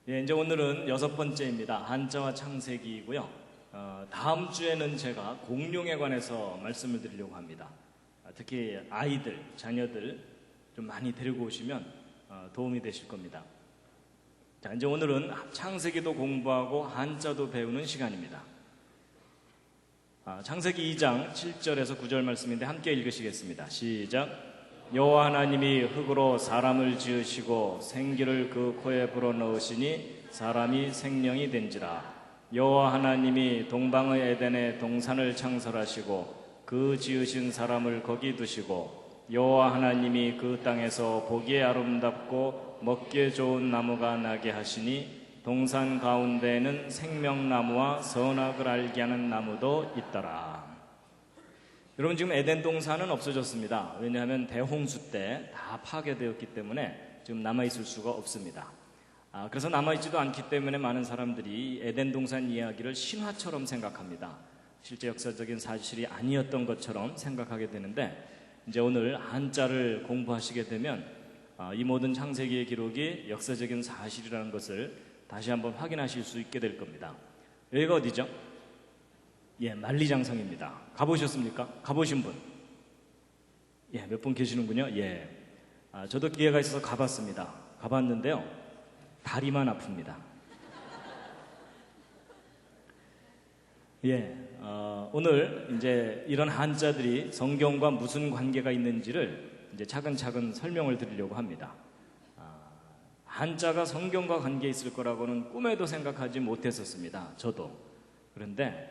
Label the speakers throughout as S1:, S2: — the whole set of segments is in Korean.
S1: 예, 이제 오늘은 6번째입니다. 한자와 창세기이고요. 다음 주에는 제가 공룡에 관해서 말씀을 드리려고 합니다. 특히 아이들, 자녀들 좀 많이 데리고 오시면 도움이 되실 겁니다. 자, 이제 오늘은 창세기도 공부하고 한자도 배우는 시간입니다. 창세기 2장 7절에서 9절 말씀인데 함께 읽으시겠습니다. 시작. 여호와 하나님이 흙으로 사람을 지으시고 생기를 그 코에 불어넣으시니 사람이 생명이 된지라. 여호와 하나님이 동방의 에덴에 동산을 창설하시고 그 지으신 사람을 거기 두시고 여호와 하나님이 그 땅에서 보기에 아름답고 먹기에 좋은 나무가 나게 하시니 동산 가운데에는 생명나무와 선악을 알게 하는 나무도 있더라. 여러분, 지금 에덴 동산은 없어졌습니다. 왜냐하면 대홍수 때 다 파괴되었기 때문에 지금 남아있을 수가 없습니다. 그래서 남아있지도 않기 때문에 많은 사람들이 에덴 동산 이야기를 신화처럼 생각합니다. 실제 역사적인 사실이 아니었던 것처럼 생각하게 되는데, 이제 오늘 한자를 공부하시게 되면 이 모든 창세기의 기록이 역사적인 사실이라는 것을 다시 한번 확인하실 수 있게 될 겁니다. 여기가 어디죠? 예, 만리장성입니다. 가보셨습니까? 가보신 분? 예, 몇 분 계시는군요. 예, 저도 기회가 있어서 가봤습니다. 가봤는데요, 다리만 아픕니다. 예, 오늘 이제 이런 한자들이 성경과 무슨 관계가 있는지를 이제 차근차근 설명을 드리려고 합니다. 한자가 성경과 관계 있을 거라고는 꿈에도 생각하지 못했었습니다. 저도. 그런데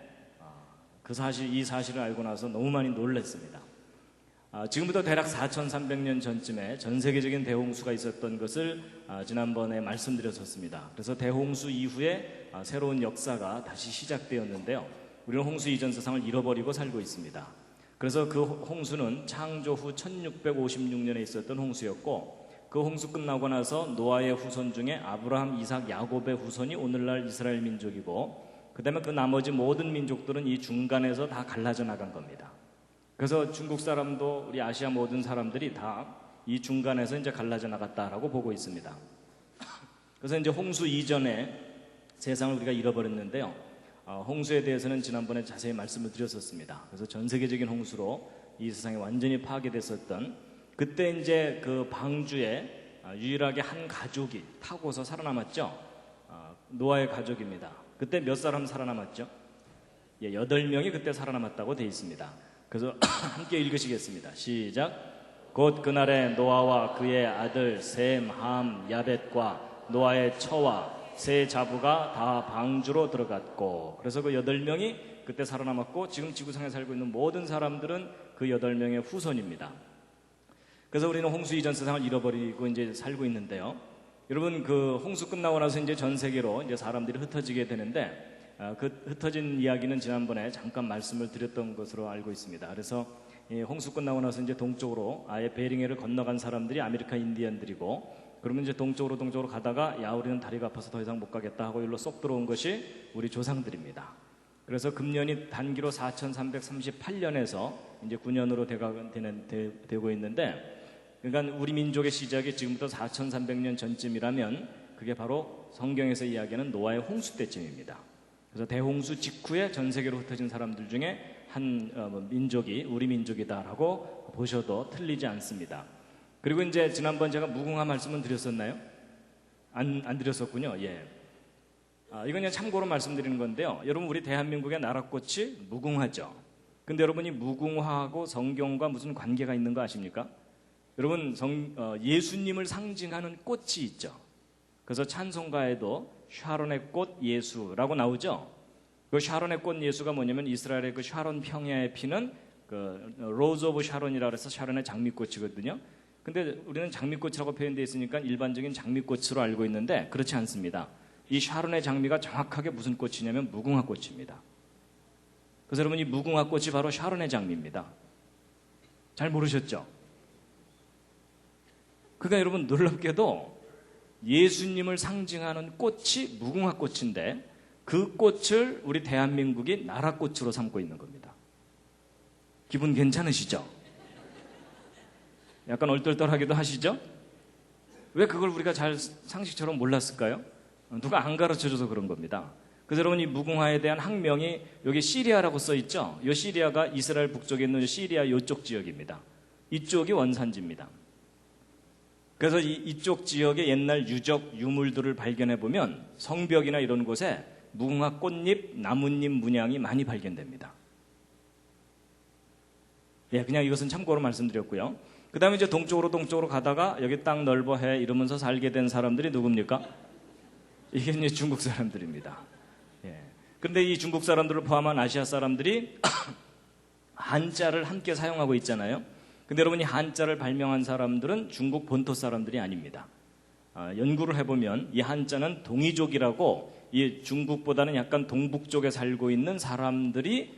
S1: 이 사실을 알고 나서 너무 많이 놀랐습니다. 지금부터 대략 4,300년 전쯤에 전 세계적인 대홍수가 있었던 것을 지난번에 말씀드렸었습니다. 그래서 대홍수 이후에 새로운 역사가 다시 시작되었는데요. 우리는 홍수 이전 세상을 잃어버리고 살고 있습니다. 그래서 그 홍수는 창조 후 1656년에 있었던 홍수였고, 그 홍수 끝나고 나서 노아의 후손 중에 아브라함, 이삭, 야곱의 후손이 오늘날 이스라엘 민족이고, 그 다음에 그 나머지 모든 민족들은 이 중간에서 다 갈라져 나간 겁니다. 그래서 중국 사람도 우리 아시아 모든 사람들이 다 이 중간에서 이제 갈라져 나갔다라고 보고 있습니다. 그래서 이제 홍수 이전에 세상을 우리가 잃어버렸는데요. 홍수에 대해서는 지난번에 자세히 말씀을 드렸었습니다. 그래서 전 세계적인 홍수로 이 세상이 완전히 파괴됐었던, 그때 이제 그 방주에 유일하게 한 가족이 타고서 살아남았죠. 노아의 가족입니다. 그때 몇 사람 살아남았죠? 예, 8명이 그때 살아남았다고 되어 있습니다. 그래서 함께 읽으시겠습니다. 시작. 곧 그날에 노아와 그의 아들 셈, 함, 야벳과 노아의 처와 세 자부가 다 방주로 들어갔고, 그래서 그 8명이 그때 살아남았고, 지금 지구상에 살고 있는 모든 사람들은 그 8명의 후손입니다. 그래서 우리는 홍수 이전 세상을 잃어버리고 이제 살고 있는데요. 여러분, 그 홍수 끝나고 나서 이제 전 세계로 이제 사람들이 흩어지게 되는데, 그 흩어진 이야기는 지난번에 잠깐 말씀을 드렸던 것으로 알고 있습니다. 그래서 이 홍수 끝나고 나서 이제 동쪽으로 아예 베링해를 건너간 사람들이 아메리카 인디언들이고, 그러면 이제 동쪽으로 가다가 우리는 다리가 아파서 더 이상 못 가겠다 하고 일로 쏙 들어온 것이 우리 조상들입니다. 그래서 금년이 단기로 4338년에서 이제 9년으로 되고 있는데, 그러니까 우리 민족의 시작이 지금부터 4300년 전쯤이라면 그게 바로 성경에서 이야기하는 노아의 홍수 때쯤입니다. 그래서 대홍수 직후에 전 세계로 흩어진 사람들 중에 한 민족이 우리 민족이다라고 보셔도 틀리지 않습니다. 그리고 이제 지난번 제가 무궁화 말씀은 드렸었나요? 안 드렸었군요. 예. 이건 그냥 참고로 말씀드리는 건데요. 여러분, 우리 대한민국의 나라꽃이 무궁화죠. 근데 여러분이 무궁화하고 성경과 무슨 관계가 있는 거 아십니까? 여러분, 예수님을 상징하는 꽃이 있죠. 그래서 찬송가에도 샤론의 꽃 예수라고 나오죠. 그 샤론의 꽃 예수가 뭐냐면 이스라엘의 그 샤론 평야에 피는 그 로즈 오브 샤론이라고 해서 샤론의 장미꽃이거든요. 근데 우리는 장미꽃이라고 표현되어 있으니까 일반적인 장미꽃으로 알고 있는데 그렇지 않습니다. 이 샤론의 장미가 정확하게 무슨 꽃이냐면 무궁화 꽃입니다. 그래서 여러분, 이 무궁화 꽃이 바로 샤론의 장미입니다. 잘 모르셨죠? 그러니까 여러분, 놀랍게도 예수님을 상징하는 꽃이 무궁화 꽃인데 그 꽃을 우리 대한민국이 나라꽃으로 삼고 있는 겁니다. 기분 괜찮으시죠? 약간 얼떨떨하기도 하시죠? 왜 그걸 우리가 잘 상식처럼 몰랐을까요? 누가 안 가르쳐줘서 그런 겁니다. 그래서 여러분 이 무궁화에 대한 학명이 여기 시리아라고 써 있죠. 이 시리아가 이스라엘 북쪽에 있는 시리아 이쪽 지역입니다. 이쪽이 원산지입니다. 그래서 이쪽 지역의 옛날 유적 유물들을 발견해 보면 성벽이나 이런 곳에 무궁화 꽃잎, 나뭇잎 문양이 많이 발견됩니다. 예, 그냥 이것은 참고로 말씀드렸고요. 그 다음에 이제 동쪽으로 가다가 여기 땅 넓어 해 이러면서 살게 된 사람들이 누굽니까? 이게 이제 중국 사람들입니다. 예. 그런데 이 중국 사람들을 포함한 아시아 사람들이 한자를 함께 사용하고 있잖아요. 근데 여러분 이 한자를 발명한 사람들은 중국 본토 사람들이 아닙니다. 연구를 해보면 이 한자는 동이족이라고 이 중국보다는 약간 동북쪽에 살고 있는 사람들이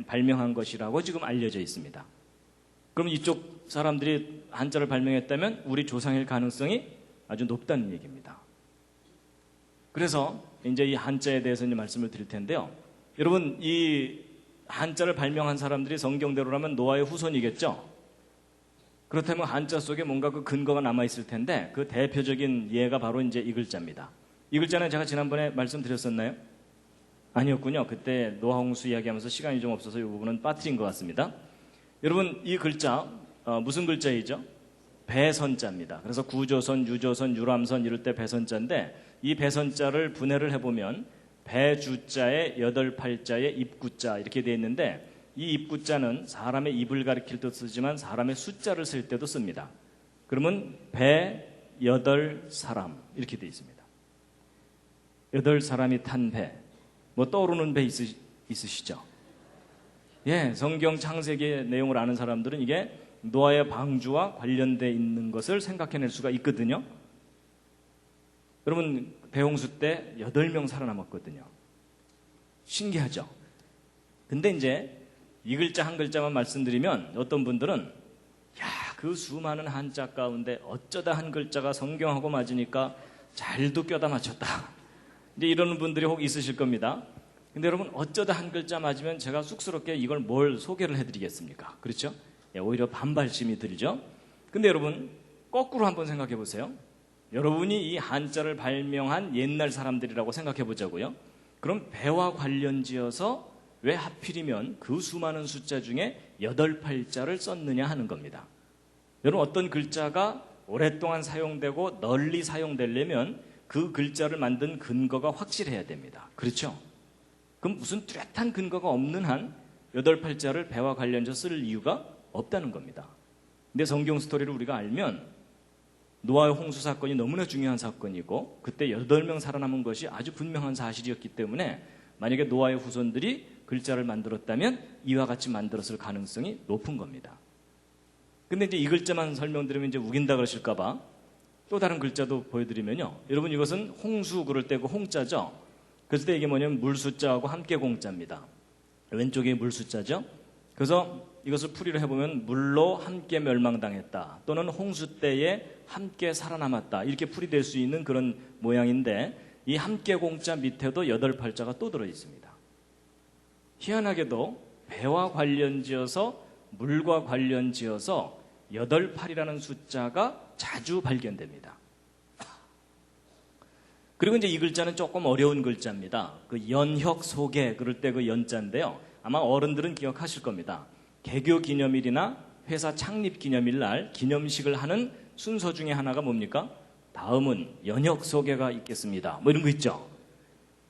S1: 발명한 것이라고 지금 알려져 있습니다. 그럼 이쪽 사람들이 한자를 발명했다면 우리 조상일 가능성이 아주 높다는 얘기입니다. 그래서 이제 이 한자에 대해서 이제 말씀을 드릴 텐데요. 여러분 이 한자를 발명한 사람들이 성경대로라면 노아의 후손이겠죠? 그렇다면 한자 속에 뭔가 그 근거가 남아있을 텐데 그 대표적인 예가 바로 이제 이 글자입니다. 이 글자는 제가 지난번에 말씀드렸었나요? 아니었군요. 그때 노아홍수 이야기하면서 시간이 좀 없어서 이 부분은 빠뜨린 것 같습니다. 여러분 이 글자 무슨 글자이죠? 배선자입니다. 그래서 구조선, 유조선, 유람선 이럴 때 배선자인데 이 배선자를 분해를 해보면 배주자에 8팔자에 입구자 이렇게 되어 있는데 이 입구자는 사람의 입을 가리킬 때 쓰지만 사람의 숫자를 쓸 때도 씁니다. 그러면 배 8사람 이렇게 되어 있습니다. 8사람이 탄 배. 뭐 떠오르는 배 있으시죠? 예, 성경 창세기의 내용을 아는 사람들은 이게 노아의 방주와 관련되어 있는 것을 생각해낼 수가 있거든요. 여러분 배홍수 때 8명 살아남았거든요. 신기하죠? 근데 이제 이 글자 한 글자만 말씀드리면 어떤 분들은 야, 그 수많은 한자 가운데 어쩌다 한 글자가 성경하고 맞으니까 잘도 껴다 맞췄다. 이제 이러는 분들이 혹 있으실 겁니다. 근데 여러분 어쩌다 한 글자 맞으면 제가 쑥스럽게 이걸 뭘 소개를 해드리겠습니까? 그렇죠? 예, 오히려 반발심이 들죠. 근데 여러분 거꾸로 한번 생각해 보세요. 여러분이 이 한자를 발명한 옛날 사람들이라고 생각해 보자고요. 그럼 배와 관련지어서 왜 하필이면 그 수많은 숫자 중에 8팔자를 썼느냐 하는 겁니다. 여러분 어떤 글자가 오랫동안 사용되고 널리 사용되려면 그 글자를 만든 근거가 확실해야 됩니다. 그렇죠? 그럼 무슨 뚜렷한 근거가 없는 한 8팔자를 배와 관련해서 쓸 이유가 없다는 겁니다. 근데 성경 스토리를 우리가 알면 노아의 홍수 사건이 너무나 중요한 사건이고 그때 8명 살아남은 것이 아주 분명한 사실이었기 때문에 만약에 노아의 후손들이 글자를 만들었다면 이와 같이 만들었을 가능성이 높은 겁니다. 근데 이제 이 글자만 설명드리면 이제 우긴다 그러실까봐 또 다른 글자도 보여드리면요. 여러분 이것은 홍수 그럴 때 그 홍자죠. 그럴 때 이게 뭐냐면 물숫자하고 함께 공자입니다. 왼쪽에 물숫자죠. 그래서 이것을 풀이를 해보면 물로 함께 멸망당했다 또는 홍수 때에 함께 살아남았다 이렇게 풀이될 수 있는 그런 모양인데 이 함께 공자 밑에도 8팔자가 또 들어있습니다. 희한하게도 배와 관련지어서 물과 관련지어서 8팔이라는 숫자가 자주 발견됩니다. 그리고 이제 이 글자는 조금 어려운 글자입니다. 그 연혁 소개 그럴 때 그 연자인데요. 아마 어른들은 기억하실 겁니다. 개교 기념일이나 회사 창립 기념일 날 기념식을 하는 순서 중에 하나가 뭡니까? 다음은 연혁 소개가 있겠습니다. 뭐 이런 거 있죠.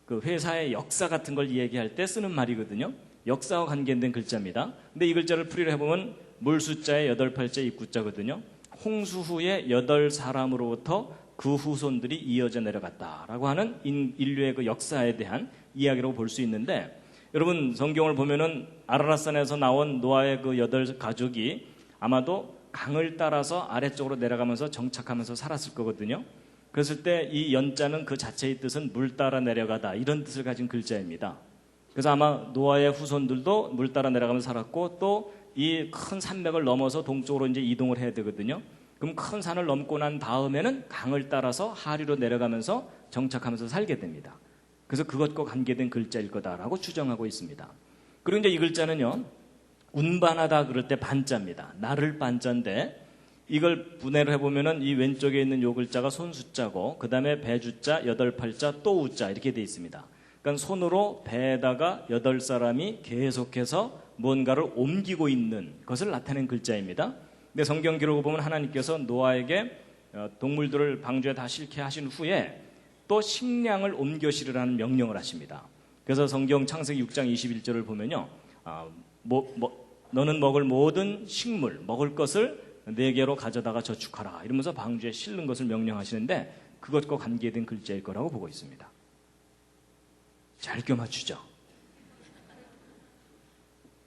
S1: 그 회사의 역사 같은 걸 얘기할 때 쓰는 말이거든요. 역사와 관계된 글자입니다. 근데 이 글자를 풀이를 해보면 물 숫자에 8팔자 입구자거든요. 홍수 후에 8사람으로부터 그 후손들이 이어져 내려갔다라고 하는 인류의 그 역사에 대한 이야기라고 볼 수 있는데 여러분 성경을 보면은 아라랏산에서 나온 노아의 그 8가족이 아마도 강을 따라서 아래쪽으로 내려가면서 정착하면서 살았을 거거든요. 그랬을 때 이 연자는 그 자체의 뜻은 물 따라 내려가다 이런 뜻을 가진 글자입니다. 그래서 아마 노아의 후손들도 물 따라 내려가면서 살았고 또 이 큰 산맥을 넘어서 동쪽으로 이제 이동을 해야 되거든요. 그럼 큰 산을 넘고 난 다음에는 강을 따라서 하류로 내려가면서 정착하면서 살게 됩니다. 그래서 그것과 관계된 글자일 거다라고 추정하고 있습니다. 그리고 이제 이 글자는요, 운반하다 그럴 때 반자입니다. 나를 반자인데 이걸 분해를 해보면은 이 왼쪽에 있는 요 글자가 손수자고 그 다음에 배주자, 여덟팔자, 또 우자 이렇게 돼 있습니다. 그러니까 손으로 배에다가 8사람이 계속해서 뭔가를 옮기고 있는 것을 나타낸 글자입니다. 근데 성경 기록을 보면 하나님께서 노아에게 동물들을 방주에 다 싣게 하신 후에 또 식량을 옮겨 실으라는 명령을 하십니다. 그래서 성경 창세기 6장 21절을 보면요. 너는 먹을 모든 식물, 먹을 것을 네개로 가져다가 저축하라 이러면서 방주에 실는 것을 명령하시는데 그것과 관계된 글자일 거라고 보고 있습니다. 잘 껴맞추죠.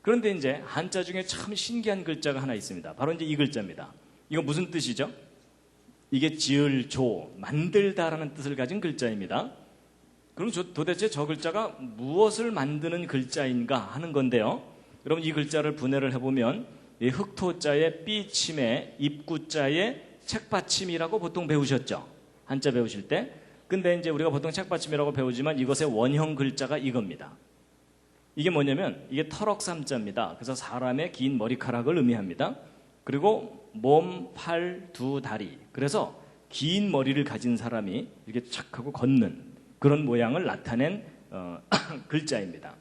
S1: 그런데 이제 한자 중에 참 신기한 글자가 하나 있습니다. 바로 이제 이 글자입니다. 이거 무슨 뜻이죠? 이게 지을, 조, 만들다라는 뜻을 가진 글자입니다. 그럼 도대체 저 글자가 무엇을 만드는 글자인가 하는 건데요. 여러분 이 글자를 분해를 해보면 이 흑토자의 삐침에 입구자의 책받침이라고 보통 배우셨죠. 한자 배우실 때. 근데 이제 우리가 보통 책받침이라고 배우지만 이것의 원형 글자가 이겁니다. 이게 뭐냐면 이게 터럭삼자입니다. 그래서 사람의 긴 머리카락을 의미합니다. 그리고 몸, 팔, 두 다리. 그래서 긴 머리를 가진 사람이 이렇게 착 하고 걷는 그런 모양을 나타낸 글자입니다.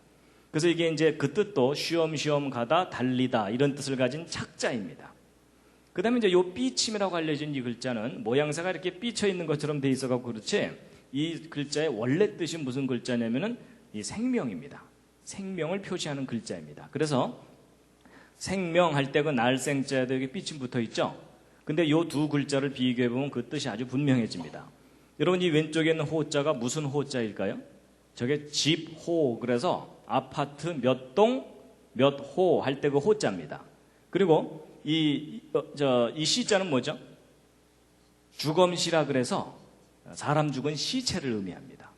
S1: 그래서 이게 이제 그 뜻도 쉬엄쉬엄 가다, 달리다 이런 뜻을 가진 착자입니다. 그 다음에 이제 요 삐침이라고 알려진 이 글자는 모양새가 이렇게 삐쳐 있는 것처럼 돼 있어가지고 그렇지 이 글자의 원래 뜻이 무슨 글자냐면은 이 생명입니다. 생명을 표시하는 글자입니다. 그래서 생명할 때 그 날생자에도 여기 삐침 붙어 있죠. 근데 요 두 글자를 비교해보면 그 뜻이 아주 분명해집니다. 여러분 이 왼쪽에 있는 호자가 무슨 호자일까요? 저게 집호 그래서 아파트 몇 동 몇 호 할 때 그 호자입니다. 그리고 이 시자는 뭐죠? 주검시라 그래서 사람 죽은 시체를 의미합니다.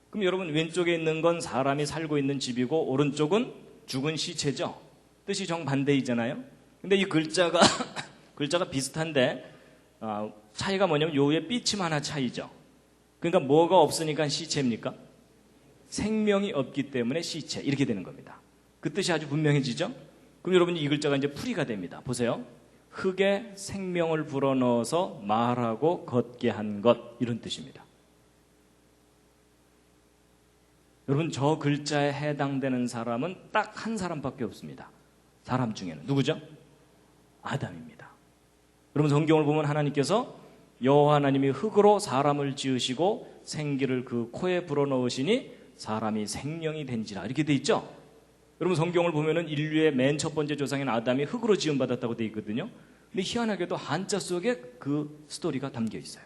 S1: 그럼 여러분 왼쪽에 있는 건 사람이 살고 있는 집이고 오른쪽은 죽은 시체죠. 뜻이 정반대이잖아요. 근데 이 글자가 비슷한데 차이가 뭐냐면 요 위에 삐침 하나 차이죠. 그러니까 뭐가 없으니까 시체입니까? 생명이 없기 때문에 시체 이렇게 되는 겁니다. 그 뜻이 아주 분명해지죠? 그럼 여러분이 이 글자가 이제 풀이가 됩니다. 보세요. 흙에 생명을 불어넣어서 말하고 걷게 한 것 이런 뜻입니다. 여러분 저 글자에 해당되는 사람은 딱 한 사람밖에 없습니다. 사람 중에는 누구죠? 아담입니다. 여러분 성경을 보면 하나님께서 여호와 하나님이 흙으로 사람을 지으시고 생기를 그 코에 불어넣으시니 사람이 생명이 된지라 이렇게 돼 있죠. 여러분 성경을 보면은 인류의 맨 첫 번째 조상인 아담이 흙으로 지음받았다고 돼 있거든요. 근데 희한하게도 한자 속에 그 스토리가 담겨 있어요.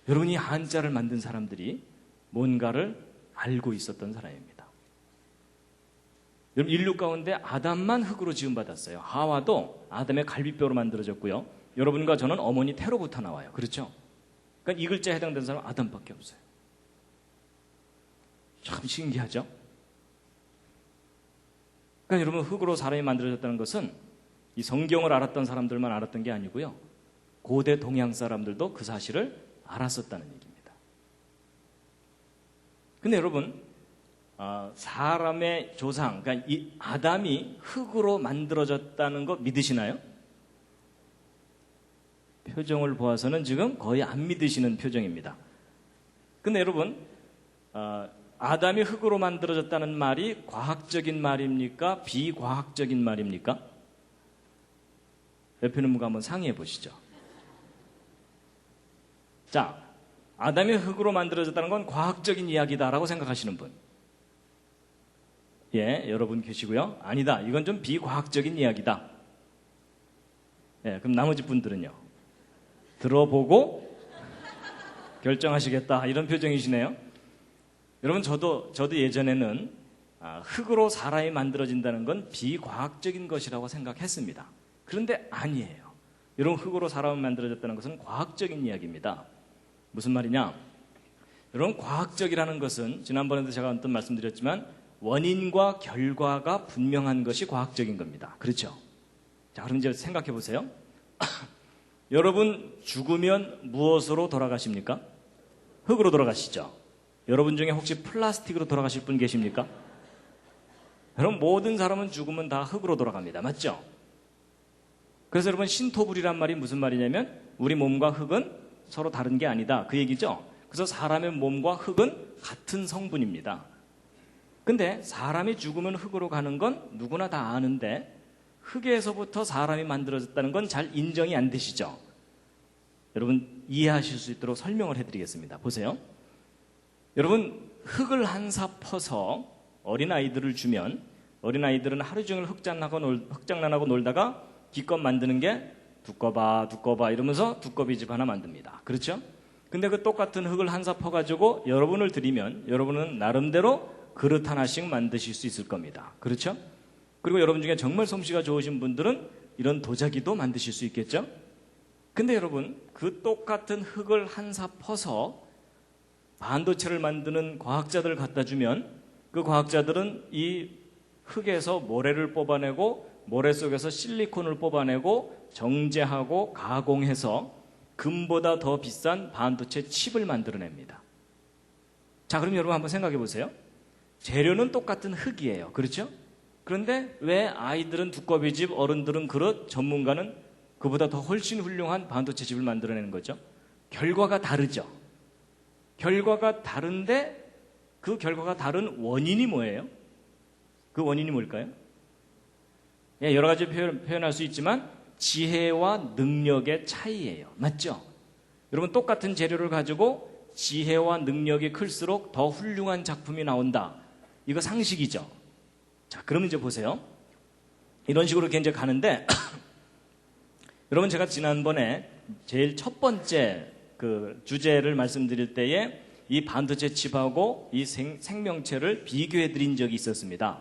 S1: 여러분이 한자를 만든 사람들이 뭔가를 알고 있었던 사람입니다. 여러분 인류 가운데 아담만 흙으로 지음받았어요. 하와도 아담의 갈비뼈로 만들어졌고요. 여러분과 저는 어머니 태로부터 나와요. 그렇죠? 그러니까 이 글자에 해당되는 사람은 아담밖에 없어요. 참 신기하죠? 그러니까 여러분 흙으로 사람이 만들어졌다는 것은 이 성경을 알았던 사람들만 알았던 게 아니고요. 고대 동양 사람들도 그 사실을 알았었다는 얘기입니다. 근데 여러분 사람의 조상, 그러니까 이 아담이 흙으로 만들어졌다는 거 믿으시나요? 표정을 보아서는 지금 거의 안 믿으시는 표정입니다. 근데 여러분 아담이 흙으로 만들어졌다는 말이 과학적인 말입니까? 비과학적인 말입니까? 옆에 있는 분과 한번 상의해 보시죠. 자, 아담이 흙으로 만들어졌다는 건 과학적인 이야기다라고 생각하시는 분. 예, 여러분 계시고요. 아니다, 이건 좀 비과학적인 이야기다. 예, 그럼 나머지 분들은요. 들어보고 결정하시겠다 이런 표정이시네요. 여러분 저도 예전에는 흙으로 사람이 만들어진다는 건 비과학적인 것이라고 생각했습니다. 그런데 아니에요. 여러분 흙으로 사람이 만들어졌다는 것은 과학적인 이야기입니다. 무슨 말이냐? 여러분 과학적이라는 것은 지난번에도 제가 어떤 말씀드렸지만 원인과 결과가 분명한 것이 과학적인 겁니다. 그렇죠? 자, 그럼 이제 생각해 보세요. 여러분 죽으면 무엇으로 돌아가십니까? 흙으로 돌아가시죠. 여러분 중에 혹시 플라스틱으로 돌아가실 분 계십니까? 여러분 모든 사람은 죽으면 다 흙으로 돌아갑니다. 맞죠? 그래서 여러분 신토불이란 말이 무슨 말이냐면 우리 몸과 흙은 서로 다른 게 아니다. 그 얘기죠. 그래서 사람의 몸과 흙은 같은 성분입니다. 근데 사람이 죽으면 흙으로 가는 건 누구나 다 아는데 흙에서부터 사람이 만들어졌다는 건 잘 인정이 안 되시죠? 여러분 이해하실 수 있도록 설명을 해드리겠습니다. 보세요. 여러분 흙을 한 사 퍼서 어린아이들을 주면 어린아이들은 하루 종일 흙장난하고 놀다가 기껏 만드는 게 두꺼봐 이러면서 두꺼비집 하나 만듭니다. 그렇죠? 근데 그 똑같은 흙을 한 사 퍼가지고 여러분을 드리면 여러분은 나름대로 그릇 하나씩 만드실 수 있을 겁니다. 그렇죠? 그리고 여러분 중에 정말 솜씨가 좋으신 분들은 이런 도자기도 만드실 수 있겠죠? 근데 여러분 그 똑같은 흙을 한 사 퍼서 반도체를 만드는 과학자들 갖다 주면 그 과학자들은 이 흙에서 모래를 뽑아내고 모래 속에서 실리콘을 뽑아내고 정제하고 가공해서 금보다 더 비싼 반도체 칩을 만들어냅니다. 자, 그럼 여러분 한번 생각해 보세요. 재료는 똑같은 흙이에요. 그렇죠? 그런데 왜 아이들은 두꺼비집, 어른들은 그릇, 전문가는 그보다 더 훨씬 훌륭한 반도체 칩을 만들어내는 거죠? 결과가 다르죠. 결과가 다른데 그 결과가 다른 원인이 뭐예요? 그 원인이 뭘까요? 예, 여러 가지 표현할 수 있지만 지혜와 능력의 차이예요. 맞죠? 여러분 똑같은 재료를 가지고 지혜와 능력이 클수록 더 훌륭한 작품이 나온다. 이거 상식이죠. 자, 그럼 이제 보세요. 이런 식으로 이제 가는데 여러분 제가 지난번에 제일 첫 번째 그 주제를 말씀드릴 때에 이 반도체 칩하고 이 생명체를 비교해 드린 적이 있었습니다.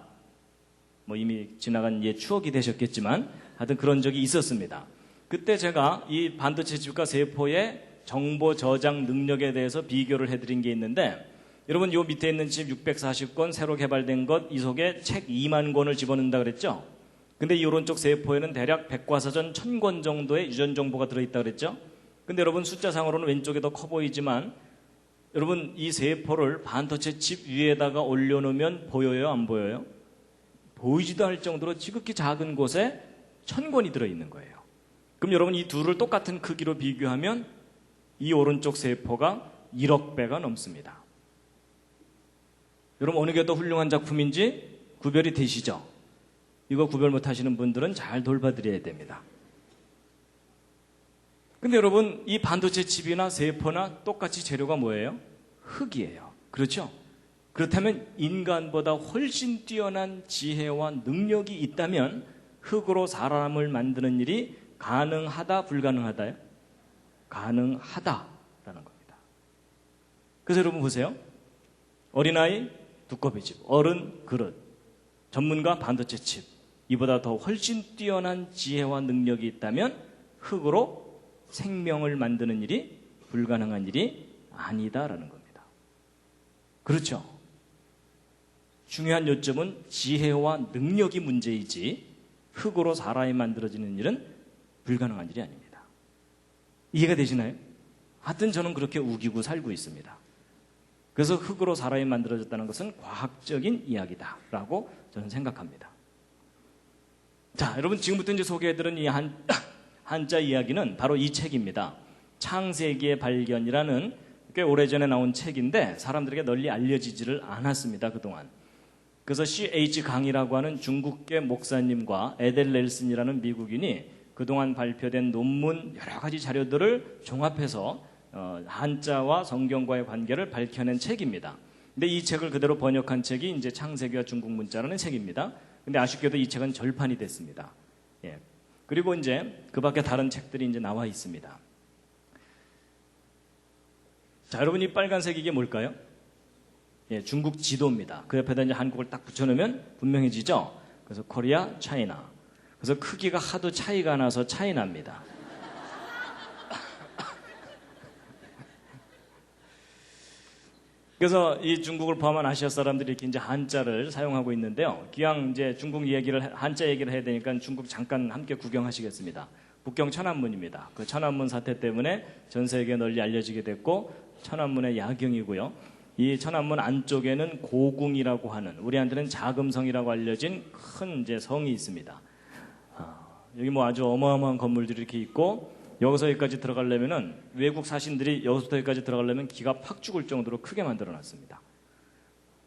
S1: 뭐 이미 지나간 추억이 되셨겠지만 하여튼 그런 적이 있었습니다. 그때 제가 이 반도체 칩과 세포의 정보 저장 능력에 대해서 비교를 해드린 게 있는데 여러분 요 밑에 있는 칩 640권 새로 개발된 것 이 속에 책 2만 권을 집어넣는다 그랬죠? 근데 이 오른쪽 세포에는 대략 백과사전 1000권 정도의 유전 정보가 들어있다 그랬죠? 근데 여러분 숫자상으로는 왼쪽에 더 커 보이지만 여러분 이 세포를 반도체 칩 위에다가 올려놓으면 보여요? 안 보여요? 보이지도 않을 정도로 지극히 작은 곳에 1000권이 들어있는 거예요. 그럼 여러분 이 둘을 똑같은 크기로 비교하면 이 오른쪽 세포가 1억 배가 넘습니다. 여러분 어느 게 더 훌륭한 작품인지 구별이 되시죠? 이거 구별 못하시는 분들은 잘 돌봐드려야 됩니다. 근데 여러분 이 반도체 칩이나 세포나 똑같이 재료가 뭐예요? 흙이에요. 그렇죠? 그렇다면 인간보다 훨씬 뛰어난 지혜와 능력이 있다면 흙으로 사람을 만드는 일이 가능하다, 불가능하다요? 가능하다라는 겁니다. 그래서 여러분 보세요. 어린아이 두꺼비집, 어른 그릇, 전문가 반도체 칩, 이보다 더 훨씬 뛰어난 지혜와 능력이 있다면 흙으로 생명을 만드는 일이 불가능한 일이 아니다라는 겁니다. 그렇죠? 중요한 요점은 지혜와 능력이 문제이지 흙으로 사람이 만들어지는 일은 불가능한 일이 아닙니다. 이해가 되시나요? 하여튼 저는 그렇게 우기고 살고 있습니다. 그래서 흙으로 사람이 만들어졌다는 것은 과학적인 이야기다라고 저는 생각합니다. 자, 여러분 지금부터 이제 소개해드린 이 한자 이야기는 바로 이 책입니다. 창세기의 발견이라는 꽤 오래전에 나온 책인데 사람들에게 널리 알려지지를 않았습니다. 그동안. 그래서 C.H. 강이라고 하는 중국계 목사님과 에델 넬슨이라는 미국인이 그동안 발표된 논문 여러 가지 자료들을 종합해서 한자와 성경과의 관계를 밝혀낸 책입니다. 근데 이 책을 그대로 번역한 책이 이제 창세기와 중국 문자라는 책입니다. 근데 아쉽게도 이 책은 절판이 됐습니다. 예. 그리고 이제 그 밖에 다른 책들이 이제 나와 있습니다. 자, 여러분 이 빨간색 이게 뭘까요? 예, 중국 지도입니다. 그 옆에다 이제 한국을 딱 붙여놓으면 분명해지죠? 그래서 코리아, 차이나. 그래서 크기가 하도 차이가 나서 차이나입니다. 그래서 이 중국을 포함한 아시아 사람들이 이렇게 이제 한자를 사용하고 있는데요. 기왕 이제 중국 한자 얘기를 해야 되니까 중국 잠깐 함께 구경하시겠습니다. 북경 천안문입니다. 그 천안문 사태 때문에 전 세계에 널리 알려지게 됐고 천안문의 야경이고요. 이 천안문 안쪽에는 고궁이라고 하는 우리한테는 자금성이라고 알려진 큰 이제 성이 있습니다. 여기 뭐 아주 어마어마한 건물들이 이렇게 있고 여기서 여기까지 들어가려면은 외국 사신들이 여기서부터 여기까지 들어가려면 기가 팍 죽을 정도로 크게 만들어 놨습니다.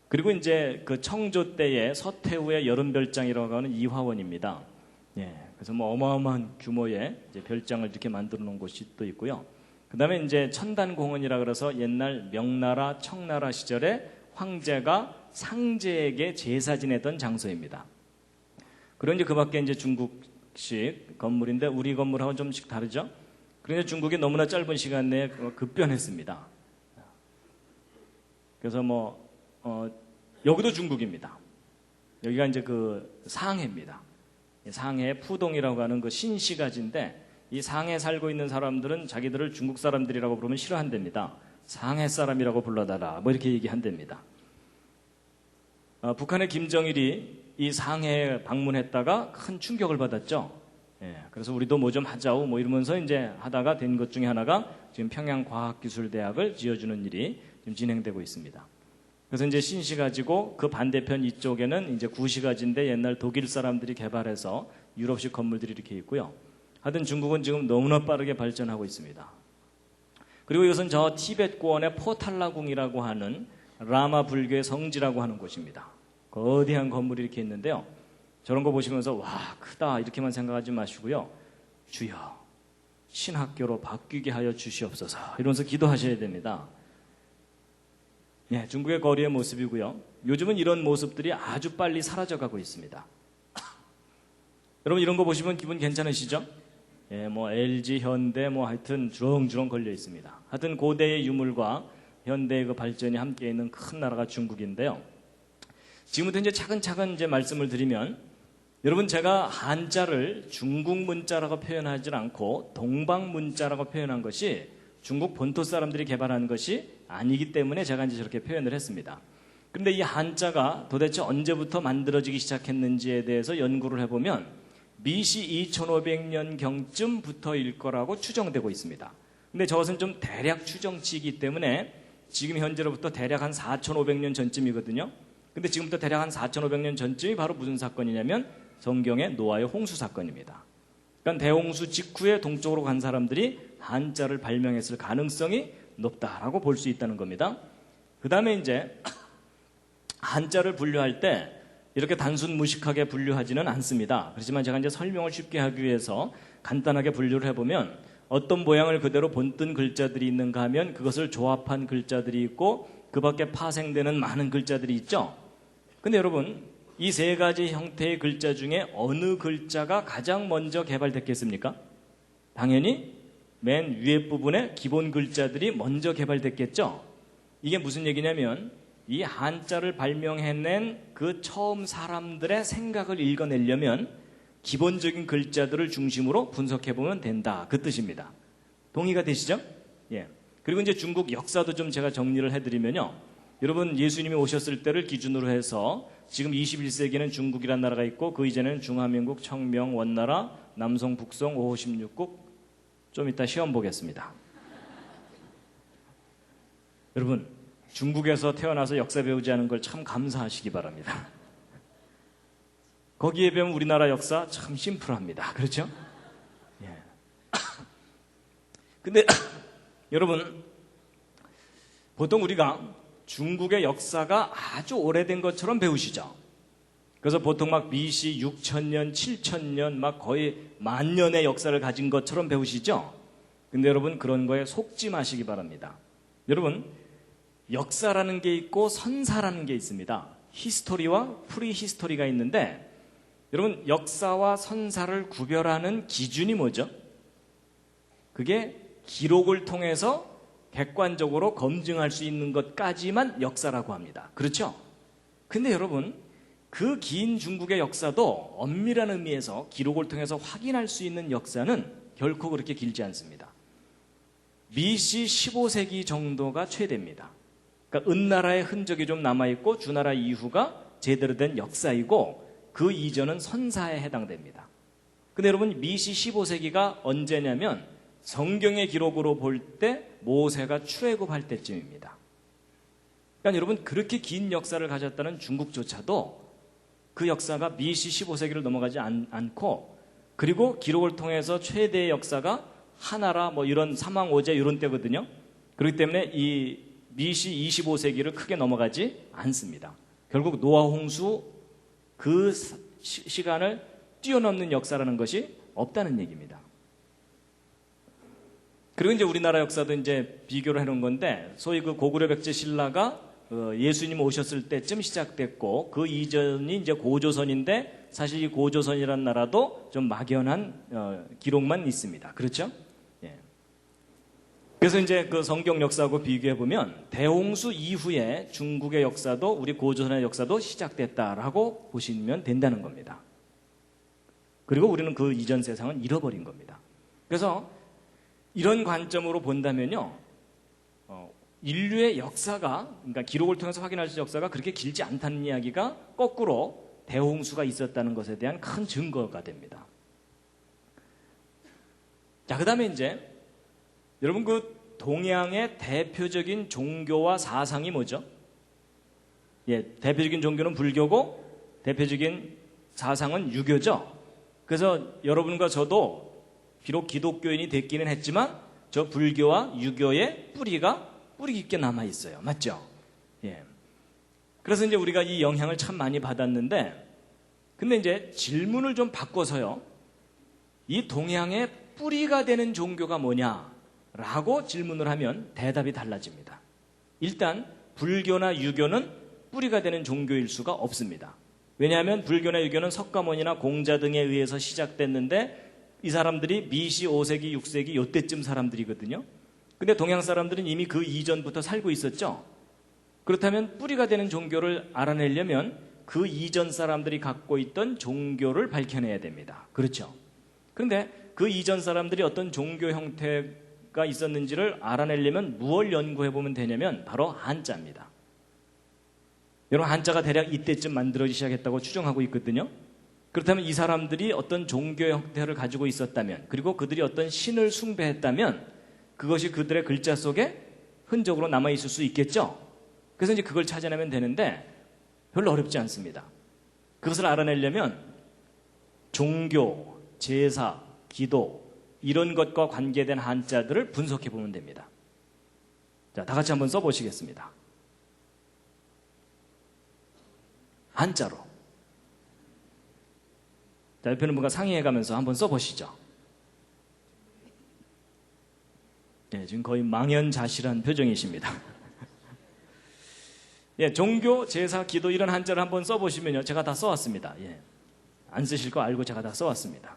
S1: 그리고 이제 그 청조 때의 서태후의 여름별장이라고 하는 이화원입니다. 예, 그래서 뭐 어마어마한 규모의 이제 별장을 이렇게 만들어 놓은 곳이 또 있고요. 그 다음에 이제 천단공원이라 그래서 옛날 명나라, 청나라 시절에 황제가 상제에게 제사 지내던 장소입니다. 그리고 이제 그 밖에 이제 중국식 건물인데 우리 건물하고는 좀씩 다르죠? 그런데 중국이 너무나 짧은 시간 내에 급변했습니다. 그래서 여기도 중국입니다. 여기가 이제 그 상해입니다. 상해 푸동이라고 하는 그 신시가지인데 이 상해에 살고 있는 사람들은 자기들을 중국 사람들이라고 부르면 싫어한답니다. 상해 사람이라고 불러달라 뭐 이렇게 얘기한답니다. 북한의 김정일이 이 상해에 방문했다가 큰 충격을 받았죠. 예, 그래서 우리도 뭐 좀 하자고 뭐 이러면서 이제 하다가 된 것 중에 하나가 지금 평양과학기술대학을 지어주는 일이 지금 진행되고 있습니다. 그래서 이제 신시 가지고 그 반대편 이쪽에는 이제 구시가지인데 옛날 독일 사람들이 개발해서 유럽식 건물들이 이렇게 있고요. 하여튼 중국은 지금 너무나 빠르게 발전하고 있습니다. 그리고 이것은 저 티벳 고원의 포탈라궁이라고 하는 라마 불교의 성지라고 하는 곳입니다. 거대한 건물이 이렇게 있는데요. 저런 거 보시면서 와 크다 이렇게만 생각하지 마시고요. 주여 신학교로 바뀌게 하여 주시옵소서 이러면서 기도하셔야 됩니다. 예, 중국의 거리의 모습이고요. 요즘은 이런 모습들이 아주 빨리 사라져가고 있습니다. 여러분 이런 거 보시면 기분 괜찮으시죠? 예, 뭐 LG, 현대 뭐 하여튼 주렁주렁 걸려 있습니다. 하여튼 고대의 유물과 현대의 그 발전이 함께 있는 큰 나라가 중국인데요. 지금부터 이제 차근차근 이제 말씀을 드리면 여러분 제가 한자를 중국 문자라고 표현하지 않고 동방 문자라고 표현한 것이 중국 본토 사람들이 개발한 것이 아니기 때문에 제가 이제 저렇게 표현을 했습니다. 그런데 이 한자가 도대체 언제부터 만들어지기 시작했는지에 대해서 연구를 해보면 BC 2500년경쯤부터일 거라고 추정되고 있습니다. 근데 저것은 좀 대략 추정치이기 때문에 지금 현재로부터 대략 한 4500년 전쯤이거든요. 근데 지금부터 대략 한 4500년 전쯤이 바로 무슨 사건이냐면 성경의 노아의 홍수 사건입니다. 그러니까 대홍수 직후에 동쪽으로 간 사람들이 한자를 발명했을 가능성이 높다라고 볼 수 있다는 겁니다. 그 다음에 이제 한자를 분류할 때 이렇게 단순 무식하게 분류하지는 않습니다. 그렇지만 제가 이제 설명을 쉽게 하기 위해서 간단하게 분류를 해보면 어떤 모양을 그대로 본뜬 글자들이 있는가 하면 그것을 조합한 글자들이 있고 그 밖에 파생되는 많은 글자들이 있죠. 근데 여러분 이 세 가지 형태의 글자 중에 어느 글자가 가장 먼저 개발됐겠습니까? 당연히 맨 위에 부분에 기본 글자들이 먼저 개발됐겠죠. 이게 무슨 얘기냐면 이 한자를 발명해낸 그 처음 사람들의 생각을 읽어내려면 기본적인 글자들을 중심으로 분석해보면 된다. 그 뜻입니다. 동의가 되시죠? 예. 그리고 이제 중국 역사도 좀 제가 정리를 해드리면요. 여러분 예수님이 오셨을 때를 기준으로 해서 지금 21세기에는 중국이라는 나라가 있고 그 이전에는 중화민국, 청명, 원나라, 남송, 북송, 5호 16국 좀 이따 시험 보겠습니다. 여러분 중국에서 태어나서 역사 배우지 않은 걸 참 감사하시기 바랍니다. 거기에 비하면 우리나라 역사 참 심플합니다. 그렇죠? 예. 근데 여러분 보통 우리가 중국의 역사가 아주 오래된 것처럼 배우시죠. 그래서 보통 막 BC 6000년, 7000년 막 거의 만년의 역사를 가진 것처럼 배우시죠. 근데 여러분 그런 거에 속지 마시기 바랍니다. 여러분 역사라는 게 있고 선사라는 게 있습니다. 히스토리와 프리히스토리가 있는데 여러분 역사와 선사를 구별하는 기준이 뭐죠? 그게 기록을 통해서 객관적으로 검증할 수 있는 것까지만 역사라고 합니다. 그렇죠? 근데 여러분 그 긴 중국의 역사도 엄밀한 의미에서 기록을 통해서 확인할 수 있는 역사는 결코 그렇게 길지 않습니다. BC 15세기 정도가 최대입니다. 그러니까 은나라의 흔적이 좀 남아있고 주나라 이후가 제대로 된 역사이고 그 이전은 선사에 해당됩니다. 근데 여러분 BC 15세기가 언제냐면 성경의 기록으로 볼 때 모세가 출애굽할 때쯤입니다. 그러니까 여러분 그렇게 긴 역사를 가졌다는 중국조차도 그 역사가 BC 15세기를 넘어가지 않고 그리고 기록을 통해서 최대의 역사가 하나라 뭐 이런 사망오제 이런 때거든요. 그렇기 때문에 이 BC 25세기를 크게 넘어가지 않습니다. 결국 노아 홍수 그 시간을 뛰어넘는 역사라는 것이 없다는 얘기입니다. 그리고 이제 우리나라 역사도 이제 비교를 해놓은 건데, 소위 그 고구려 백제 신라가 예수님 오셨을 때쯤 시작됐고, 그 이전이 이제 고조선인데, 사실 이 고조선이라는 나라도 좀 막연한 기록만 있습니다. 그렇죠? 예. 그래서 이제 그 성경 역사하고 비교해 보면 대홍수 이후에 중국의 역사도 우리 고조선의 역사도 시작됐다라고 보시면 된다는 겁니다. 그리고 우리는 그 이전 세상은 잃어버린 겁니다. 그래서 이런 관점으로 본다면요, 인류의 역사가, 그러니까 기록을 통해서 확인할 수 있는 역사가 그렇게 길지 않다는 이야기가 거꾸로 대홍수가 있었다는 것에 대한 큰 증거가 됩니다. 자, 그 다음에 이제 여러분 그 동양의 대표적인 종교와 사상이 뭐죠? 예, 대표적인 종교는 불교고 대표적인 사상은 유교죠. 그래서 여러분과 저도 비록 기독교인이 됐기는 했지만 저 불교와 유교의 뿌리가 뿌리 깊게 남아 있어요. 맞죠? 예. 그래서 이제 우리가 이 영향을 참 많이 받았는데, 근데 이제 질문을 좀 바꿔서요, 이 동양의 뿌리가 되는 종교가 뭐냐라고 질문을 하면 대답이 달라집니다. 일단 불교나 유교는 뿌리가 되는 종교일 수가 없습니다. 왜냐하면 불교나 유교는 석가모니나 공자 등에 의해서 시작됐는데 이 사람들이 BC 5세기, 6세기 이때쯤 사람들이거든요. 근데 동양 사람들은 이미 그 이전부터 살고 있었죠. 그렇다면 뿌리가 되는 종교를 알아내려면 그 이전 사람들이 갖고 있던 종교를 밝혀내야 됩니다. 그렇죠? 그런데 그 이전 사람들이 어떤 종교 형태가 있었는지를 알아내려면 무엇을 연구해보면 되냐면 바로 한자입니다. 여러분, 한자가 대략 이때쯤 만들어지기 시작했다고 추정하고 있거든요. 그렇다면 이 사람들이 어떤 종교 형태를 가지고 있었다면, 그리고 그들이 어떤 신을 숭배했다면 그것이 그들의 글자 속에 흔적으로 남아있을 수 있겠죠. 그래서 이제 그걸 찾아내면 되는데 별로 어렵지 않습니다. 그것을 알아내려면 종교, 제사, 기도 이런 것과 관계된 한자들을 분석해 보면 됩니다. 자, 다 같이 한번 써보시겠습니다. 한자로. 자, 옆에 있는 분과 상의해 가면서 한번 써보시죠. 예, 지금 거의 망연자실한 표정이십니다. 예, 종교, 제사, 기도 이런 한자를 한번 써보시면요, 제가 다 써왔습니다. 예, 안 쓰실 거 알고 제가 다 써왔습니다.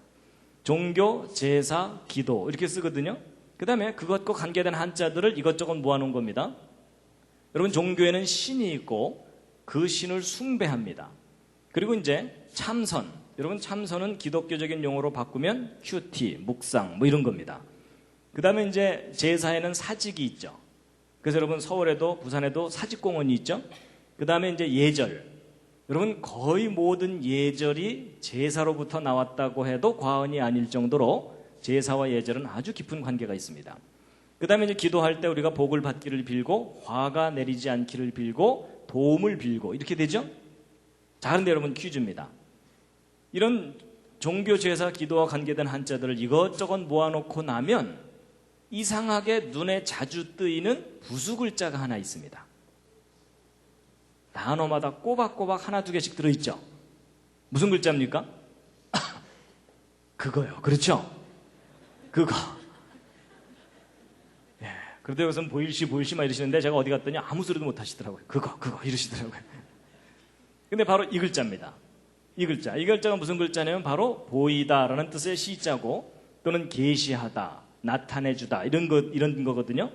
S1: 종교, 제사, 기도 이렇게 쓰거든요. 그 다음에 그것과 관계된 한자들을 이것저것 모아놓은 겁니다. 여러분, 종교에는 신이 있고 그 신을 숭배합니다. 그리고 이제 참선, 여러분 참선은 기독교적인 용어로 바꾸면 큐티, 묵상 뭐 이런 겁니다. 그 다음에 이제 제사에는 사직이 있죠. 그래서 여러분 서울에도 부산에도 사직공원이 있죠. 그 다음에 이제 예절, 여러분 거의 모든 예절이 제사로부터 나왔다고 해도 과언이 아닐 정도로 제사와 예절은 아주 깊은 관계가 있습니다. 그 다음에 이제 기도할 때 우리가 복을 받기를 빌고 화가 내리지 않기를 빌고 도움을 빌고 이렇게 되죠. 자, 그런데 여러분 퀴즈입니다. 이런 종교, 제사, 기도와 관계된 한자들을 이것저것 모아놓고 나면 이상하게 눈에 자주 뜨이는 부수 글자가 하나 있습니다. 단어마다 꼬박꼬박 하나 두 개씩 들어있죠. 무슨 글자입니까? 그거요. 그렇죠? 그거. 예. 그런데 여기서는 보일시 막 이러시는데 제가 어디 갔더니 아무 소리도 못 하시더라고요. 그거 이러시더라고요. 근데 바로 이 글자입니다. 이 글자가 무슨 글자냐면 바로 보이다라는 뜻의 시자고, 또는 계시하다, 나타내주다 이런 거거든요.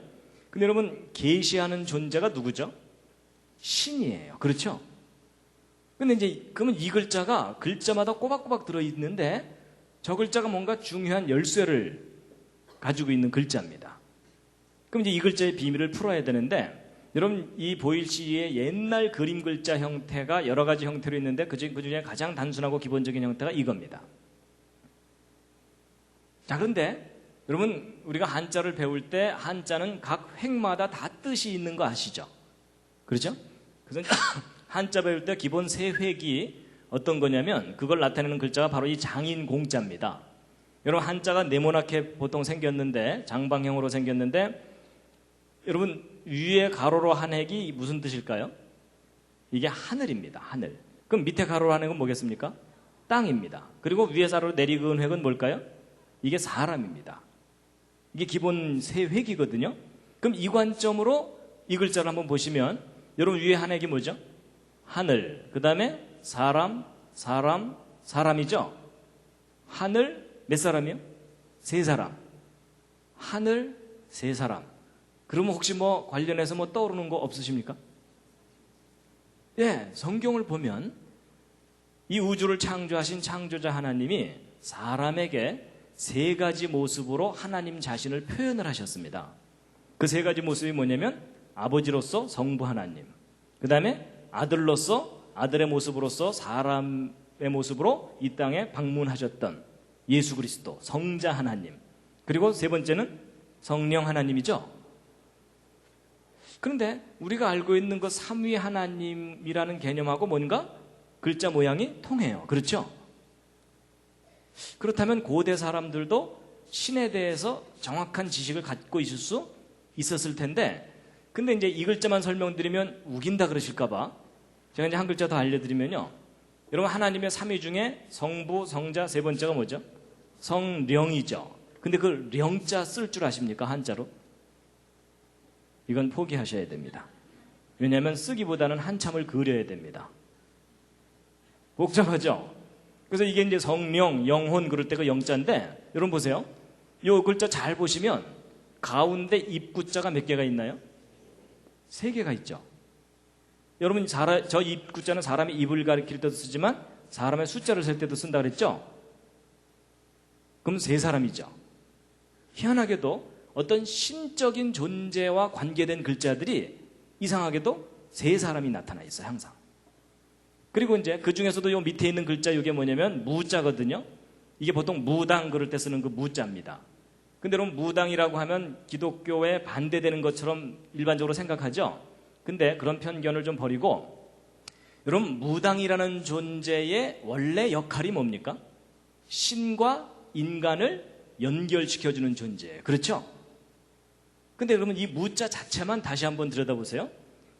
S1: 근데 여러분, 계시하는 존재가 누구죠? 신이에요. 그렇죠? 근데 이제 그러면 이 글자가 글자마다 꼬박꼬박 들어있는데 저 글자가 뭔가 중요한 열쇠를 가지고 있는 글자입니다. 그럼 이제 이 글자의 비밀을 풀어야 되는데, 여러분 이 보일시의 옛날 그림 글자 형태가 여러 가지 형태로 있는데 그 중에 가장 단순하고 기본적인 형태가 이겁니다. 자, 그런데 여러분 우리가 한자를 배울 때 한자는 각 획마다 다 뜻이 있는 거 아시죠? 그렇죠? 그래서 한자 배울 때 기본 세 획이 어떤 거냐면 그걸 나타내는 글자가 바로 이 장인 공자입니다. 여러분 한자가 네모나게 보통 생겼는데 장방형으로 생겼는데 여러분 위에 가로로 한 획이 무슨 뜻일까요? 이게 하늘입니다. 하늘. 그럼 밑에 가로로 한 획은 뭐겠습니까? 땅입니다. 그리고 위에 가로로 내리그은 획은 뭘까요? 이게 사람입니다. 이게 기본 세 획이거든요. 그럼 이 관점으로 이 글자를 한번 보시면 여러분 위에 한 획이 뭐죠? 하늘. 그 다음에 사람, 사람이죠? 하늘 몇 사람이요? 세 사람. 하늘 세 사람. 그러면 혹시 뭐 관련해서 뭐 떠오르는 거 없으십니까? 예, 성경을 보면 이 우주를 창조하신 창조자 하나님이 사람에게 세 가지 모습으로 하나님 자신을 표현을 하셨습니다. 그 세 가지 모습이 뭐냐면 아버지로서 성부 하나님, 그 다음에 아들로서 아들의 모습으로서 사람의 모습으로 이 땅에 방문하셨던 예수 그리스도 성자 하나님, 그리고 세 번째는 성령 하나님이죠. 그런데 우리가 알고 있는 그 삼위 하나님이라는 개념하고 뭔가 글자 모양이 통해요. 그렇죠? 그렇다면 고대 사람들도 신에 대해서 정확한 지식을 갖고 있을 수 있었을 텐데, 근데 이제 이 글자만 설명드리면 우긴다 그러실까봐 제가 이제 한 글자 더 알려드리면요. 여러분 하나님의 삼위 중에 성부, 성자, 세 번째가 뭐죠? 성령이죠. 근데 그 령자 쓸 줄 아십니까? 한자로? 이건 포기하셔야 됩니다. 왜냐하면 쓰기보다는 한참을 그려야 됩니다. 복잡하죠? 그래서 이게 이제 성령, 영혼 그럴 때 그 영자인데, 여러분 보세요. 이 글자 잘 보시면 가운데 입구자가 몇 개가 있나요? 세 개가 있죠. 여러분 저 입구자는 사람이 입을 가리킬 때도 쓰지만 사람의 숫자를 셀 때도 쓴다 그랬죠? 그럼 세 사람이죠. 희한하게도 어떤 신적인 존재와 관계된 글자들이 이상하게도 세 사람이 나타나 있어요. 항상. 그리고 이제 그 중에서도 요 밑에 있는 글자 이게 뭐냐면 무자거든요. 이게 보통 무당 그럴 때 쓰는 그 무자입니다. 근데 여러분 무당이라고 하면 기독교에 반대되는 것처럼 일반적으로 생각하죠. 근데 그런 편견을 좀 버리고, 여러분 무당이라는 존재의 원래 역할이 뭡니까? 신과 인간을 연결시켜주는 존재예요. 그렇죠? 근데 여러분 이 무자 자체만 다시 한번 들여다보세요.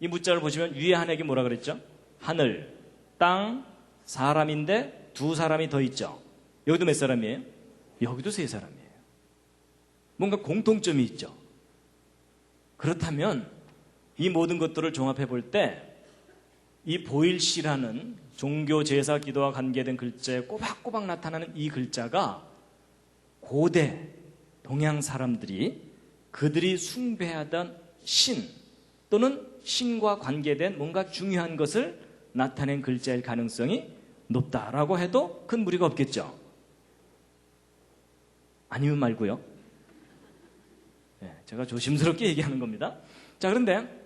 S1: 이 무자를 보시면 위에 한 획이 뭐라 그랬죠? 하늘, 땅, 사람인데 두 사람이 더 있죠. 여기도 몇 사람이에요? 여기도 세 사람이에요. 뭔가 공통점이 있죠. 그렇다면 이 모든 것들을 종합해 볼 때 이 보일시라는 종교 제사 기도와 관계된 글자에 꼬박꼬박 나타나는 이 글자가 고대 동양 사람들이 그들이 숭배하던 신 또는 신과 관계된 뭔가 중요한 것을 나타낸 글자일 가능성이 높다라고 해도 큰 무리가 없겠죠. 아니면 말고요. 제가 조심스럽게 얘기하는 겁니다. 자, 그런데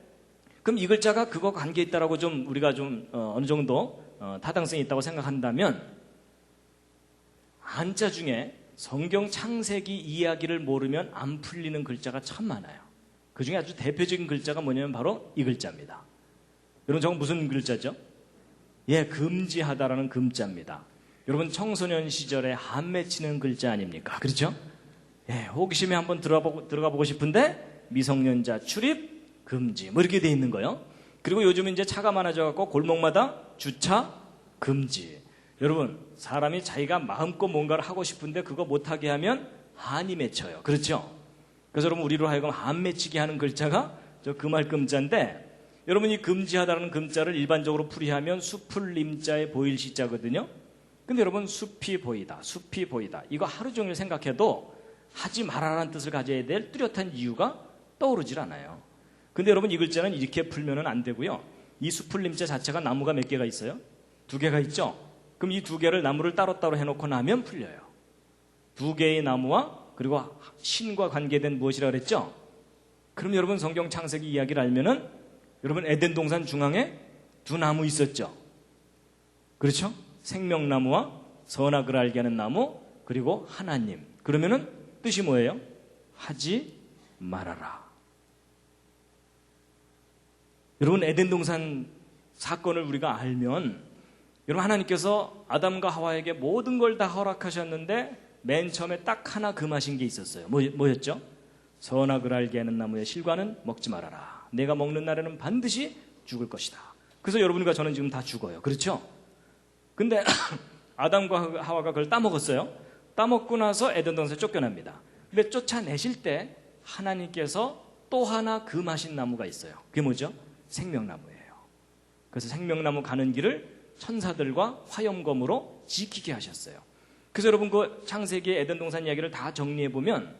S1: 그럼 이 글자가 그거 관계 있다라고 좀 우리가 좀 어느 정도 타당성이 있다고 생각한다면, 한자 중에 성경 창세기 이야기를 모르면 안 풀리는 글자가 참 많아요. 그 중에 아주 대표적인 글자가 뭐냐면 바로 이 글자입니다. 여러분 저건 무슨 글자죠? 예, 금지하다라는 금자입니다. 여러분 청소년 시절에 한 맺히는 글자 아닙니까? 그렇죠? 예, 호기심에 한번 들어가 보고 싶은데 미성년자 출입 금지 뭐 이렇게 돼 있는 거예요. 그리고 요즘 이제 차가 많아져 갖고 골목마다 주차 금지. 여러분 사람이 자기가 마음껏 뭔가를 하고 싶은데 그거 못하게 하면 한이 맺혀요. 그렇죠? 그래서 여러분 우리로 하여금 한 맺히게 하는 글자가 저 금할금자인데, 여러분 이 금지하다라는 금자를 일반적으로 풀이하면 숲을 님자에 보일 시자거든요. 근데 여러분 숲이 보이다, 숲이 보이다, 이거 하루 종일 생각해도 하지 말아라는 뜻을 가져야 될 뚜렷한 이유가 떠오르질 않아요. 근데 여러분 이 글자는 이렇게 풀면은 안 되고요. 이 숲을 님자 자체가 나무가 몇 개가 있어요? 두 개가 있죠. 그럼 이 두 개를 나무를 따로따로 해놓고 나면 풀려요. 두 개의 나무와 그리고 신과 관계된 무엇이라 그랬죠? 그럼 여러분 성경 창세기 이야기를 알면은 여러분 에덴 동산 중앙에 두 나무 있었죠. 그렇죠? 생명나무와 선악을 알게 하는 나무, 그리고 하나님. 그러면은 뜻이 뭐예요? 하지 말아라. 여러분 에덴 동산 사건을 우리가 알면, 여러분 하나님께서 아담과 하와에게 모든 걸 다 허락하셨는데 맨 처음에 딱 하나 금하신 게 있었어요. 뭐였죠? 선악을 알게 하는 나무의 실과는 먹지 말아라. 내가 먹는 날에는 반드시 죽을 것이다. 그래서 여러분과 저는 지금 다 죽어요. 그렇죠? 근데 아담과 하와가 그걸 따먹었어요. 따먹고 나서 에덴 동산에 쫓겨납니다. 근데 쫓아내실 때 하나님께서 또 하나 금하신 나무가 있어요. 그게 뭐죠? 생명나무예요. 그래서 생명나무 가는 길을 천사들과 화염검으로 지키게 하셨어요. 그래서 여러분 그 창세기 에덴 동산 이야기를 다 정리해 보면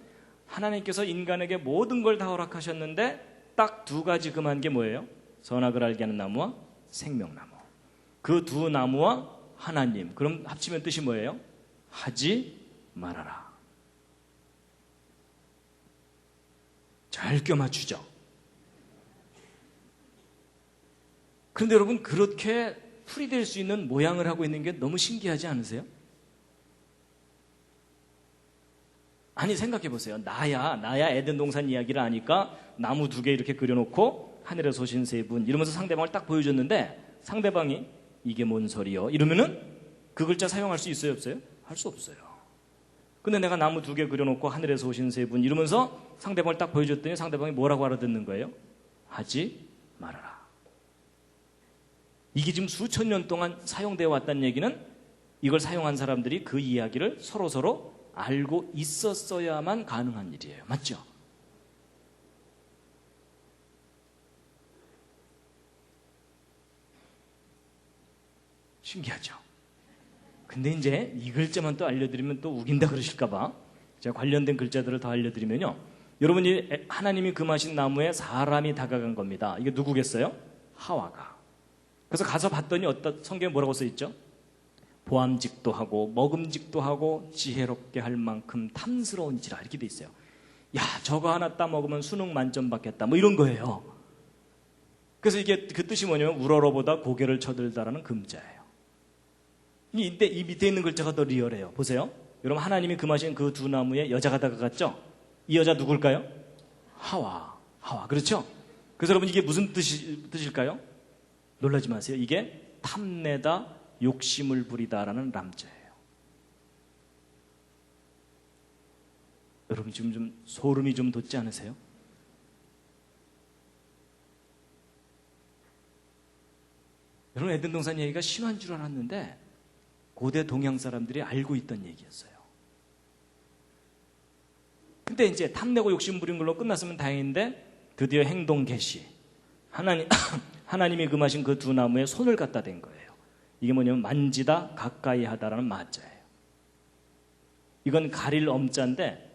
S1: 하나님께서 인간에게 모든 걸 다 허락하셨는데 딱 두 가지 금한 게 뭐예요? 선악을 알게 하는 나무와 생명나무. 그 두 나무와 하나님. 그럼 합치면 뜻이 뭐예요? 하지 말아라. 잘 껴맞추죠. 그런데 여러분 그렇게 풀이될 수 있는 모양을 하고 있는 게 너무 신기하지 않으세요? 아니 생각해 보세요. 나야 에덴 동산 이야기를 아니까 나무 2개 이렇게 그려놓고 하늘에서 오신 3분 이러면서 상대방을 딱 보여줬는데 상대방이 이게 뭔 소리요? 이러면은 그 글자 사용할 수 있어요 없어요? 할 수 없어요. 근데 내가 나무 2개 그려놓고 하늘에서 오신 3분 이러면서 상대방을 딱 보여줬더니 상대방이 뭐라고 알아듣는 거예요? 하지 말아라. 이게 지금 수천 년 동안 사용되어 왔다는 얘기는 이걸 사용한 사람들이 그 이야기를 서로 알고 있었어야만 가능한 일이에요. 맞죠? 신기하죠? 근데 이제 이 글자만 또 알려드리면 또 우긴다 그러실까봐 제가 관련된 글자들을 더 알려드리면요. 여러분이 하나님이 금하신 나무에 사람이 다가간 겁니다. 이게 누구겠어요? 하와가. 그래서 가서 봤더니 성경에 뭐라고 써있죠? 보암직도 하고 먹음직도 하고 지혜롭게 할 만큼 탐스러운지라 이렇게 돼 있어요. 야 저거 하나 따먹으면 수능 만점 받겠다 뭐 이런 거예요. 그래서 이게 그 뜻이 뭐냐면 우러러보다 고개를 쳐들다라는 금자예요. 이 밑에 있는 글자가 더 리얼해요. 보세요. 여러분 하나님이 금하신 그 두 나무에 여자가 다가갔죠? 이 여자 누굴까요? 하와. 그렇죠? 그래서 여러분 이게 무슨 뜻일까요? 놀라지 마세요. 이게 탐내다 욕심을 부리다라는 람자예요. 여러분 지금 좀 소름이 좀 돋지 않으세요? 여러분 에덴 동산 얘기가 신화인 줄 알았는데 고대 동양 사람들이 알고 있던 얘기였어요. 근데 이제 탐내고 욕심 부린 걸로 끝났으면 다행인데 드디어 행동 개시. 하나님이 금하신 그 두 나무에 손을 갖다 댄 거예요. 이게 뭐냐면 만지다 가까이 하다라는 마자예요. 이건 가릴 엄자인데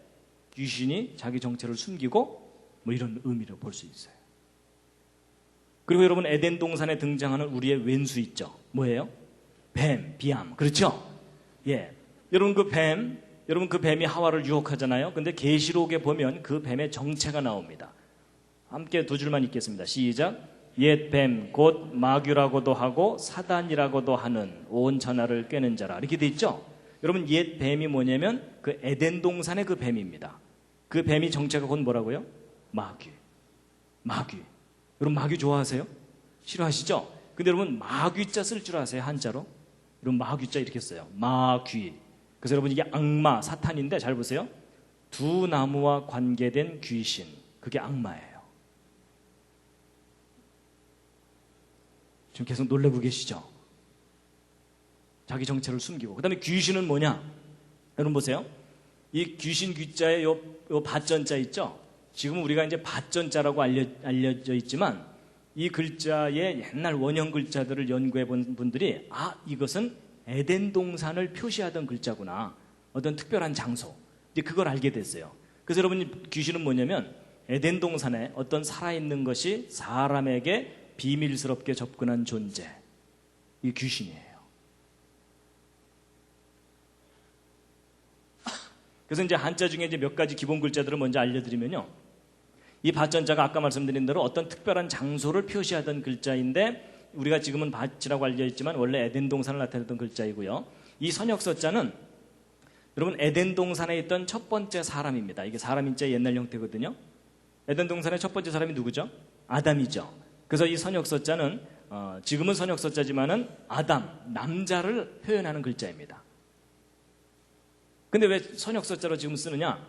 S1: 귀신이 자기 정체를 숨기고 뭐 이런 의미로 볼 수 있어요. 그리고 여러분 에덴 동산에 등장하는 우리의 왼수 있죠. 뭐예요? 뱀, 비암. 그렇죠? 예. 여러분 그 뱀이 하와를 유혹하잖아요. 근데 계시록에 보면 그 뱀의 정체가 나옵니다. 함께 2줄만 읽겠습니다. 시작. 옛 뱀 곧 마귀라고도 하고 사단이라고도 하는 온 천하를 꿰는 자라. 이렇게 돼 있죠? 여러분 옛 뱀이 뭐냐면 그 에덴 동산의 그 뱀입니다. 그 뱀이 정체가 곧 뭐라고요? 마귀. 여러분 마귀 좋아하세요? 싫어하시죠? 근데 여러분 마귀자 쓸 줄 아세요? 한자로? 여러분 마귀자 이렇게 써요. 마귀. 그래서 여러분 이게 악마, 사탄인데 잘 보세요. 두 나무와 관계된 귀신. 그게 악마예요. 지금 계속 놀라고 계시죠? 자기 정체를 숨기고. 그 다음에 귀신은 뭐냐? 여러분 보세요. 이 귀신 귀자에 요 밭전자 있죠? 지금 우리가 이제 밭전자라고 알려져 있지만 이 글자의 옛날 원형 글자들을 연구해 본 분들이 이것은 에덴 동산을 표시하던 글자구나. 어떤 특별한 장소. 이제 그걸 알게 됐어요. 그래서 여러분 귀신은 뭐냐면 에덴 동산에 어떤 살아있는 것이 사람에게 비밀스럽게 접근한 존재. 이게 귀신이에요. 그래서 이제 한자 중에 이제 몇 가지 기본 글자들을 먼저 알려드리면요. 이 밭전자가 아까 말씀드린 대로 어떤 특별한 장소를 표시하던 글자인데 우리가 지금은 밭이라고 알려있지만 원래 에덴 동산을 나타내던 글자이고요. 이 선역서자는 여러분 에덴 동산에 있던 첫 번째 사람입니다. 이게 사람 인자의 옛날 형태거든요. 에덴 동산의 첫 번째 사람이 누구죠? 아담이죠. 그래서 이 선역서자는 지금은 선역서자지만은 아담, 남자를 표현하는 글자입니다. 근데 왜 선역서자로 지금 쓰느냐?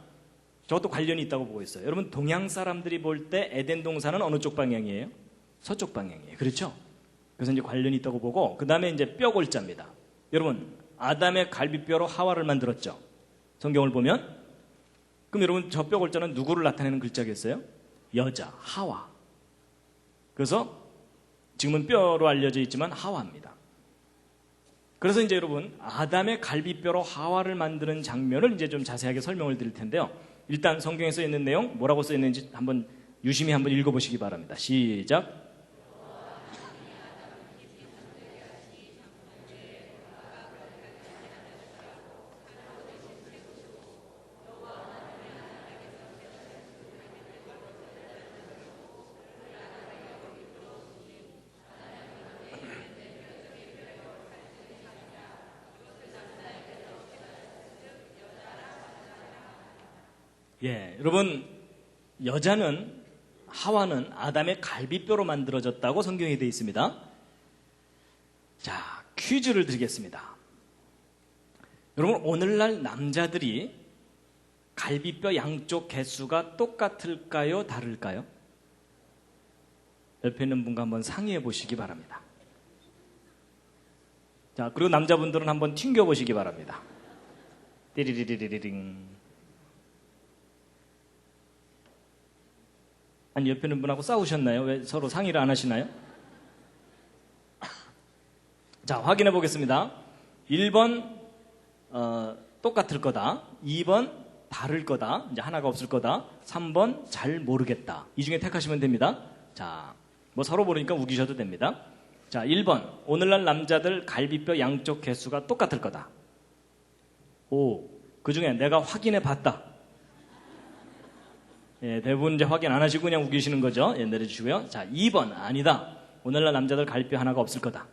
S1: 저것도 관련이 있다고 보고 있어요. 여러분, 동양 사람들이 볼 때 에덴 동산은 어느 쪽 방향이에요? 서쪽 방향이에요. 그렇죠? 그래서 이제 관련이 있다고 보고, 그 다음에 이제 뼈골자입니다. 여러분, 아담의 갈비뼈로 하와를 만들었죠. 성경을 보면. 그럼 여러분, 저 뼈골자는 누구를 나타내는 글자겠어요? 여자, 하와. 그래서 지금은 뼈로 알려져 있지만 하와입니다. 그래서 이제 여러분, 아담의 갈비뼈로 하와를 만드는 장면을 이제 좀 자세하게 설명을 드릴 텐데요. 일단 성경에 써 있는 내용, 뭐라고 써 있는지 한번 유심히 한번 읽어보시기 바랍니다. 시작. 예, 여러분, 여자는, 하와는 아담의 갈비뼈로 만들어졌다고 성경에 되어 있습니다. 자, 퀴즈를 드리겠습니다. 여러분, 오늘날 남자들이 갈비뼈 양쪽 개수가 똑같을까요? 다를까요? 옆에 있는 분과 한번 상의해 보시기 바랍니다. 자, 그리고 남자분들은 한번 튕겨 보시기 바랍니다. 띠리리리리링. 아니, 옆에 있는 분하고 싸우셨나요? 왜 서로 상의를 안 하시나요? 자, 확인해 보겠습니다. 1번 똑같을 거다. 2번 다를 거다. 이제 하나가 없을 거다. 3번 잘 모르겠다. 이 중에 택하시면 됩니다. 자, 뭐 서로 모르니까 우기셔도 됩니다. 자, 1번 오늘날 남자들 갈비뼈 양쪽 개수가 똑같을 거다. 5. 그 중에 내가 확인해 봤다. 예, 대부분 이제 확인 안 하시고 그냥 우기시는 거죠. 예, 내려주시고요. 자, 2번 아니다. 오늘날 남자들 갈비뼈 하나가 없을 거다.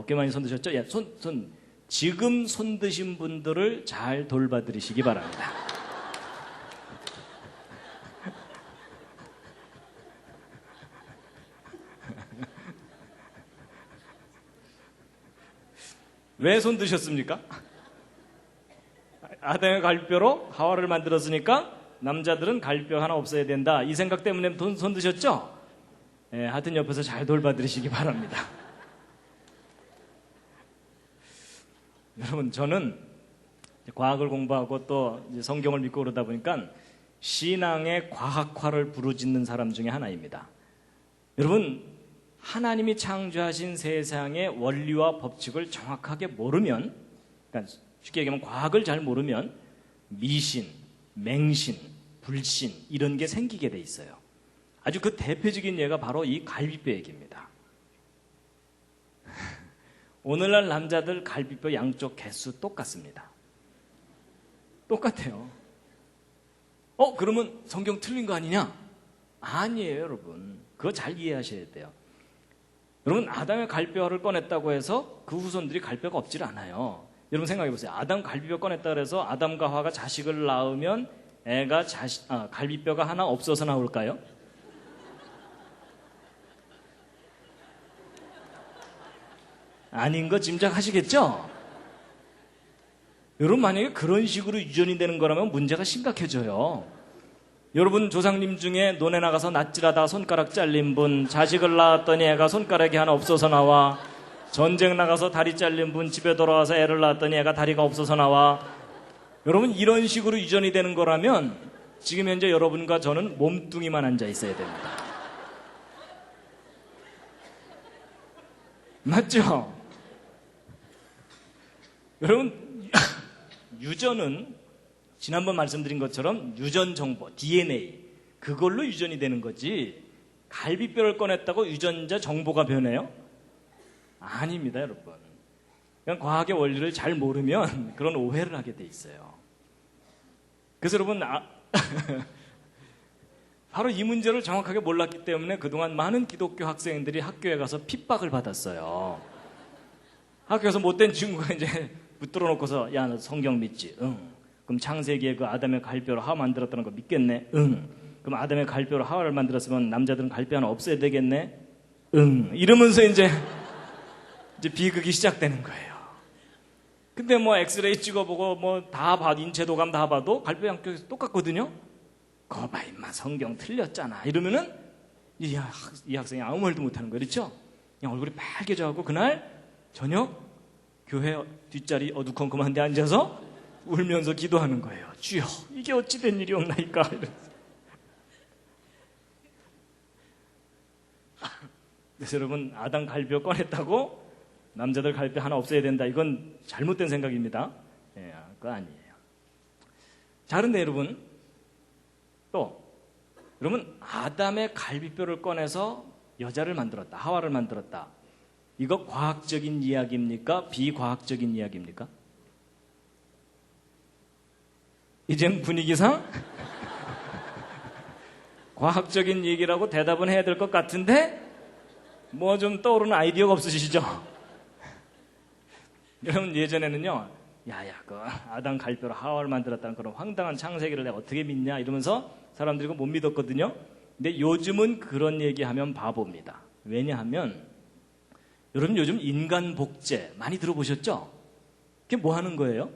S1: 꽤 많이 손 드셨죠? 예, 지금 손 드신 분들을 잘 돌봐드리시기 바랍니다. 왜 손 드셨습니까? 아담의 갈비뼈로 하와를 만들었으니까 남자들은 갈비뼈 하나 없어야 된다. 이 생각 때문에 손 드셨죠? 예, 하여튼 옆에서 잘 돌봐드리시기 바랍니다. 여러분, 저는 과학을 공부하고 또 이제 성경을 믿고 그러다 보니까 신앙의 과학화를 부르짖는 사람 중에 하나입니다. 여러분, 하나님이 창조하신 세상의 원리와 법칙을 정확하게 모르면, 그러니까 쉽게 얘기하면 과학을 잘 모르면 미신, 맹신, 불신 이런 게 생기게 돼 있어요. 아주 그 대표적인 예가 바로 이 갈비뼈 얘기입니다. 오늘날 남자들 갈비뼈 양쪽 개수 똑같습니다. 똑같아요. 그러면 성경 틀린 거 아니냐? 아니에요, 여러분. 그거 잘 이해하셔야 돼요. 여러분, 아담의 갈뼈를 꺼냈다고 해서 그 후손들이 갈뼈가 없질 않아요. 여러분 생각해 보세요. 아담 갈비뼈 꺼냈다 그래서 아담과 하와가 자식을 낳으면 애가 갈비뼈가 하나 없어서 나올까요? 아닌 거 짐작하시겠죠? 여러분, 만약에 그런 식으로 유전이 되는 거라면 문제가 심각해져요. 여러분, 조상님 중에 논에 나가서 낫질하다가 손가락 잘린 분, 자식을 낳았더니 애가 손가락이 하나 없어서 나와. 전쟁 나가서 다리 잘린 분, 집에 돌아와서 애를 낳았더니 애가 다리가 없어서 나와. 여러분, 이런 식으로 유전이 되는 거라면 지금 현재 여러분과 저는 몸뚱이만 앉아 있어야 됩니다. 맞죠? 여러분, 유전은 지난번 말씀드린 것처럼 유전 정보, DNA, 그걸로 유전이 되는 거지 갈비뼈를 꺼냈다고 유전자 정보가 변해요? 아닙니다, 여러분. 그냥 과학의 원리를 잘 모르면 그런 오해를 하게 돼 있어요. 그래서 여러분, 바로 이 문제를 정확하게 몰랐기 때문에 그동안 많은 기독교 학생들이 학교에 가서 핍박을 받았어요. 학교에서 못된 친구가 이제 붙들어 놓고서, 야, 너 성경 믿지? 응. 그럼 창세기에 그 아담의 갈뼈로 하와 만들었다는 거 믿겠네? 응. 그럼 아담의 갈뼈로 하와를 만들었으면 남자들은 갈뼈 하나 없어야 되겠네? 응. 이러면서 이제 비극이 시작되는 거예요. 근데 뭐 엑스레이 찍어보고 뭐 다 봐도 인체도감 다 봐도 갈비 양쪽에서 똑같거든요. 그거 봐 임마 성경 틀렸잖아 이러면은 이 학생이 아무 말도 못하는 거예요. 그렇죠? 그냥 얼굴이 빨개져갖고 그날 저녁 교회 뒷자리 어두컴컴한 데 앉아서 울면서 기도하는 거예요. 주여 이게 어찌 된 일이옵나이까. 그래서 여러분 아담 갈비뼈 꺼냈다고 남자들 갈비 하나 없애야 된다. 이건 잘못된 생각입니다. 예, 그거 아니에요. 자, 그런데 여러분 또 여러분 아담의 갈비뼈를 꺼내서 여자를 만들었다. 하와를 만들었다. 이거 과학적인 이야기입니까? 비과학적인 이야기입니까? 이젠 분위기상 과학적인 얘기라고 대답은 해야 될 것 같은데 뭐 좀 떠오르는 아이디어가 없으시죠? 여러분 예전에는요, 야야 그 아담 갈비뼈로 하와를 만들었다는 그런 황당한 창세기를 내가 어떻게 믿냐 이러면서 사람들이 못 믿었거든요. 근데 요즘은 그런 얘기하면 바보입니다. 왜냐하면 여러분 요즘 인간 복제 많이 들어보셨죠? 그게 뭐 하는 거예요?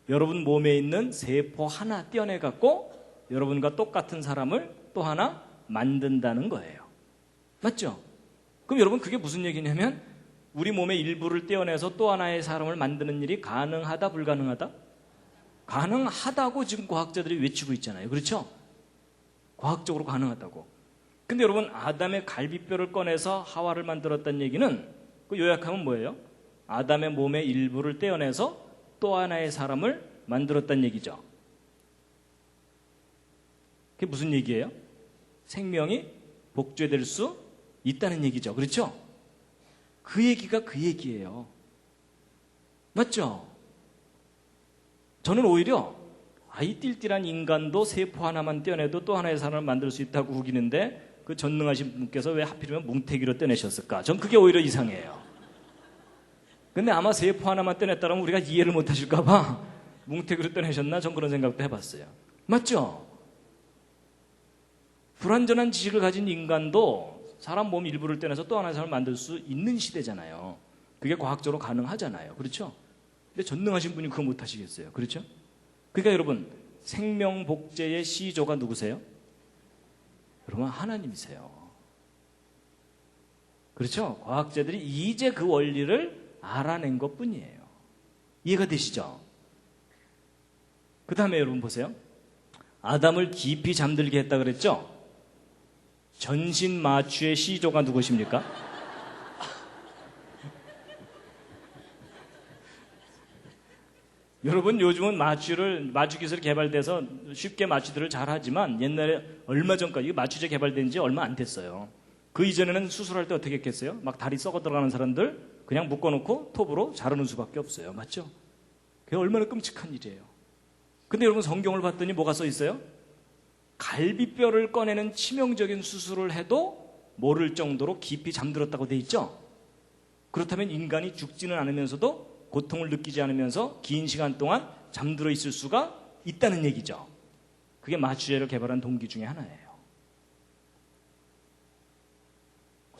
S1: 여러분 몸에 있는 세포 하나 떼어내 갖고 여러분과 똑같은 사람을 또 하나 만든다는 거예요. 맞죠? 그럼 여러분 그게 무슨 얘기냐면 우리 몸의 일부를 떼어내서 또 하나의 사람을 만드는 일이 가능하다 불가능하다? 가능하다고 지금 과학자들이 외치고 있잖아요. 그렇죠? 과학적으로 가능하다고. 근데 여러분 아담의 갈비뼈를 꺼내서 하와를 만들었다는 얘기는 그 요약하면 뭐예요? 아담의 몸의 일부를 떼어내서 또 하나의 사람을 만들었다는 얘기죠. 그게 무슨 얘기예요? 생명이 복제될 수 있다는 얘기죠. 그렇죠? 그 얘기가 그 얘기예요. 맞죠? 저는 오히려 이 띨띨한 인간도 세포 하나만 떼어내도 또 하나의 사람을 만들 수 있다고 우기는데 그 전능하신 분께서 왜 하필이면 뭉태기로 떼내셨을까? 전 그게 오히려 이상해요. 근데 아마 세포 하나만 떼냈다면 우리가 이해를 못 하실까 봐 뭉태기로 떼내셨나? 전 그런 생각도 해봤어요. 맞죠? 불완전한 지식을 가진 인간도 사람 몸 일부를 떼내서 또 하나의 사람을 만들 수 있는 시대잖아요. 그게 과학적으로 가능하잖아요. 그렇죠? 근데 전능하신 분이 그거 못 하시겠어요. 그렇죠? 그러니까 여러분 생명 복제의 시조가 누구세요? 여러분 하나님이세요. 그렇죠? 과학자들이 이제 그 원리를 알아낸 것뿐이에요. 이해가 되시죠? 그 다음에 여러분 보세요. 아담을 깊이 잠들게 했다 그랬죠? 전신 마취의 시조가 누구십니까? 여러분 요즘은 마취 기술이 개발돼서 쉽게 마취들을 잘 하지만 옛날에 얼마 전까지 마취제 개발된 지 얼마 안 됐어요. 그 이전에는 수술할 때 어떻게 했겠어요? 막 다리 썩어 들어가는 사람들 그냥 묶어놓고 톱으로 자르는 수밖에 없어요. 맞죠? 그게 얼마나 끔찍한 일이에요. 근데 여러분 성경을 봤더니 뭐가 써 있어요? 갈비뼈를 꺼내는 치명적인 수술을 해도 모를 정도로 깊이 잠들었다고 돼 있죠? 그렇다면 인간이 죽지는 않으면서도 고통을 느끼지 않으면서 긴 시간 동안 잠들어 있을 수가 있다는 얘기죠. 그게 마취제를 개발한 동기 중에 하나예요.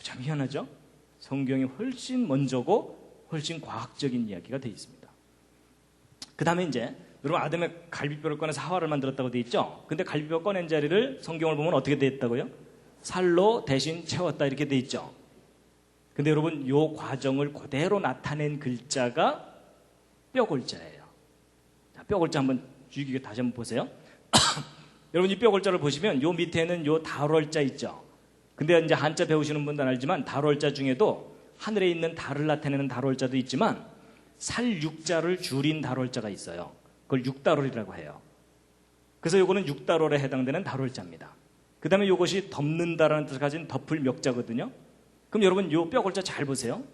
S1: 참 희한하죠? 성경이 훨씬 먼저고 훨씬 과학적인 이야기가 되어 있습니다. 그 다음에 이제 여러분 아담의 갈비뼈를 꺼내서 하와를 만들었다고 되어 있죠? 근데 갈비뼈 꺼낸 자리를 성경을 보면 어떻게 되어 있다고요? 살로 대신 채웠다 이렇게 되어 있죠? 근데 여러분 요 과정을 그대로 나타낸 글자가 뼈골자예요. 자, 뼈골자 한번 주의 다시 한번 보세요. 여러분 이 뼈골자를 보시면 요 밑에는 요 달월자 있죠? 근데 이제 한자 배우시는 분들은 알지만 달월자 중에도 하늘에 있는 달을 나타내는 달월자도 있지만 살육자를 줄인 달월자가 있어요. 그걸 육달월이라고 해요. 그래서 요거는 육달월에 해당되는 달월자입니다. 그 다음에 요것이 덮는다라는 뜻을 가진 덮을 멱자거든요. 그럼 여러분 요 뼈골자 잘 보세요.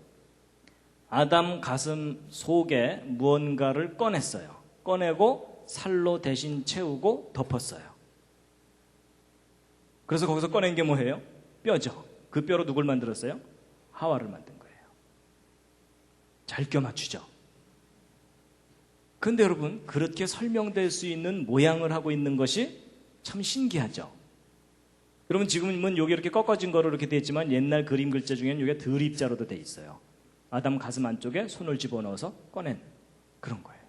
S1: 아담 가슴 속에 무언가를 꺼냈어요. 꺼내고 살로 대신 채우고 덮었어요. 그래서 거기서 꺼낸 게 뭐예요? 뼈죠. 그 뼈로 누굴 만들었어요? 하와를 만든 거예요. 잘 껴맞추죠. 그런데 여러분 그렇게 설명될 수 있는 모양을 하고 있는 것이 참 신기하죠. 여러분 지금은 여기 이렇게 꺾어진 거로 이렇게 되어 있지만 옛날 그림 글자 중에는 이게 드립자로도 되어 있어요. 아담 가슴 안쪽에 손을 집어넣어서 꺼낸 그런 거예요.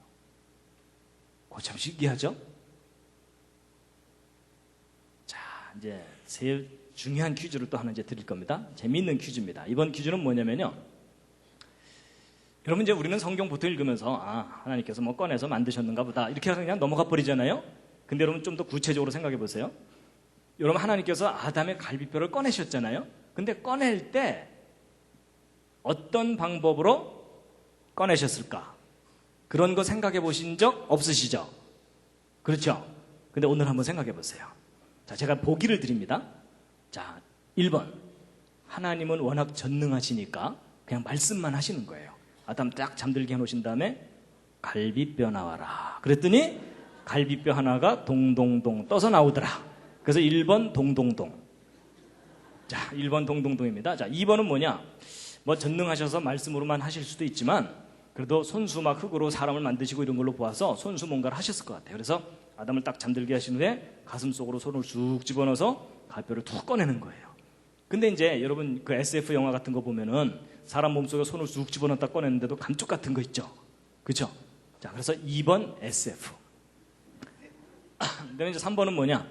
S1: 그거 참 신기하죠? 자, 이제 제일 중요한 퀴즈를 또 하나 이제 드릴 겁니다. 재미있는 퀴즈입니다. 이번 퀴즈는 뭐냐면요. 여러분, 이제 우리는 성경 보통 읽으면서 하나님께서 뭐 꺼내서 만드셨는가 보다 이렇게 그냥 넘어가 버리잖아요. 근데 여러분 좀 더 구체적으로 생각해 보세요. 여러분, 하나님께서 아담의 갈비뼈를 꺼내셨잖아요. 근데 꺼낼 때 어떤 방법으로 꺼내셨을까? 그런 거 생각해 보신 적 없으시죠? 그렇죠? 근데 오늘 한번 생각해 보세요. 자, 제가 보기를 드립니다. 자, 1번. 하나님은 워낙 전능하시니까 그냥 말씀만 하시는 거예요. 아담 딱 잠들게 해놓으신 다음에 갈비뼈 나와라. 그랬더니 갈비뼈 하나가 동동동 떠서 나오더라. 그래서 1번 동동동. 자, 1번 동동동입니다. 자, 2번은 뭐냐? 뭐 전능하셔서 말씀으로만 하실 수도 있지만 그래도 손수 막 흙으로 사람을 만드시고 이런 걸로 보아서 손수 뭔가를 하셨을 것 같아요. 그래서 아담을 딱 잠들게 하신 후에 가슴 속으로 손을 쑥 집어넣어서 갈뼈를 툭 꺼내는 거예요. 근데 이제 여러분 그 SF 영화 같은 거 보면은 사람 몸속에 손을 쑥 집어넣었다 꺼내는데도 감쪽 같은 거 있죠. 그렇죠? 자, 그래서 2번 SF. 그다음에 이제 3번은 뭐냐?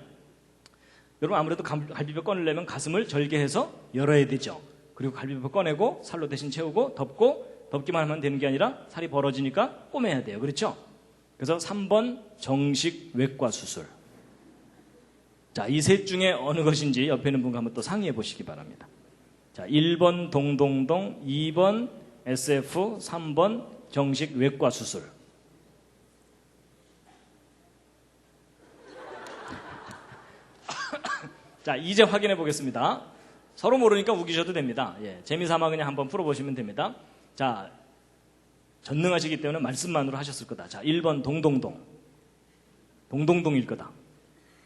S1: 여러분 아무래도 갈비뼈 꺼내려면 가슴을 절개해서 열어야 되죠. 그리고 갈비뼈 꺼내고 살로 대신 채우고 덮기만 하면 되는 게 아니라 살이 벌어지니까 꼬매야 돼요. 그렇죠? 그래서 3번 정식 외과 수술. 자, 이 셋 중에 어느 것인지 옆에 있는 분과 한번 또 상의해 보시기 바랍니다. 자, 1번 동동동, 2번 SF, 3번 정식 외과 수술. 자, 이제 확인해 보겠습니다. 서로 모르니까 우기셔도 됩니다. 예, 재미삼아 그냥 한번 풀어보시면 됩니다. 자, 전능하시기 때문에 말씀만으로 하셨을 거다. 자, 1번 동동동. 동동동일 거다.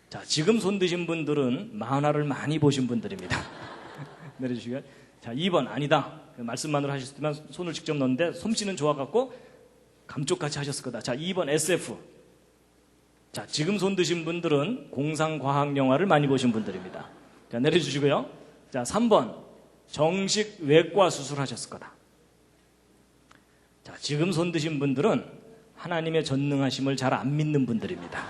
S1: 자, 지금 손 드신 분들은 만화를 많이 보신 분들입니다. 내려주시고요. 자, 2번 아니다. 말씀만으로 하셨으면 손을 직접 넣는데 솜씨는 좋아갖고 감쪽같이 하셨을 거다. 자, 2번 SF. 자, 지금 손 드신 분들은 공상과학 영화를 많이 보신 분들입니다. 자, 내려주시고요. 자, 3번 정식 외과 수술하셨을 거다. 자, 지금 손 드신 분들은 하나님의 전능하심을 잘 안 믿는 분들입니다.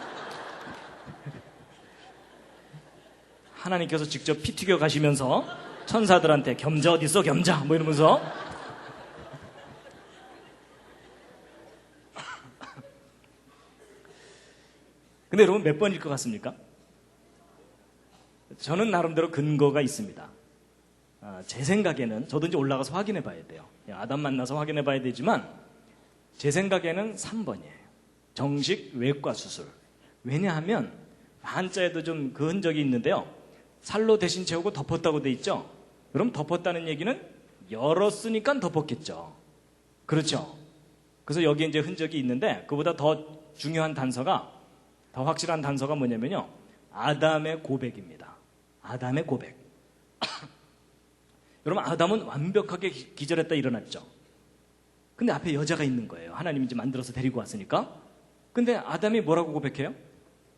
S1: 하나님께서 직접 피 튀겨 가시면서 천사들한테 겸자 어디 있어 겸자 뭐 이러면서 근데 여러분 몇 번일 것 같습니까? 저는 나름대로 근거가 있습니다. 제 생각에는 저도 이제 올라가서 확인해 봐야 돼요. 아담 만나서 확인해 봐야 되지만 제 생각에는 3번이에요. 정식 외과 수술. 왜냐하면 한자에도 좀 그 흔적이 있는데요. 살로 대신 채우고 덮었다고 돼 있죠. 그럼 덮었다는 얘기는 열었으니까 덮었겠죠. 그렇죠. 그래서 여기에 이제 흔적이 있는데 그보다 더 중요한 단서가 더 확실한 단서가 뭐냐면요. 아담의 고백입니다. 아담의 고백. 여러분 아담은 완벽하게 기절했다 일어났죠. 근데 앞에 여자가 있는 거예요. 하나님이 이제 만들어서 데리고 왔으니까. 근데 아담이 뭐라고 고백해요?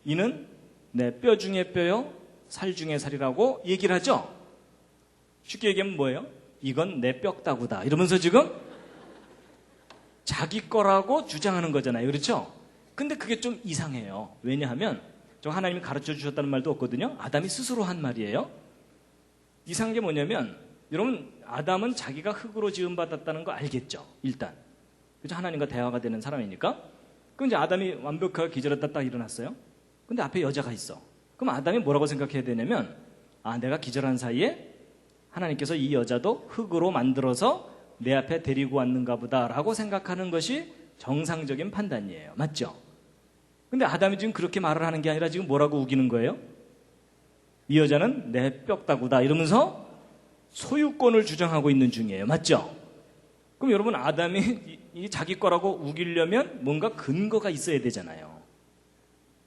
S1: 이는 내 뼈 중에 뼈요 살 중에 살이라고 얘기를 하죠. 쉽게 얘기하면 뭐예요? 이건 내 뼈다구다 이러면서 지금 자기 거라고 주장하는 거잖아요. 그렇죠? 근데 그게 좀 이상해요. 왜냐하면 저 하나님이 가르쳐 주셨다는 말도 없거든요. 아담이 스스로 한 말이에요. 이상한 게 뭐냐면 여러분 아담은 자기가 흙으로 지음받았다는 거 알겠죠. 일단 그죠? 하나님과 대화가 되는 사람이니까. 그럼 이제 아담이 완벽하게 기절했다 딱 일어났어요. 근데 앞에 여자가 있어. 그럼 아담이 뭐라고 생각해야 되냐면 내가 기절한 사이에 하나님께서 이 여자도 흙으로 만들어서 내 앞에 데리고 왔는가 보다라고 생각하는 것이 정상적인 판단이에요. 맞죠? 근데 아담이 지금 그렇게 말을 하는 게 아니라 지금 뭐라고 우기는 거예요? 이 여자는 내 뼈다구다 이러면서 소유권을 주장하고 있는 중이에요. 맞죠? 그럼 여러분 아담이 이 자기 거라고 우기려면 뭔가 근거가 있어야 되잖아요.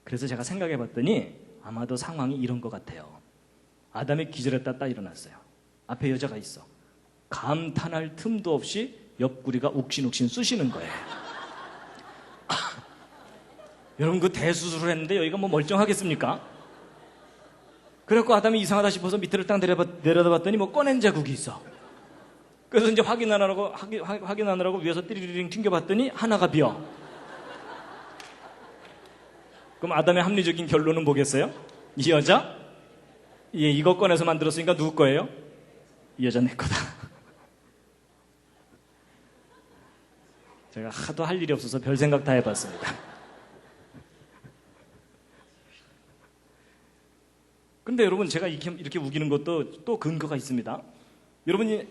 S1: 그래서 제가 생각해 봤더니 아마도 상황이 이런 것 같아요. 아담이 기절했다 딱 일어났어요. 앞에 여자가 있어. 감탄할 틈도 없이 옆구리가 욱신욱신 쑤시는 거예요. 여러분 그 대수술을 했는데 여기가 뭐 멀쩡하겠습니까? 그래갖고 아담이 이상하다 싶어서 밑으로 딱 내려다봤더니 뭐 꺼낸 자국이 있어. 그래서 이제 확인하느라고 위에서 띠리링 튕겨봤더니 하나가 비어. 그럼 아담의 합리적인 결론은 뭐겠어요? 이 여자? 예, 이거 꺼내서 만들었으니까 누구 거예요? 이 여자 내 거다. 제가 하도 할 일이 없어서 별 생각 다 해봤습니다. 근데 여러분, 제가 이렇게 우기는 것도 또 근거가 있습니다. 여러분이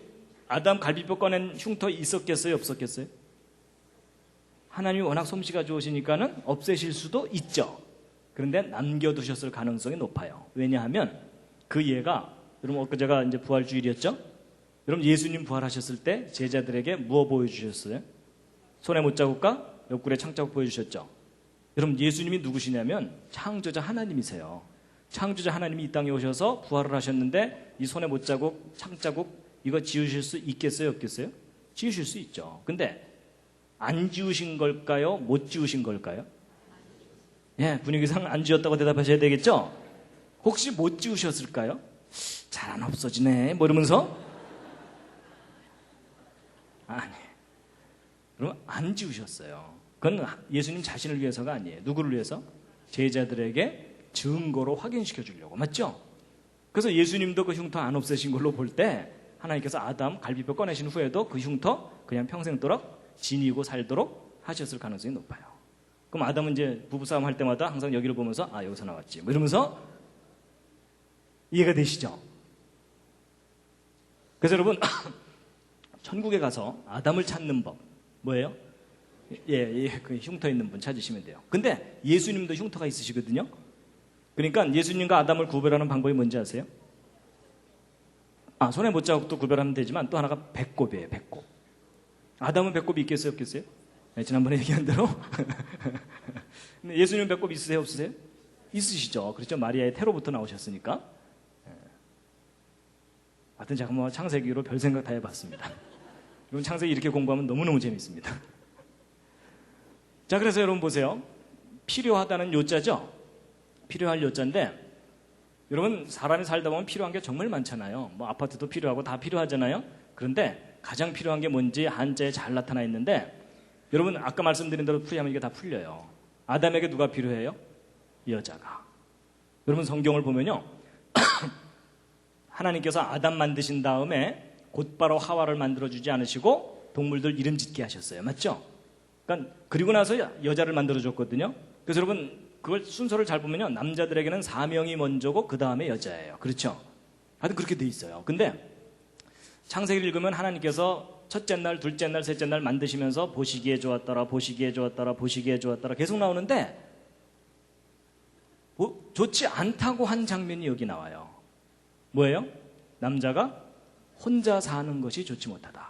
S1: 아담 갈비뼈 꺼낸 흉터 있었겠어요? 없었겠어요? 하나님이 워낙 솜씨가 좋으시니까는 없애실 수도 있죠. 그런데 남겨두셨을 가능성이 높아요. 왜냐하면 그 예가, 여러분 엊그제가 이제 부활주일이었죠? 여러분 예수님 부활하셨을 때 제자들에게 무엇 보여주셨어요? 손에 못자국과 옆구리에 창자국 보여주셨죠? 여러분 예수님이 누구시냐면 창조자 하나님이세요. 창조자 하나님이 이 땅에 오셔서 부활을 하셨는데 이 손에 못자국, 창자국 이거 지우실 수 있겠어요? 없겠어요? 지우실 수 있죠. 근데 안 지우신 걸까요? 못 지우신 걸까요? 예, 분위기상 안 지웠다고 대답하셔야 되겠죠? 혹시 못 지우셨을까요? 잘 안 없어지네 뭐 이러면서 아니, 그럼 안 지우셨어요. 그건 예수님 자신을 위해서가 아니에요. 누구를 위해서? 제자들에게 증거로 확인시켜 주려고. 맞죠? 그래서 예수님도 그 흉터 안 없애신 걸로 볼 때 하나님께서 아담 갈비뼈 꺼내신 후에도 그 흉터 그냥 평생도록 지니고 살도록 하셨을 가능성이 높아요. 그럼 아담은 이제 부부싸움 할 때마다 항상 여기를 보면서 아 여기서 나왔지 뭐 이러면서 이해가 되시죠? 그래서 여러분 천국에 가서 아담을 찾는 법 뭐예요? 그 흉터 있는 분 찾으시면 돼요. 근데 예수님도 흉터가 있으시거든요. 그러니까 예수님과 아담을 구별하는 방법이 뭔지 아세요? 손에 못자국도 구별하면 되지만 또 하나가 배꼽이에요. 배꼽. 아담은 배꼽이 있겠어요? 없겠어요? 네, 지난번에 얘기한 대로 근데 예수님 배꼽 있으세요? 없으세요? 있으시죠. 그렇죠. 마리아의 태로부터 나오셨으니까. 하여튼 제가 뭐 창세기로 별 생각 다 해봤습니다. 여러분 창세기 이렇게 공부하면 너무너무 재밌습니다. 자, 그래서 여러분 보세요. 필요하다는 요자죠. 필요할 요자인데 여러분 사람이 살다 보면 필요한 게 정말 많잖아요. 뭐 아파트도 필요하고 다 필요하잖아요. 그런데 가장 필요한 게 뭔지 한자에 잘 나타나 있는데 여러분 아까 말씀드린 대로 풀이하면 이게 다 풀려요. 아담에게 누가 필요해요? 여자가. 여러분 성경을 보면요. 하나님께서 아담 만드신 다음에 곧바로 하와를 만들어주지 않으시고 동물들 이름 짓게 하셨어요. 맞죠? 그러니까 그리고 나서 여자를 만들어줬거든요. 그래서 여러분 그걸 순서를 잘 보면요. 남자들에게는 사명이 먼저고 그 다음에 여자예요. 그렇죠? 하여튼 그렇게 돼 있어요. 근데 창세기를 읽으면 하나님께서 첫째 날, 둘째 날, 셋째 날 만드시면서 보시기에 좋았더라, 보시기에 좋았더라, 보시기에 좋았더라 계속 나오는데 좋지 않다고 한 장면이 여기 나와요. 뭐예요? 남자가 혼자 사는 것이 좋지 못하다.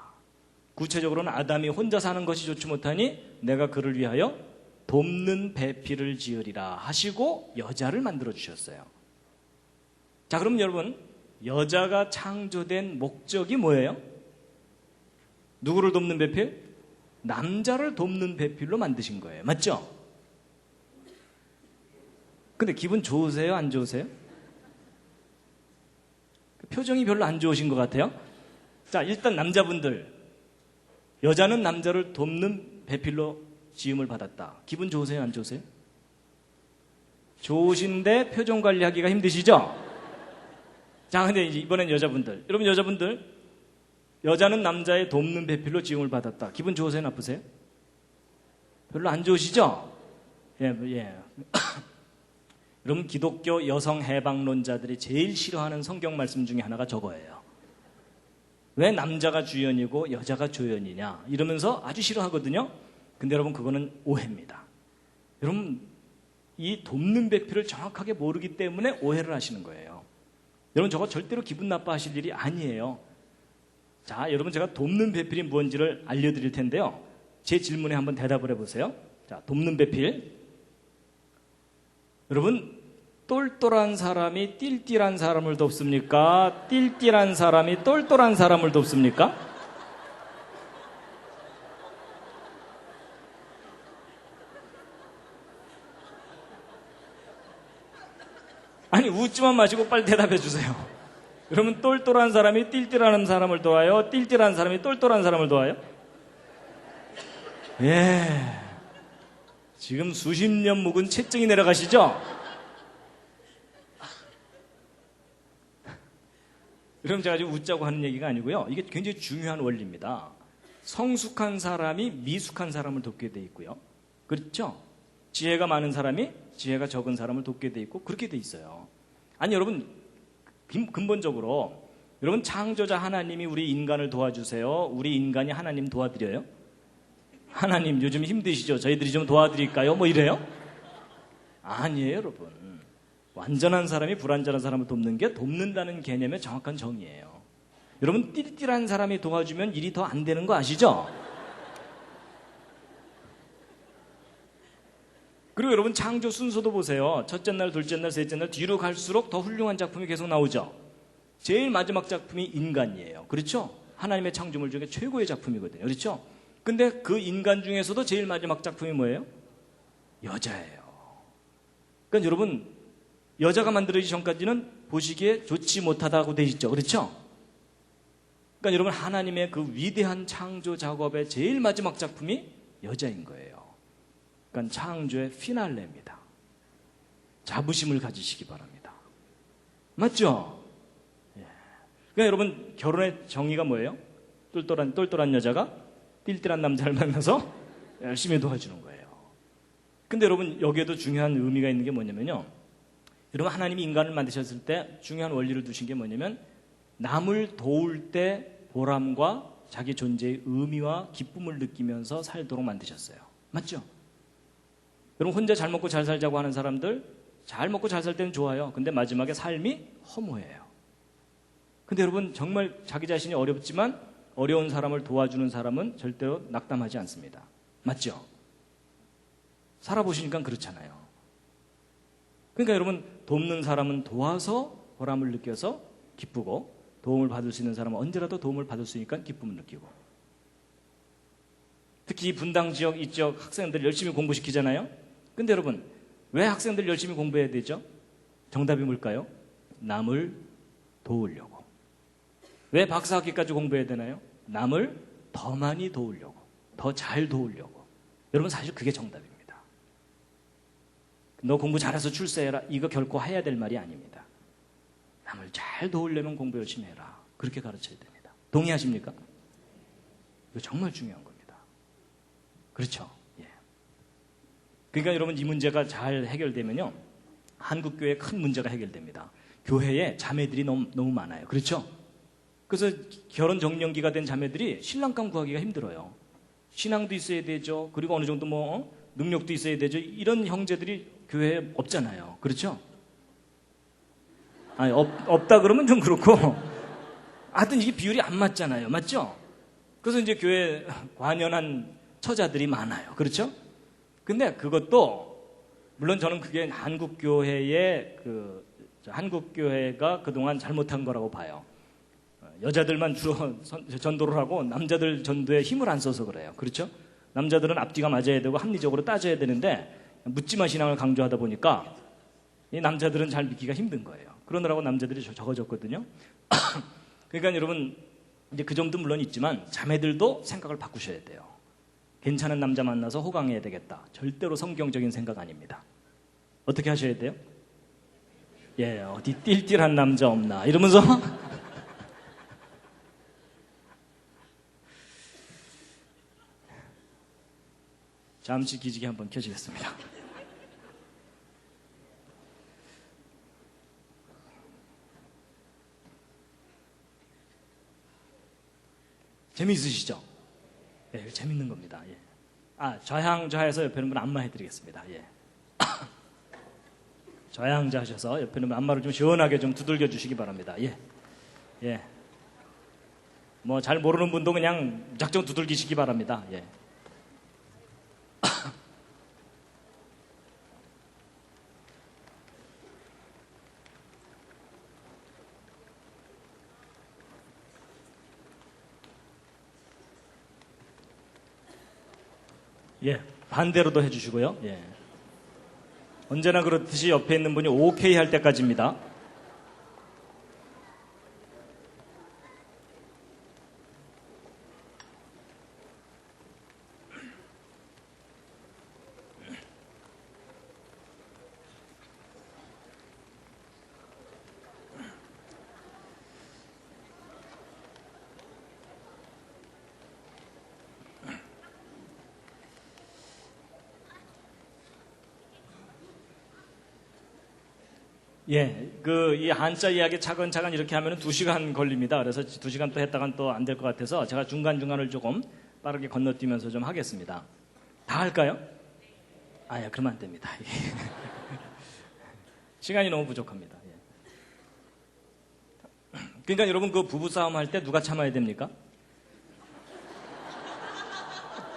S1: 구체적으로는 아담이 혼자 사는 것이 좋지 못하니 내가 그를 위하여 돕는 배필을 지으리라 하시고 여자를 만들어 주셨어요. 자, 그럼 여러분 여자가 창조된 목적이 뭐예요? 누구를 돕는 배필? 남자를 돕는 배필로 만드신 거예요. 맞죠? 근데 기분 좋으세요? 안 좋으세요? 표정이 별로 안 좋으신 것 같아요. 자, 일단 남자분들 여자는 남자를 돕는 배필로 지음을 받았다. 기분 좋으세요? 안 좋으세요? 좋으신데 표정 관리하기가 힘드시죠? 자, 근데 이번엔 여자분들. 여러분 여자분들 여자는 남자의 돕는 배필로 지음을 받았다. 기분 좋으세요? 나쁘세요? 별로 안 좋으시죠? 예. 여러분 기독교 여성 해방론자들이 제일 싫어하는 성경 말씀 중에 하나가 저거예요. 왜 남자가 주연이고 여자가 조연이냐 이러면서 아주 싫어하거든요. 근데 여러분 그거는 오해입니다. 여러분 이 돕는 배필을 정확하게 모르기 때문에 오해를 하시는 거예요. 여러분 저거 절대로 기분 나빠하실 일이 아니에요. 자, 여러분 제가 돕는 배필이 뭔지를 알려드릴 텐데요. 제 질문에 한번 대답을 해보세요. 자, 돕는 배필. 여러분 똘똘한 사람이 띨띨한 사람을 돕습니까? 띨띨한 사람이 똘똘한 사람을 돕습니까? 아니 웃지만 마시고 빨리 대답해 주세요. 여러분 똘똘한 사람이 띨띨한 사람을 도와요? 띨띨한 사람이 똘똘한 사람을 도와요? 예. 지금 수십 년 묵은 채증이 내려가시죠? 그럼 제가 지금 웃자고 하는 얘기가 아니고요. 이게 굉장히 중요한 원리입니다. 성숙한 사람이 미숙한 사람을 돕게 돼 있고요. 그렇죠? 지혜가 많은 사람이 지혜가 적은 사람을 돕게 돼 있고 그렇게 돼 있어요. 아니 여러분 근본적으로 여러분 창조자 하나님이 우리 인간을 도와주세요. 우리 인간이 하나님 도와드려요? 하나님 요즘 힘드시죠? 저희들이 좀 도와드릴까요? 뭐 이래요? 아니에요 여러분. 완전한 사람이 불완전한 사람을 돕는 게 돕는다는 개념의 정확한 정의예요. 여러분 띨띨한 사람이 도와주면 일이 더 안 되는 거 아시죠? 그리고 여러분 창조 순서도 보세요. 첫째 날, 둘째 날, 셋째 날 뒤로 갈수록 더 훌륭한 작품이 계속 나오죠. 제일 마지막 작품이 인간이에요. 그렇죠? 하나님의 창조물 중에 최고의 작품이거든요. 그렇죠? 근데 그 인간 중에서도 제일 마지막 작품이 뭐예요? 여자예요. 그러니까 여러분 여자가 만들어지기 전까지는 보시기에 좋지 못하다고 돼 있죠. 그렇죠? 그러니까 여러분 하나님의 그 위대한 창조 작업의 제일 마지막 작품이 여자인 거예요. 그러니까 창조의 피날레입니다. 자부심을 가지시기 바랍니다. 맞죠? 예. 그러니까 여러분 결혼의 정의가 뭐예요? 똘똘한 여자가 띨띨한 남자를 만나서 열심히 도와주는 거예요. 근데 여러분 여기에도 중요한 의미가 있는 게 뭐냐면요. 여러분 하나님이 인간을 만드셨을 때 중요한 원리를 두신 게 뭐냐면 남을 도울 때 보람과 자기 존재의 의미와 기쁨을 느끼면서 살도록 만드셨어요. 맞죠? 여러분 혼자 잘 먹고 잘 살자고 하는 사람들 잘 먹고 잘 살 때는 좋아요. 근데 마지막에 삶이 허무해요. 근데 여러분 정말 자기 자신이 어렵지만 어려운 사람을 도와주는 사람은 절대로 낙담하지 않습니다. 맞죠? 살아보시니까 그렇잖아요. 그러니까 여러분 돕는 사람은 도와서 보람을 느껴서 기쁘고 도움을 받을 수 있는 사람은 언제라도 도움을 받을 수 있으니까 기쁨을 느끼고 특히 분당 지역 이쪽 학생들 열심히 공부시키잖아요. 근데 여러분 왜 학생들 열심히 공부해야 되죠? 정답이 뭘까요? 남을 도우려고. 왜 박사학위까지 공부해야 되나요? 남을 더 많이 도우려고, 더 잘 도우려고. 여러분 사실 그게 정답입니다. 너 공부 잘해서 출세해라. 이거 결코 해야 될 말이 아닙니다. 남을 잘 도우려면 공부 열심히 해라. 그렇게 가르쳐야 됩니다. 동의하십니까? 이거 정말 중요한 겁니다. 그렇죠? 예. 그러니까 여러분 이 문제가 잘 해결되면요. 한국교회에 큰 문제가 해결됩니다. 교회에 자매들이 너무 많아요. 그렇죠? 그래서 결혼 정년기가 된 자매들이 신랑감 구하기가 힘들어요. 신앙도 있어야 되죠. 그리고 어느 정도 능력도 있어야 되죠. 이런 형제들이 교회에 없잖아요. 그렇죠? 아니, 없다 그러면 좀 그렇고. 하여튼 이게 비율이 안 맞잖아요. 맞죠? 그래서 이제 교회에 관연한 처자들이 많아요. 그렇죠? 근데 그것도, 물론 저는 그게 한국교회가 그동안 잘못한 거라고 봐요. 여자들만 주로 전도를 하고 남자들 전도에 힘을 안 써서 그래요. 그렇죠? 남자들은 앞뒤가 맞아야 되고 합리적으로 따져야 되는데 묻지마 신앙을 강조하다 보니까 이 남자들은 잘 믿기가 힘든 거예요. 그러느라고 남자들이 적어졌거든요. 그러니까 여러분 이제 그 점도 물론 있지만 자매들도 생각을 바꾸셔야 돼요. 괜찮은 남자 만나서 호강해야 되겠다. 절대로 성경적인 생각 아닙니다. 어떻게 하셔야 돼요? 예, 어디 띨띨한 남자 없나 이러면서 잠시 기지개 한번 켜시겠습니다. 재미있으시죠? 예, 재밌는 겁니다. 예. 좌향좌해서 옆에 있는 분 안마 해드리겠습니다. 예. 좌향좌하셔서 옆에 있는 분 안마를 좀 시원하게 좀 두들겨 주시기 바랍니다. 예. 예. 잘 모르는 분도 그냥 무작정 두들기시기 바랍니다. 예. 예, 반대로도 해주시고요. 예. 언제나 그렇듯이 옆에 있는 분이 오케이 할 때까지입니다. 예, 이 한자 이야기 차근차근 이렇게 하면 2시간 걸립니다. 그래서 2시간 또 했다간 또 안 될 것 같아서 제가 중간중간을 조금 빠르게 건너뛰면서 좀 하겠습니다. 다 할까요? 예, 그러면 안 됩니다. 시간이 너무 부족합니다. 예. 그러니까 여러분 그 부부싸움 할 때 누가 참아야 됩니까?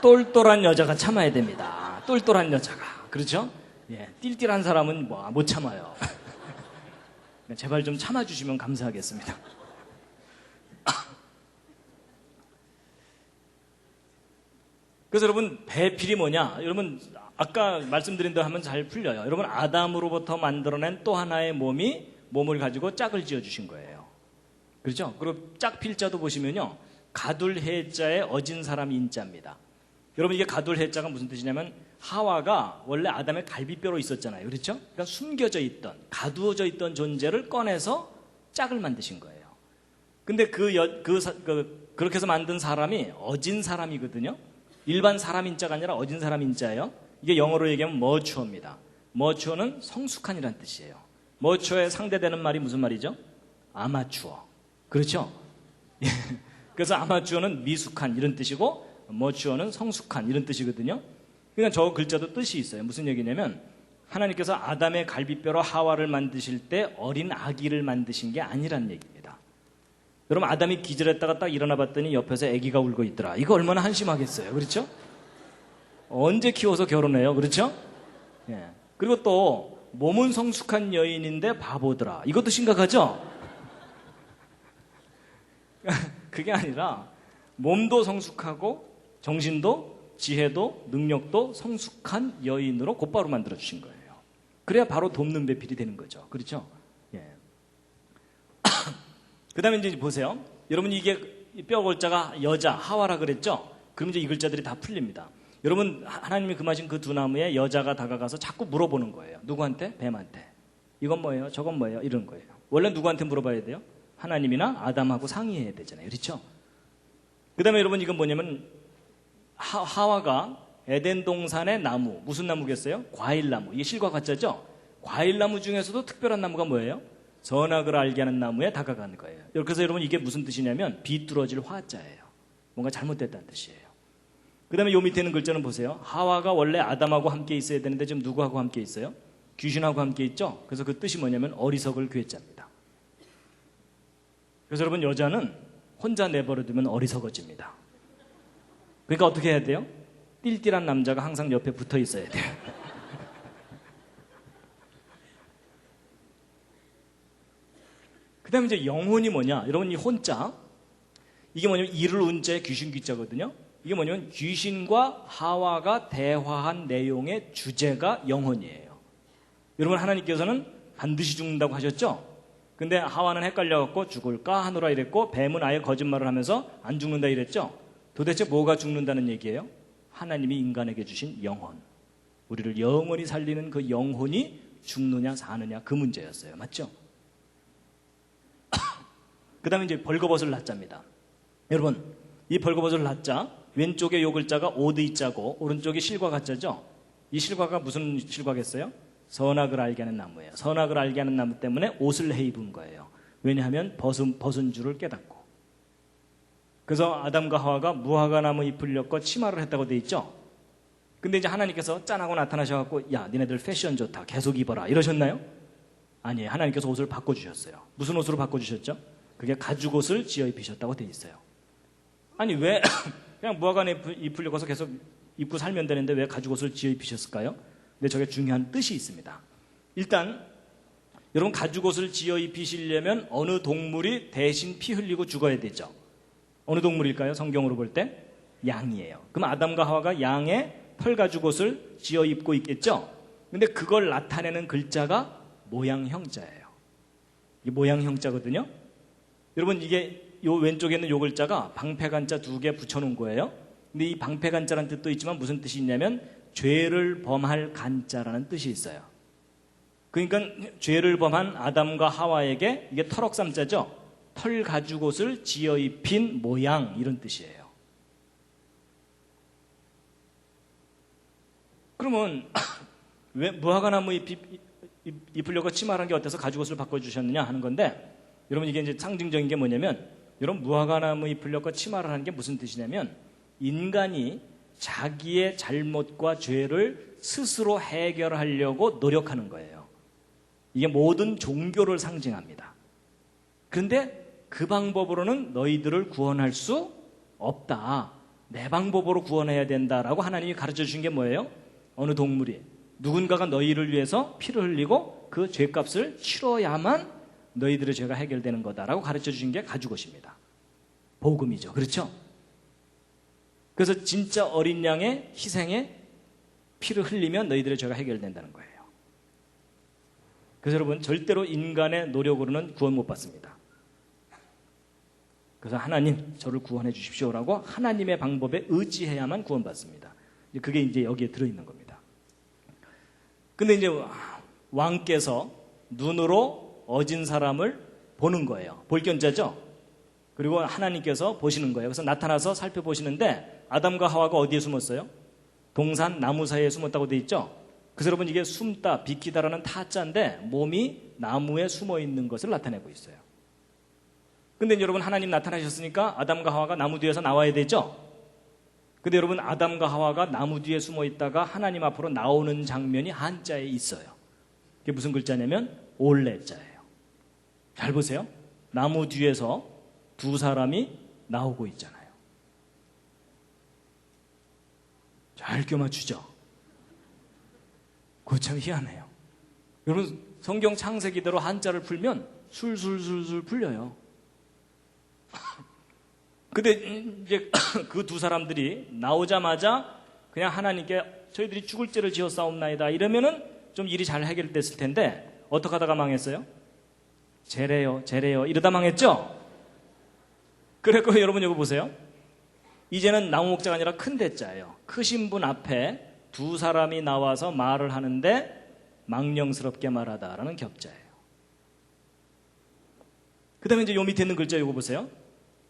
S1: 똘똘한 여자가 참아야 됩니다. 똘똘한 여자가. 그렇죠? 예, 띨띨한 사람은 못 참아요. 제발 좀 참아주시면 감사하겠습니다. 그래서 여러분 배필이 뭐냐? 여러분 아까 말씀드린 대로 하면 잘 풀려요. 여러분 아담으로부터 만들어낸 또 하나의 몸을 가지고 짝을 지어주신 거예요. 그렇죠? 그리고 짝 필자도 보시면요. 가둘해자의 어진 사람 인자입니다. 여러분 이게 가둘해자가 무슨 뜻이냐면 하와가 원래 아담의 갈비뼈로 있었잖아요. 그렇죠? 그러니까 숨겨져 있던, 가두어져 있던 존재를 꺼내서 짝을 만드신 거예요. 근데 그렇게 해서 만든 사람이 어진 사람이거든요. 일반 사람 인자가 아니라 어진 사람 인자예요. 이게 영어로 얘기하면 머추어입니다. 머추어는 성숙한이란 뜻이에요. 머추어에 상대되는 말이 무슨 말이죠? 아마추어. 그렇죠? 그래서 아마추어는 미숙한 이런 뜻이고 머추어는 성숙한 이런 뜻이거든요. 그러니까 저 글자도 뜻이 있어요. 무슨 얘기냐면 하나님께서 아담의 갈비뼈로 하와를 만드실 때 어린 아기를 만드신 게 아니란 얘기입니다. 여러분 아담이 기절했다가 딱 일어나 봤더니 옆에서 아기가 울고 있더라. 이거 얼마나 한심하겠어요. 그렇죠? 언제 키워서 결혼해요. 그렇죠? 예. 그리고 또 몸은 성숙한 여인인데 바보더라. 이것도 심각하죠? 그게 아니라 몸도 성숙하고 정신도 지혜도 능력도 성숙한 여인으로 곧바로 만들어주신 거예요. 그래야 바로 돕는 배필이 되는 거죠. 그렇죠? 예. 그 다음에 이제 보세요. 여러분 이게 뼈 골자가 여자, 하와라 그랬죠? 그럼 이제 이 글자들이 다 풀립니다. 여러분 하나님이 금하신 그 두 나무에 여자가 다가가서 자꾸 물어보는 거예요. 누구한테? 뱀한테. 이건 뭐예요? 저건 뭐예요? 이런 거예요. 원래 누구한테 물어봐야 돼요? 하나님이나 아담하고 상의해야 되잖아요. 그렇죠? 그 다음에 여러분 이건 뭐냐면 하와가 에덴 동산의 나무, 무슨 나무겠어요? 과일나무. 이게 실과 가짜죠? 과일나무 중에서도 특별한 나무가 뭐예요? 선악을 알게 하는 나무에 다가가는 거예요. 그래서 여러분 이게 무슨 뜻이냐면 비뚤어질 화자예요. 뭔가 잘못됐다는 뜻이에요. 그 다음에 요 밑에 있는 글자는 보세요. 하와가 원래 아담하고 함께 있어야 되는데 지금 누구하고 함께 있어요? 귀신하고 함께 있죠? 그래서 그 뜻이 뭐냐면 어리석을 괴짜입니다. 그래서 여러분 여자는 혼자 내버려두면 어리석어집니다. 그러니까 어떻게 해야 돼요? 띨띨한 남자가 항상 옆에 붙어 있어야 돼요. 그 다음에 이제 영혼이 뭐냐? 여러분 이 혼자 이게 뭐냐면 이를 운자의 귀신 귀자거든요. 이게 뭐냐면 귀신과 하와가 대화한 내용의 주제가 영혼이에요. 여러분 하나님께서는 반드시 죽는다고 하셨죠? 근데 하와는 헷갈려갖고 죽을까 하노라 이랬고 뱀은 아예 거짓말을 하면서 안 죽는다 이랬죠? 도대체 뭐가 죽는다는 얘기예요? 하나님이 인간에게 주신 영혼. 우리를 영원히 살리는 그 영혼이 죽느냐 사느냐 그 문제였어요. 맞죠? 그 다음에 이제 벌거벗을 낳자입니다. 여러분 이 벌거벗을 낳자 왼쪽에 요 글자가 오드이자고 오른쪽이 실과 가짜죠? 이 실과가 무슨 실과겠어요? 선악을 알게 하는 나무예요. 선악을 알게 하는 나무 때문에 옷을 해 입은 거예요. 왜냐하면 벗은 줄을 깨닫고. 그래서 아담과 하와가 무화과 나무 잎을 엮고 치마를 했다고 돼 있죠? 근데 이제 하나님께서 짠하고 나타나셔갖고 야 니네들 패션 좋다 계속 입어라 이러셨나요? 아니에요. 하나님께서 옷을 바꿔주셨어요. 무슨 옷으로 바꿔주셨죠? 그게 가죽 옷을 지어 입히셨다고 돼 있어요. 아니 왜 그냥 무화과 잎을 엮어서 계속 입고 살면 되는데 왜 가죽 옷을 지어 입히셨을까요? 근데 저게 중요한 뜻이 있습니다. 일단 여러분 가죽 옷을 지어 입히시려면 어느 동물이 대신 피 흘리고 죽어야 되죠. 어느 동물일까요? 성경으로 볼 때 양이에요. 그럼 아담과 하와가 양의 털 가죽 옷을 지어 입고 있겠죠. 근데 그걸 나타내는 글자가 모양형자예요. 이게 모양형자거든요. 여러분 이게 요 왼쪽에 있는 요 글자가 방패간자 2개 붙여놓은 거예요. 근데 이 방패간자라는 뜻도 있지만 무슨 뜻이 있냐면 죄를 범할 간자라는 뜻이 있어요. 그러니까 죄를 범한 아담과 하와에게 이게 털옥삼자죠. 털 가죽 옷을 지어 입힌 모양 이런 뜻이에요. 그러면 왜 무화과나무 잎이 입으려고 치마라는 게 어때서 가죽옷을 바꿔주셨느냐 하는 건데, 여러분 이게 이제 상징적인 게 뭐냐면, 여러분 무화과나무 입으려고 치마라는 게 무슨 뜻이냐면, 인간이 자기의 잘못과 죄를 스스로 해결하려고 노력하는 거예요. 이게 모든 종교를 상징합니다. 그런데 그 방법으로는 너희들을 구원할 수 없다. 내 방법으로 구원해야 된다라고 하나님이 가르쳐 주신 게 뭐예요? 어느 동물이 누군가가 너희를 위해서 피를 흘리고 그 죄값을 치러야만 너희들의 죄가 해결되는 거다라고 가르쳐 주신 게 가죽옷입니다. 복음이죠. 그렇죠? 그래서 진짜 어린 양의 희생에 피를 흘리면 너희들의 죄가 해결된다는 거예요. 그래서 여러분 절대로 인간의 노력으로는 구원 못 받습니다. 그래서 하나님 저를 구원해 주십시오라고 하나님의 방법에 의지해야만 구원받습니다. 그게 이제 여기에 들어있는 겁니다. 근데 이제 왕께서 눈으로 어진 사람을 보는 거예요. 볼견자죠. 그리고 하나님께서 보시는 거예요. 그래서 나타나서 살펴보시는데 아담과 하와가 어디에 숨었어요? 동산 나무 사이에 숨었다고 돼 있죠. 그래서 여러분 이게 숨다 비키다라는 타자인데 몸이 나무에 숨어 있는 것을 나타내고 있어요. 근데 여러분 하나님 나타나셨으니까 아담과 하와가 나무 뒤에서 나와야 되죠. 근데 여러분 아담과 하와가 나무 뒤에 숨어 있다가 하나님 앞으로 나오는 장면이 한자에 있어요. 그게 무슨 글자냐면 올레자예요. 잘 보세요. 나무 뒤에서 두 사람이 나오고 있잖아요. 잘 껴맞추죠. 그거 참 희한해요. 여러분 성경 창세기대로 한자를 풀면 술술술술 풀려요. 근데 이제 그 두 사람들이 나오자마자 그냥 하나님께 저희들이 죽을 죄를 지었사옵나이다 이러면은 좀 일이 잘 해결됐을 텐데 어떻게 하다가 망했어요? 죄래요 이러다 망했죠? 그래서 여러분 이거 보세요. 이제는 나무 목자가 아니라 큰 대자예요. 크신 분 앞에 두 사람이 나와서 말을 하는데 망령스럽게 말하다라는 격자예요. 그 다음에 이제 요 밑에 있는 글자 이거 보세요.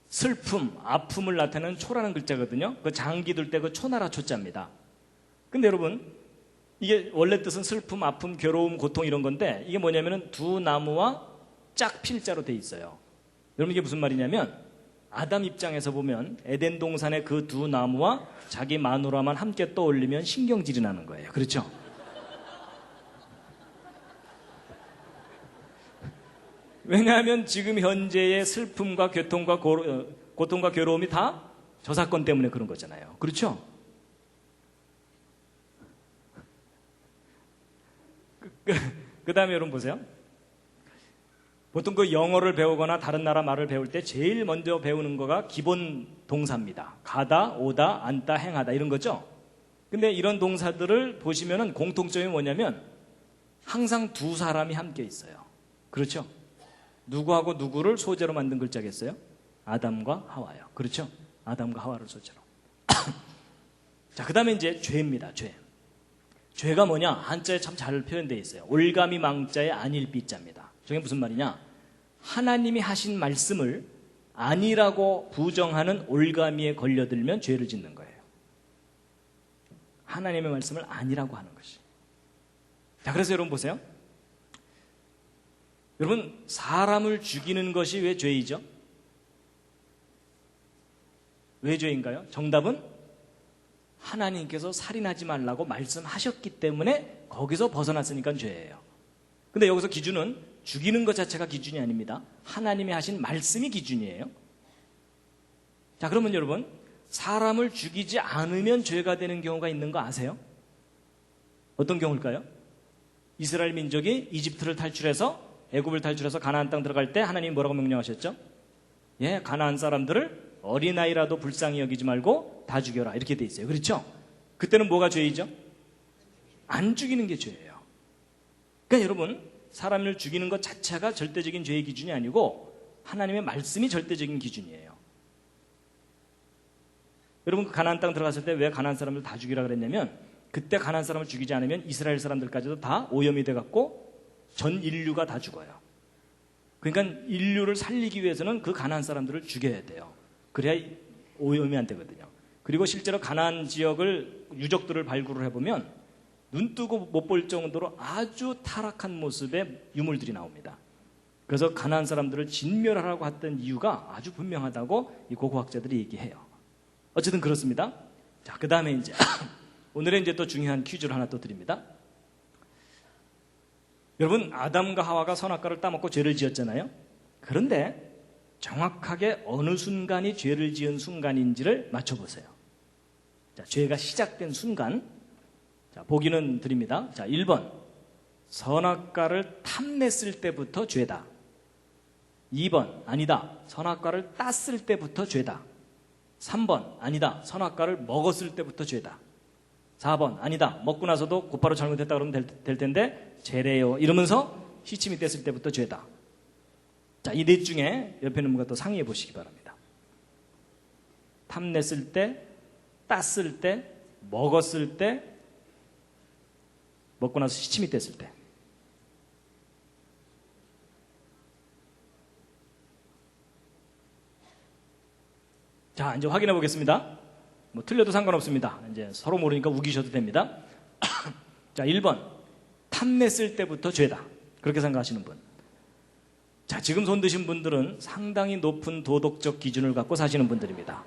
S1: 슬픔, 아픔을 나타내는 초라는 글자거든요. 그 장기 들 때 그 초나라 초자입니다. 근데 여러분 이게 원래 뜻은 슬픔, 아픔, 괴로움, 고통 이런 건데 이게 뭐냐면은 두 나무와 짝 필자로 돼 있어요. 여러분 이게 무슨 말이냐면 아담 입장에서 보면 에덴 동산의 그 두 나무와 자기 마누라만 함께 떠올리면 신경질이 나는 거예요. 그렇죠? 왜냐하면 지금 현재의 슬픔과 고통과 괴로움이 다 저 사건 때문에 그런 거잖아요. 그렇죠? 그 다음에 여러분 보세요. 보통 그 영어를 배우거나 다른 나라 말을 배울 때 제일 먼저 배우는 거가 기본 동사입니다. 가다, 오다, 앉다, 행하다 이런 거죠. 근데 이런 동사들을 보시면은 공통점이 뭐냐면 항상 두 사람이 함께 있어요. 그렇죠? 누구하고 누구를 소재로 만든 글자겠어요? 아담과 하와요. 그렇죠? 아담과 하와를 소재로. 자, 그 다음에 이제 죄입니다. 죄. 죄가 뭐냐? 한자에 참 잘 표현되어 있어요. 올가미 망자의 안일비자입니다. 저게 무슨 말이냐? 하나님이 하신 말씀을 아니라고 부정하는 올가미에 걸려들면 죄를 짓는 거예요. 하나님의 말씀을 아니라고 하는 것이. 자, 그래서 여러분 보세요. 여러분 사람을 죽이는 것이 왜 죄이죠? 왜 죄인가요? 정답은 하나님께서 살인하지 말라고 말씀하셨기 때문에 거기서 벗어났으니까 죄예요. 근데 여기서 기준은 죽이는 것 자체가 기준이 아닙니다. 하나님이 하신 말씀이 기준이에요. 자, 그러면 여러분 사람을 죽이지 않으면 죄가 되는 경우가 있는 거 아세요? 어떤 경우일까요? 이스라엘 민족이 이집트를 탈출해서 애굽을 탈출해서 가나안 땅 들어갈 때 하나님이 뭐라고 명령하셨죠? 예, 가나안 사람들을 어린아이라도 불쌍히 여기지 말고 다 죽여라 이렇게 돼 있어요. 그렇죠? 그때는 뭐가 죄이죠? 안 죽이는 게 죄예요. 그러니까 여러분 사람을 죽이는 것 자체가 절대적인 죄의 기준이 아니고 하나님의 말씀이 절대적인 기준이에요. 여러분 그 가나안 땅 들어갔을 때 왜 가나안 사람들 다 죽이라 그랬냐면 그때 가나안 사람을 죽이지 않으면 이스라엘 사람들까지도 다 오염이 돼갖고 전 인류가 다 죽어요. 그러니까 인류를 살리기 위해서는 그 가나안 사람들을 죽여야 돼요. 그래야 오염이 안 되거든요. 그리고 실제로 가나안 지역을 유적들을 발굴을 해보면 눈 뜨고 못 볼 정도로 아주 타락한 모습의 유물들이 나옵니다. 그래서 가나안 사람들을 진멸하라고 했던 이유가 아주 분명하다고 이 고고학자들이 얘기해요. 어쨌든 그렇습니다. 자, 그 다음에 이제 오늘의 이제 또 중요한 퀴즈를 하나 또 드립니다. 여러분, 아담과 하와가 선악과를 따먹고 죄를 지었잖아요. 그런데 정확하게 어느 순간이 죄를 지은 순간인지를 맞춰보세요. 자, 죄가 시작된 순간. 자, 보기는 드립니다. 자, 1번. 선악과를 탐냈을 때부터 죄다. 2번. 아니다. 선악과를 땄을 때부터 죄다. 3번. 아니다. 선악과를 먹었을 때부터 죄다. 4번. 아니다. 먹고 나서도 곧바로 잘못했다 그러면 될 텐데 죄래요. 이러면서 시침이 뗐을 때부터 죄다. 자, 이 넷 중에 옆에 있는 분과 또 상의해 보시기 바랍니다. 탐냈을 때, 땄을 때, 먹었을 때, 먹고 나서 시침이 뗐을 때. 자, 이제 확인해 보겠습니다. 뭐 틀려도 상관없습니다. 이제 서로 모르니까 우기셔도 됩니다. 자, 1번. 탐냈을 때부터 죄다. 그렇게 생각하시는 분. 자, 지금 손 드신 분들은 상당히 높은 도덕적 기준을 갖고 사시는 분들입니다.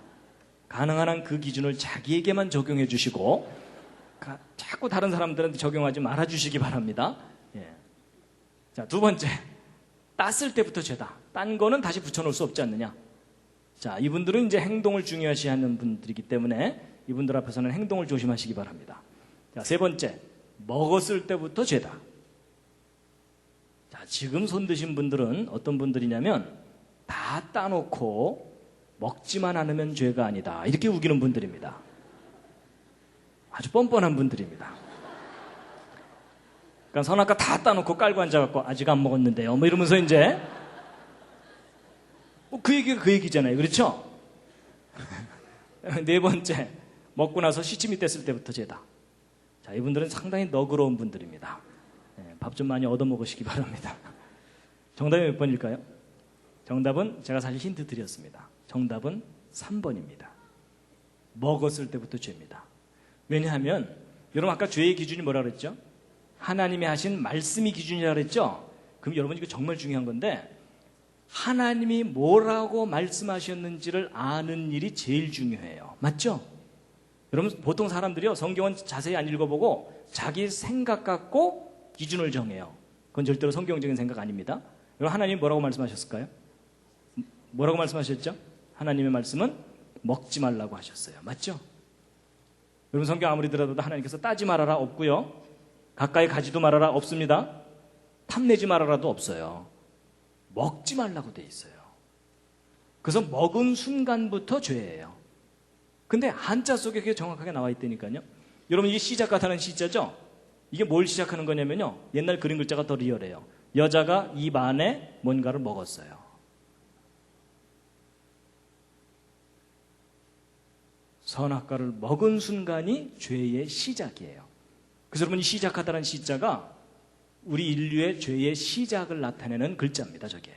S1: 가능한 한 그 기준을 자기에게만 적용해 주시고 자꾸 다른 사람들한테 적용하지 말아 주시기 바랍니다. 예. 자, 두 번째. 땄을 때부터 죄다. 딴 거는 다시 붙여놓을 수 없지 않느냐. 자, 이분들은 이제 행동을 중요시하는 분들이기 때문에 이분들 앞에서는 행동을 조심하시기 바랍니다. 자, 세 번째. 먹었을 때부터 죄다. 자, 지금 손 드신 분들은 어떤 분들이냐면 다 따놓고 먹지만 않으면 죄가 아니다. 이렇게 우기는 분들입니다. 아주 뻔뻔한 분들입니다. 그러니까 선악과 다 따놓고 깔고 앉아갖고 아직 안 먹었는데요. 뭐 이러면서 이제 그 얘기가 그 얘기잖아요. 그렇죠? 네 번째. 먹고 나서 시침이 뗐을 때부터 죄다. 자, 이분들은 상당히 너그러운 분들입니다. 밥 좀 많이 얻어먹으시기 바랍니다. 정답이 몇 번일까요? 정답은 제가 사실 힌트 드렸습니다. 정답은 3번입니다. 먹었을 때부터 죄입니다. 왜냐하면 여러분 아까 죄의 기준이 뭐라 그랬죠? 하나님이 하신 말씀이 기준이라 그랬죠? 그럼 여러분 이거 정말 중요한 건데 하나님이 뭐라고 말씀하셨는지를 아는 일이 제일 중요해요. 맞죠? 여러분 보통 사람들이요 성경은 자세히 안 읽어보고 자기 생각 갖고 기준을 정해요. 그건 절대로 성경적인 생각 아닙니다. 여러분 하나님이 뭐라고 말씀하셨을까요? 뭐라고 말씀하셨죠? 하나님의 말씀은 먹지 말라고 하셨어요. 맞죠? 여러분 성경 아무리 들어도 하나님께서 따지 말아라 없고요. 가까이 가지도 말아라 없습니다. 탐내지 말아라도 없어요. 먹지 말라고 돼 있어요. 그래서 먹은 순간부터 죄예요. 근데 한자 속에 그게 정확하게 나와 있다니까요. 여러분 이게 시작 같다는 시자죠? 이게 뭘 시작하는 거냐면요. 옛날 그림 글자가 더 리얼해요. 여자가 입 안에 뭔가를 먹었어요. 선악과를 먹은 순간이 죄의 시작이에요. 그래서 여러분 이 시작하다는 시자가 우리 인류의 죄의 시작을 나타내는 글자입니다. 저게.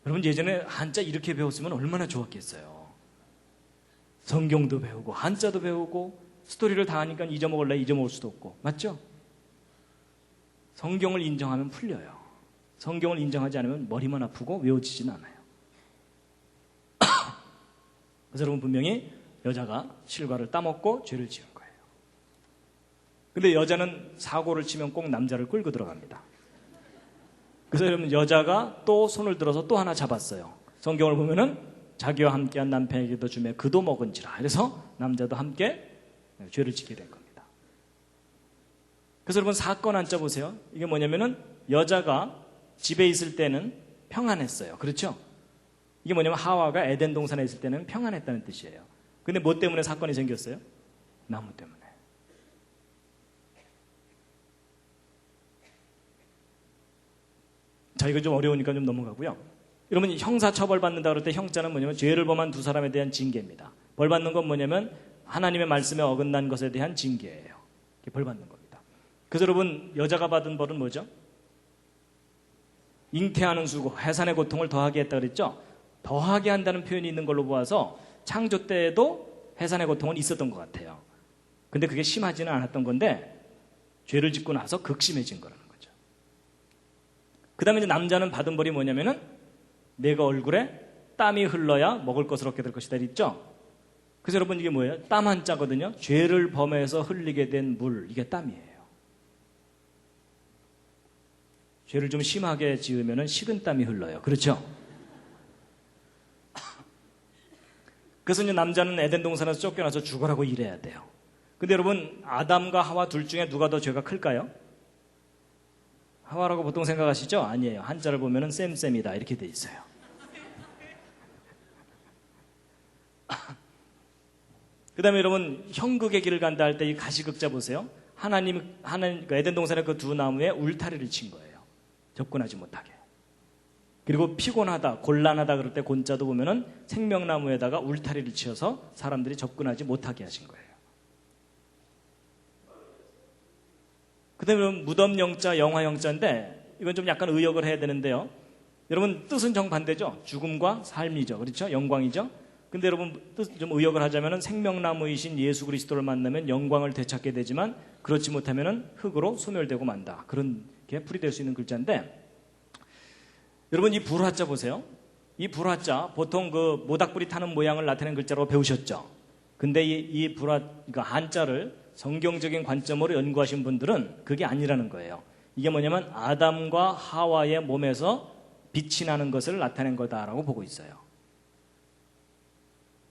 S1: 여러분 예전에 한자 이렇게 배웠으면 얼마나 좋았겠어요. 성경도 배우고 한자도 배우고 스토리를 다 하니까 잊어먹을래 잊어먹을 수도 없고. 맞죠? 성경을 인정하면 풀려요. 성경을 인정하지 않으면 머리만 아프고 외워지진 않아요. 그래서 여러분 분명히 여자가 실과를 따먹고 죄를 지은 거예요. 근데 여자는 사고를 치면 꼭 남자를 끌고 들어갑니다. 그래서 여러분 여자가 또 손을 들어서 또 하나 잡았어요. 성경을 보면은 자기와 함께한 남편에게도 주매 그도 먹은지라. 그래서 남자도 함께 죄를 짓게 된 겁니다. 그래서 여러분 사건 한자 보세요. 이게 뭐냐면은 여자가 집에 있을 때는 평안했어요. 그렇죠? 이게 뭐냐면 하와가 에덴 동산에 있을 때는 평안했다는 뜻이에요. 근데 뭐 때문에 사건이 생겼어요? 나무 때문에. 자, 이거 좀 어려우니까 좀 넘어가고요. 여러분 형사 처벌 받는다 그럴 때 형자는 뭐냐면 죄를 범한 두 사람에 대한 징계입니다. 벌 받는 건 뭐냐면 하나님의 말씀에 어긋난 것에 대한 징계예요. 벌 받는 겁니다. 그래서 여러분 여자가 받은 벌은 뭐죠? 잉태하는 수고, 해산의 고통을 더하게 했다 그랬죠? 더하게 한다는 표현이 있는 걸로 보아서 창조 때에도 해산의 고통은 있었던 것 같아요. 근데 그게 심하지는 않았던 건데 죄를 짓고 나서 극심해진 거라는 거죠. 그 다음에 이제 남자는 받은 벌이 뭐냐면은 내가 얼굴에 땀이 흘러야 먹을 것을 얻게 될 것이다 있죠. 그래서 여러분 이게 뭐예요? 땀 한자거든요. 죄를 범해서 흘리게 된 물, 이게 땀이에요. 죄를 좀 심하게 지으면은 식은땀이 흘러요. 그렇죠? 그래서 이제 남자는 에덴 동산에서 쫓겨나서 죽으라고 일해야 돼요. 근데 여러분, 아담과 하와 둘 중에 누가 더 죄가 클까요? 하와라고 보통 생각하시죠? 아니에요. 한자를 보면은 쌤쌤이다 이렇게 돼 있어요. 그 다음에 여러분, 형극의 길을 간다 할 때 이 가시극자 보세요. 하나님, 에덴 동산의 그 두 나무에 울타리를 친 거예요. 접근하지 못하게. 그리고 피곤하다, 곤란하다 그럴 때 곤자도 보면은 생명나무에다가 울타리를 치어서 사람들이 접근하지 못하게 하신 거예요. 그 다음에 무덤영자, 영화영자인데 이건 좀 약간 의역을 해야 되는데요. 여러분 뜻은 정반대죠. 죽음과 삶이죠. 그렇죠? 영광이죠. 근데 여러분 뜻 좀 의역을 하자면은 생명나무이신 예수 그리스도를 만나면 영광을 되찾게 되지만 그렇지 못하면은 흙으로 소멸되고 만다. 그런 게 풀이될 수 있는 글자인데 여러분 이 불화자 보세요. 이 불화자 보통 그 모닥불이 타는 모양을 나타내는 글자로 배우셨죠. 근데 이 불화 그러니까 한자를 성경적인 관점으로 연구하신 분들은 그게 아니라는 거예요. 이게 뭐냐면 아담과 하와의 몸에서 빛이 나는 것을 나타낸 거다라고 보고 있어요.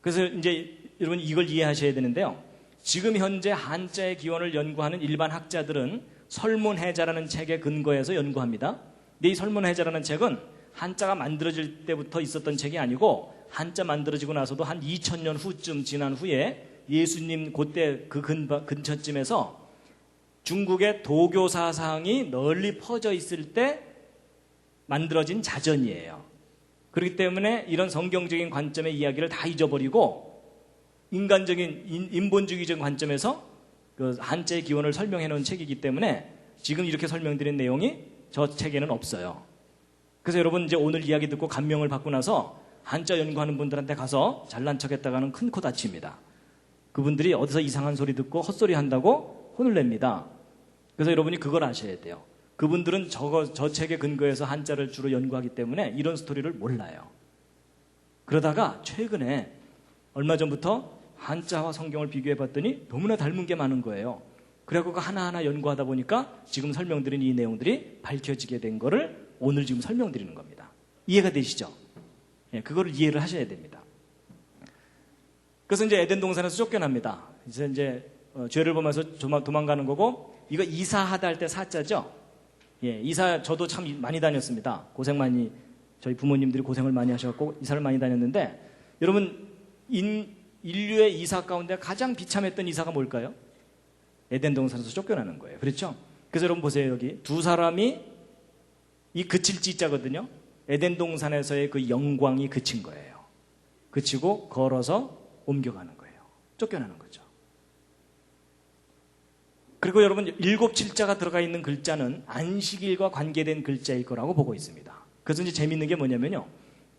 S1: 그래서 이제 여러분 이걸 이해하셔야 되는데요. 지금 현재 한자의 기원을 연구하는 일반 학자들은 설문해자라는 책에 근거해서 연구합니다. 근데 이 설문해자라는 책은 한자가 만들어질 때부터 있었던 책이 아니고 한자 만들어지고 나서도 한 2000년 후쯤 지난 후에 예수님 그때 그 근처쯤에서 중국의 도교 사상이 널리 퍼져 있을 때 만들어진 자전이에요. 그렇기 때문에 이런 성경적인 관점의 이야기를 다 잊어버리고 인간적인 인본주의적인 관점에서 그 한자의 기원을 설명해 놓은 책이기 때문에 지금 이렇게 설명드린 내용이 저 책에는 없어요. 그래서 여러분 이제 오늘 이야기 듣고 감명을 받고 나서 한자 연구하는 분들한테 가서 잘난 척했다가는 큰 코 다칩니다. 그분들이 어디서 이상한 소리 듣고 헛소리 한다고 혼을 냅니다. 그래서 여러분이 그걸 아셔야 돼요. 그분들은 저 책에 근거해서 한자를 주로 연구하기 때문에 이런 스토리를 몰라요. 그러다가 최근에 얼마 전부터 한자와 성경을 비교해 봤더니 너무나 닮은 게 많은 거예요. 그래갖고 하나하나 연구하다 보니까 지금 설명드린 이 내용들이 밝혀지게 된 거를 오늘 지금 설명드리는 겁니다. 이해가 되시죠? 예, 그거를 이해를 하셔야 됩니다. 그래서 이제 에덴 동산에서 쫓겨납니다. 이제 죄를 범해서 도망가는 거고 이거 이사하다 할 때 사자죠? 예, 이사 저도 참 많이 다녔습니다. 저희 부모님들이 고생을 많이 하셔갖고 이사를 많이 다녔는데 여러분 인류의 이사 가운데 가장 비참했던 이사가 뭘까요? 에덴 동산에서 쫓겨나는 거예요. 그렇죠? 그래서 여러분 보세요. 여기 두 사람이 이 그칠 지자거든요. 에덴 동산에서의 그 영광이 그친 거예요. 그치고 걸어서 옮겨가는 거예요. 쫓겨나는 거죠. 그리고 여러분 7칠자가 들어가 있는 글자는 안식일과 관계된 글자일 거라고 보고 있습니다. 그래서 이제 재밌는 게 뭐냐면요.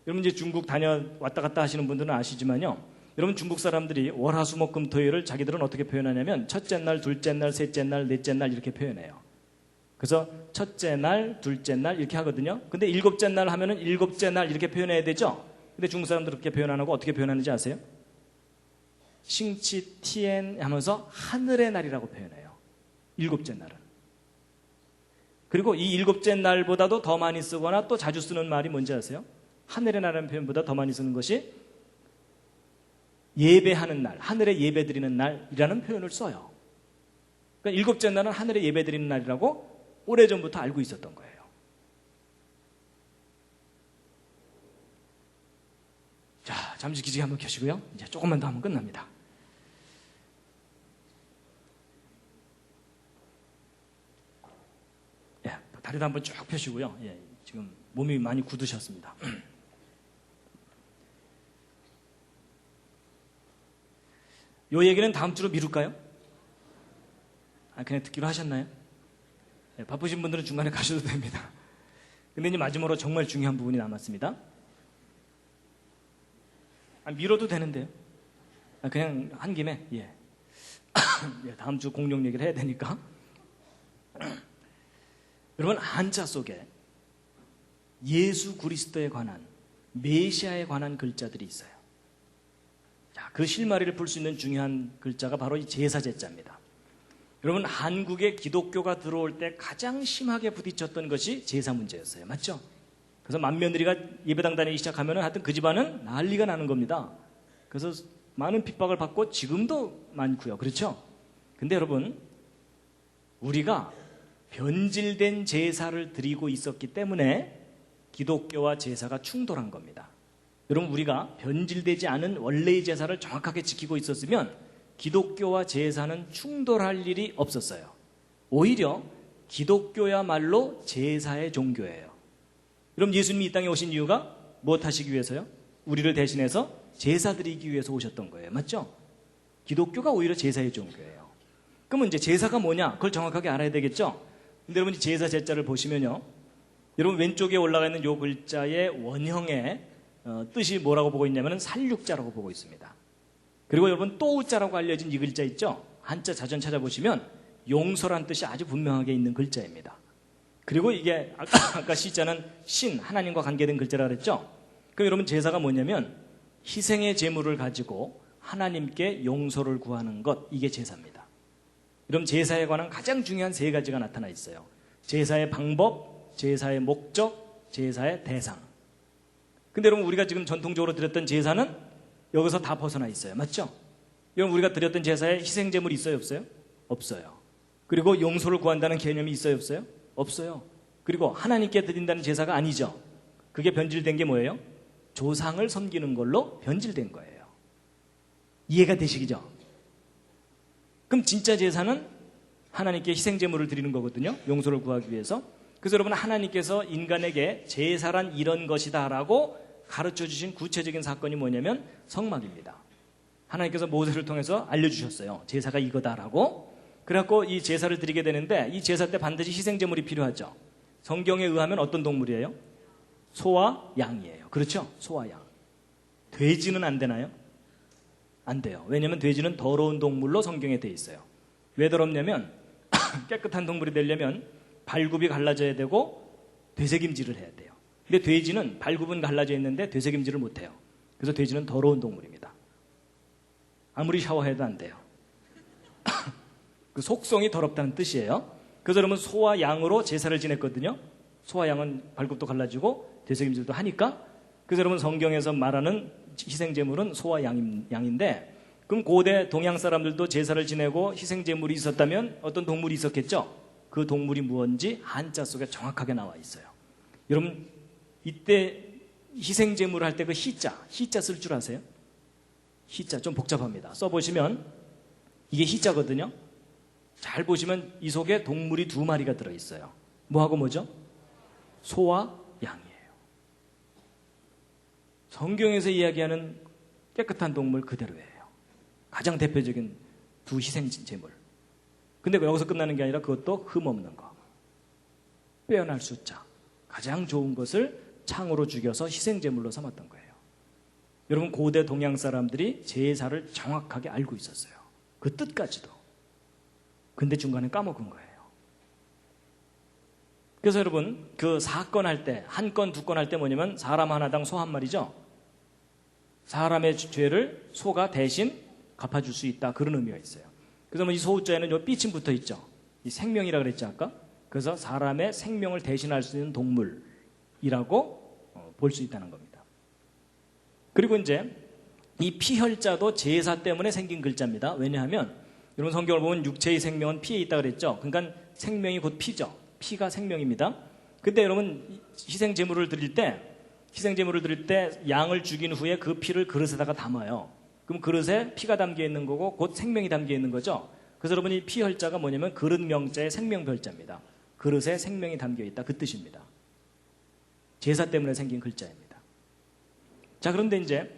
S1: 여러분 이제 중국 왔다 갔다 하시는 분들은 아시지만요. 여러분 중국 사람들이 월화수목금토일을 자기들은 어떻게 표현하냐면 첫째 날, 둘째 날, 셋째 날, 넷째 날 이렇게 표현해요. 그래서 첫째 날, 둘째 날 이렇게 하거든요. 근데 일곱째 날 하면은 일곱째 날 이렇게 표현해야 되죠. 근데 중국 사람들 그렇게 표현 안 하고 어떻게 표현하는지 아세요? 싱치 티엔 하면서 하늘의 날이라고 표현해요. 일곱째 날은. 그리고 이 일곱째 날보다도 더 많이 쓰거나 또 자주 쓰는 말이 뭔지 아세요? 하늘의 날이라는 표현보다 더 많이 쓰는 것이 예배하는 날, 하늘에 예배 드리는 날이라는 표현을 써요. 그러니까 일곱째 날은 하늘에 예배 드리는 날이라고 오래전부터 알고 있었던 거예요. 자, 잠시 기지개 한번 켜시고요. 이제 조금만 더 하면 끝납니다. 다리도 한번 쭉 펴시고요. 예, 지금 몸이 많이 굳으셨습니다. 요 얘기는 다음 주로 미룰까요? 그냥 듣기로 하셨나요? 예, 바쁘신 분들은 중간에 가셔도 됩니다. 근데 이제 마지막으로 정말 중요한 부분이 남았습니다. 미뤄도 되는데요. 그냥 한 김에, 예. 다음 주 공룡 얘기를 해야 되니까. 여러분, 한자 속에 예수 그리스도에 관한, 메시아에 관한 글자들이 있어요. 자, 그 실마리를 풀 수 있는 중요한 글자가 바로 이 제사제자입니다. 여러분, 한국에 기독교가 들어올 때 가장 심하게 부딪혔던 것이 제사 문제였어요. 맞죠? 그래서 맏며느리가 예배당 다니기 시작하면 하여튼 그 집안은 난리가 나는 겁니다. 그래서 많은 핍박을 받고 지금도 많고요. 그렇죠? 근데 여러분, 우리가 변질된 제사를 드리고 있었기 때문에 기독교와 제사가 충돌한 겁니다. 여러분, 우리가 변질되지 않은 원래의 제사를 정확하게 지키고 있었으면 기독교와 제사는 충돌할 일이 없었어요. 오히려 기독교야말로 제사의 종교예요. 그럼 예수님이 이 땅에 오신 이유가 무엇 하시기 위해서요? 우리를 대신해서 제사 드리기 위해서 오셨던 거예요. 맞죠? 기독교가 오히려 제사의 종교예요. 그러면 이제 제사가 뭐냐? 그걸 정확하게 알아야 되겠죠? 근데 여러분, 제사 제자를 보시면요, 여러분 왼쪽에 올라가 있는 요 글자의 원형의 뜻이 뭐라고 보고 있냐면 살육자라고 보고 있습니다. 그리고 여러분 또우자라고 알려진 이 글자 있죠? 한자 자전 찾아보시면 용서란 뜻이 아주 분명하게 있는 글자입니다. 그리고 이게 아까 시자는 신, 하나님과 관계된 글자라 그랬죠? 그럼 여러분, 제사가 뭐냐면 희생의 제물을 가지고 하나님께 용서를 구하는 것, 이게 제사입니다. 여러분, 제사에 관한 가장 중요한 세 가지가 나타나 있어요. 제사의 방법, 제사의 목적, 제사의 대상. 근데 여러분, 우리가 지금 전통적으로 드렸던 제사는 여기서 다 벗어나 있어요. 맞죠? 여러분, 우리가 드렸던 제사에 희생제물이 있어요, 없어요? 없어요. 그리고 용서를 구한다는 개념이 있어요, 없어요? 없어요. 그리고 하나님께 드린다는 제사가 아니죠. 그게 변질된 게 뭐예요? 조상을 섬기는 걸로 변질된 거예요. 이해가 되시죠? 그럼 진짜 제사는 하나님께 희생제물을 드리는 거거든요. 용서를 구하기 위해서. 그래서 여러분, 하나님께서 인간에게 제사란 이런 것이다 라고 가르쳐 주신 구체적인 사건이 뭐냐면 성막입니다. 하나님께서 모세를 통해서 알려주셨어요. 제사가 이거다라고. 그래갖고 이 제사를 드리게 되는데 이 제사 때 반드시 희생제물이 필요하죠. 성경에 의하면 어떤 동물이에요? 소와 양이에요. 그렇죠? 소와 양. 돼지는 안 되나요? 안 돼요. 왜냐하면 돼지는 더러운 동물로 성경에 돼 있어요. 왜 더럽냐면 깨끗한 동물이 되려면 발굽이 갈라져야 되고 되새김질을 해야 돼요. 근데 돼지는 발굽은 갈라져 있는데 되새김질을 못해요. 그래서 돼지는 더러운 동물입니다. 아무리 샤워해도 안 돼요. 그 속성이 더럽다는 뜻이에요. 그래서 여러분, 소와 양으로 제사를 지냈거든요. 소와 양은 발굽도 갈라지고 되새김질도 하니까. 그래서 여러분, 성경에서 말하는 희생제물은 소와 양인데, 그럼 고대 동양 사람들도 제사를 지내고 희생제물이 있었다면 어떤 동물이 있었겠죠? 그 동물이 무엇인지 한자 속에 정확하게 나와 있어요. 여러분, 이때 희생제물을 할 때 그 희자 쓸 줄 아세요? 희자 좀 복잡합니다. 써보시면 이게 희자거든요. 잘 보시면 이 속에 동물이 2마리가 들어있어요. 뭐하고 뭐죠? 소와 양이에요. 성경에서 이야기하는 깨끗한 동물 그대로예요. 가장 대표적인 2 희생제물. 근데 여기서 끝나는 게 아니라 그것도 흠없는 거. 빼어날 숫자. 가장 좋은 것을 창으로 죽여서 희생제물로 삼았던 거예요. 여러분, 고대 동양 사람들이 제사를 정확하게 알고 있었어요. 그 뜻까지도. 근데 중간에 까먹은 거예요. 그래서 여러분, 그 사건 할 때, 한 건, 2건 할 때 뭐냐면 사람 하나당 소 한 마리죠. 사람의 죄를 소가 대신 갚아줄 수 있다. 그런 의미가 있어요. 그래서 이 소자에는 요 삐침 붙어 있죠. 이 생명이라 그랬죠, 아까? 그래서 사람의 생명을 대신할 수 있는 동물이라고 볼 수 있다는 겁니다. 그리고 이제 이 피혈자도 제사 때문에 생긴 글자입니다. 왜냐하면 여러분, 성경을 보면 육체의 생명은 피에 있다 그랬죠. 그러니까 생명이 곧 피죠. 피가 생명입니다. 근데 여러분, 희생제물을 드릴 때 양을 죽인 후에 그 피를 그릇에다가 담아요. 그럼 그릇에 피가 담겨 있는 거고 곧 생명이 담겨 있는 거죠. 그래서 여러분, 이 피혈자가 뭐냐면 그릇 명자의 생명별자입니다. 그릇에 생명이 담겨 있다, 그 뜻입니다. 제사 때문에 생긴 글자입니다. 자, 그런데 이제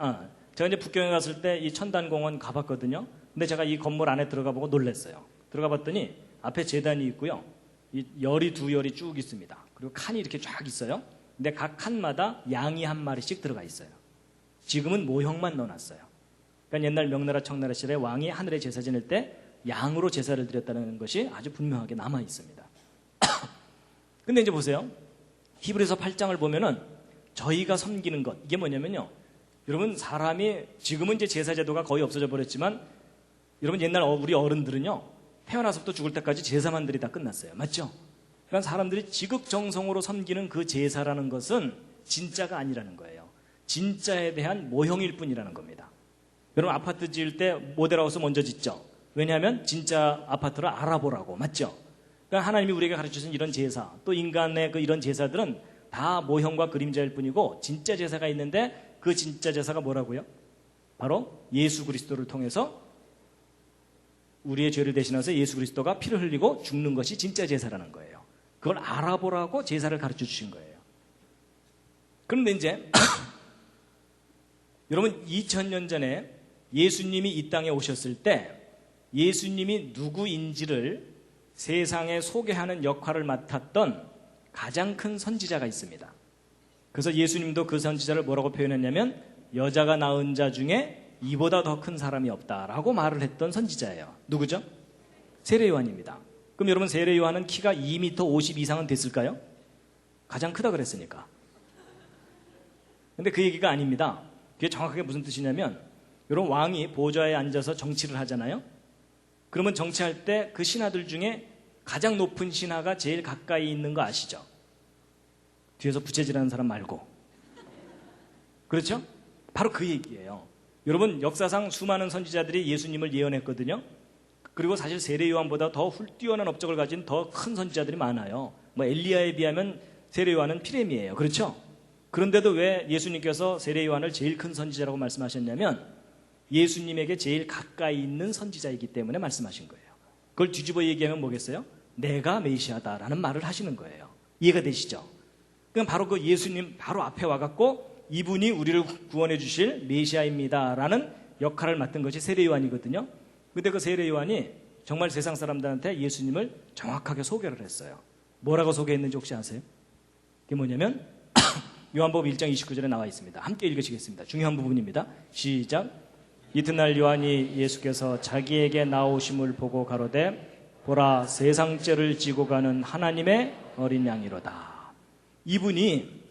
S1: 제가 이제 북경에 갔을 때 이 천단공원 가봤거든요. 근데 제가 이 건물 안에 들어가 보고 놀랐어요. 들어가 봤더니 앞에 제단이 있고요. 이 열이 2열이 쭉 있습니다. 그리고 칸이 이렇게 쫙 있어요. 근데 각 칸마다 양이 한 마리씩 들어가 있어요. 지금은 모형만 넣어놨어요. 그러니까 옛날 명나라 청나라 시절에 왕이 하늘에 제사 지낼 때 양으로 제사를 드렸다는 것이 아주 분명하게 남아 있습니다. 근데 이제 보세요. 히브리서 8장을 보면은 저희가 섬기는 것, 이게 뭐냐면요. 여러분, 사람이 지금은 이제 제사 제도가 거의 없어져 버렸지만 여러분, 옛날 우리 어른들은요, 태어나서부터 죽을 때까지 제사만 드리다 끝났어요. 맞죠? 그러니까 사람들이 지극정성으로 섬기는 그 제사라는 것은 진짜가 아니라는 거예요. 진짜에 대한 모형일 뿐이라는 겁니다. 여러분, 아파트 지을 때 모델하우스 먼저 짓죠. 왜냐하면 진짜 아파트를 알아보라고. 맞죠? 그러니까 하나님이 우리에게 가르쳐준 이런 제사, 또 인간의 그 이런 제사들은 다 모형과 그림자일 뿐이고 진짜 제사가 있는데 그 진짜 제사가 뭐라고요? 바로 예수 그리스도를 통해서 우리의 죄를 대신해서 예수 그리스도가 피를 흘리고 죽는 것이 진짜 제사라는 거예요. 그걸 알아보라고 제사를 가르쳐 주신 거예요. 그런데 이제 여러분, 2000년 전에 예수님이 이 땅에 오셨을 때 예수님이 누구인지를 세상에 소개하는 역할을 맡았던 가장 큰 선지자가 있습니다. 그래서 예수님도 그 선지자를 뭐라고 표현했냐면 여자가 낳은 자 중에 이보다 더 큰 사람이 없다라고 말을 했던 선지자예요. 누구죠? 세례 요한입니다. 그럼 여러분, 세례 요한은 키가 2m 50 이상은 됐을까요? 가장 크다 그랬으니까. 근데 그 얘기가 아닙니다. 그게 정확하게 무슨 뜻이냐면 여러분, 왕이 보좌에 앉아서 정치를 하잖아요. 그러면 정치할 때 그 신하들 중에 가장 높은 신하가 제일 가까이 있는 거 아시죠? 뒤에서 부채질하는 사람 말고. 그렇죠? 바로 그 얘기예요. 여러분, 역사상 수많은 선지자들이 예수님을 예언했거든요. 그리고 사실 세례 요한보다 더 뛰어난 업적을 가진 더 큰 선지자들이 많아요. 뭐 엘리야에 비하면 세례 요한은 피레미예요. 그렇죠? 그런데도 왜 예수님께서 세례 요한을 제일 큰 선지자라고 말씀하셨냐면 예수님에게 제일 가까이 있는 선지자이기 때문에 말씀하신 거예요. 그걸 뒤집어 얘기하면 뭐겠어요? 내가 메시아다라는 말을 하시는 거예요. 이해가 되시죠? 그럼 바로 그 예수님 바로 앞에 와갖고 이분이 우리를 구원해 주실 메시아입니다라는 역할을 맡은 것이 세례 요한이거든요. 근데 그 세례 요한이 정말 세상 사람들한테 예수님을 정확하게 소개를 했어요. 뭐라고 소개했는지 혹시 아세요? 그게 뭐냐면 요한복음 1장 29절에 나와 있습니다. 함께 읽으시겠습니다. 중요한 부분입니다. 시작. 이튿날 요한이 예수께서 자기에게 나오심을 보고 가로되 보라, 세상 죄를 지고 가는 하나님의 어린 양이로다. 이분이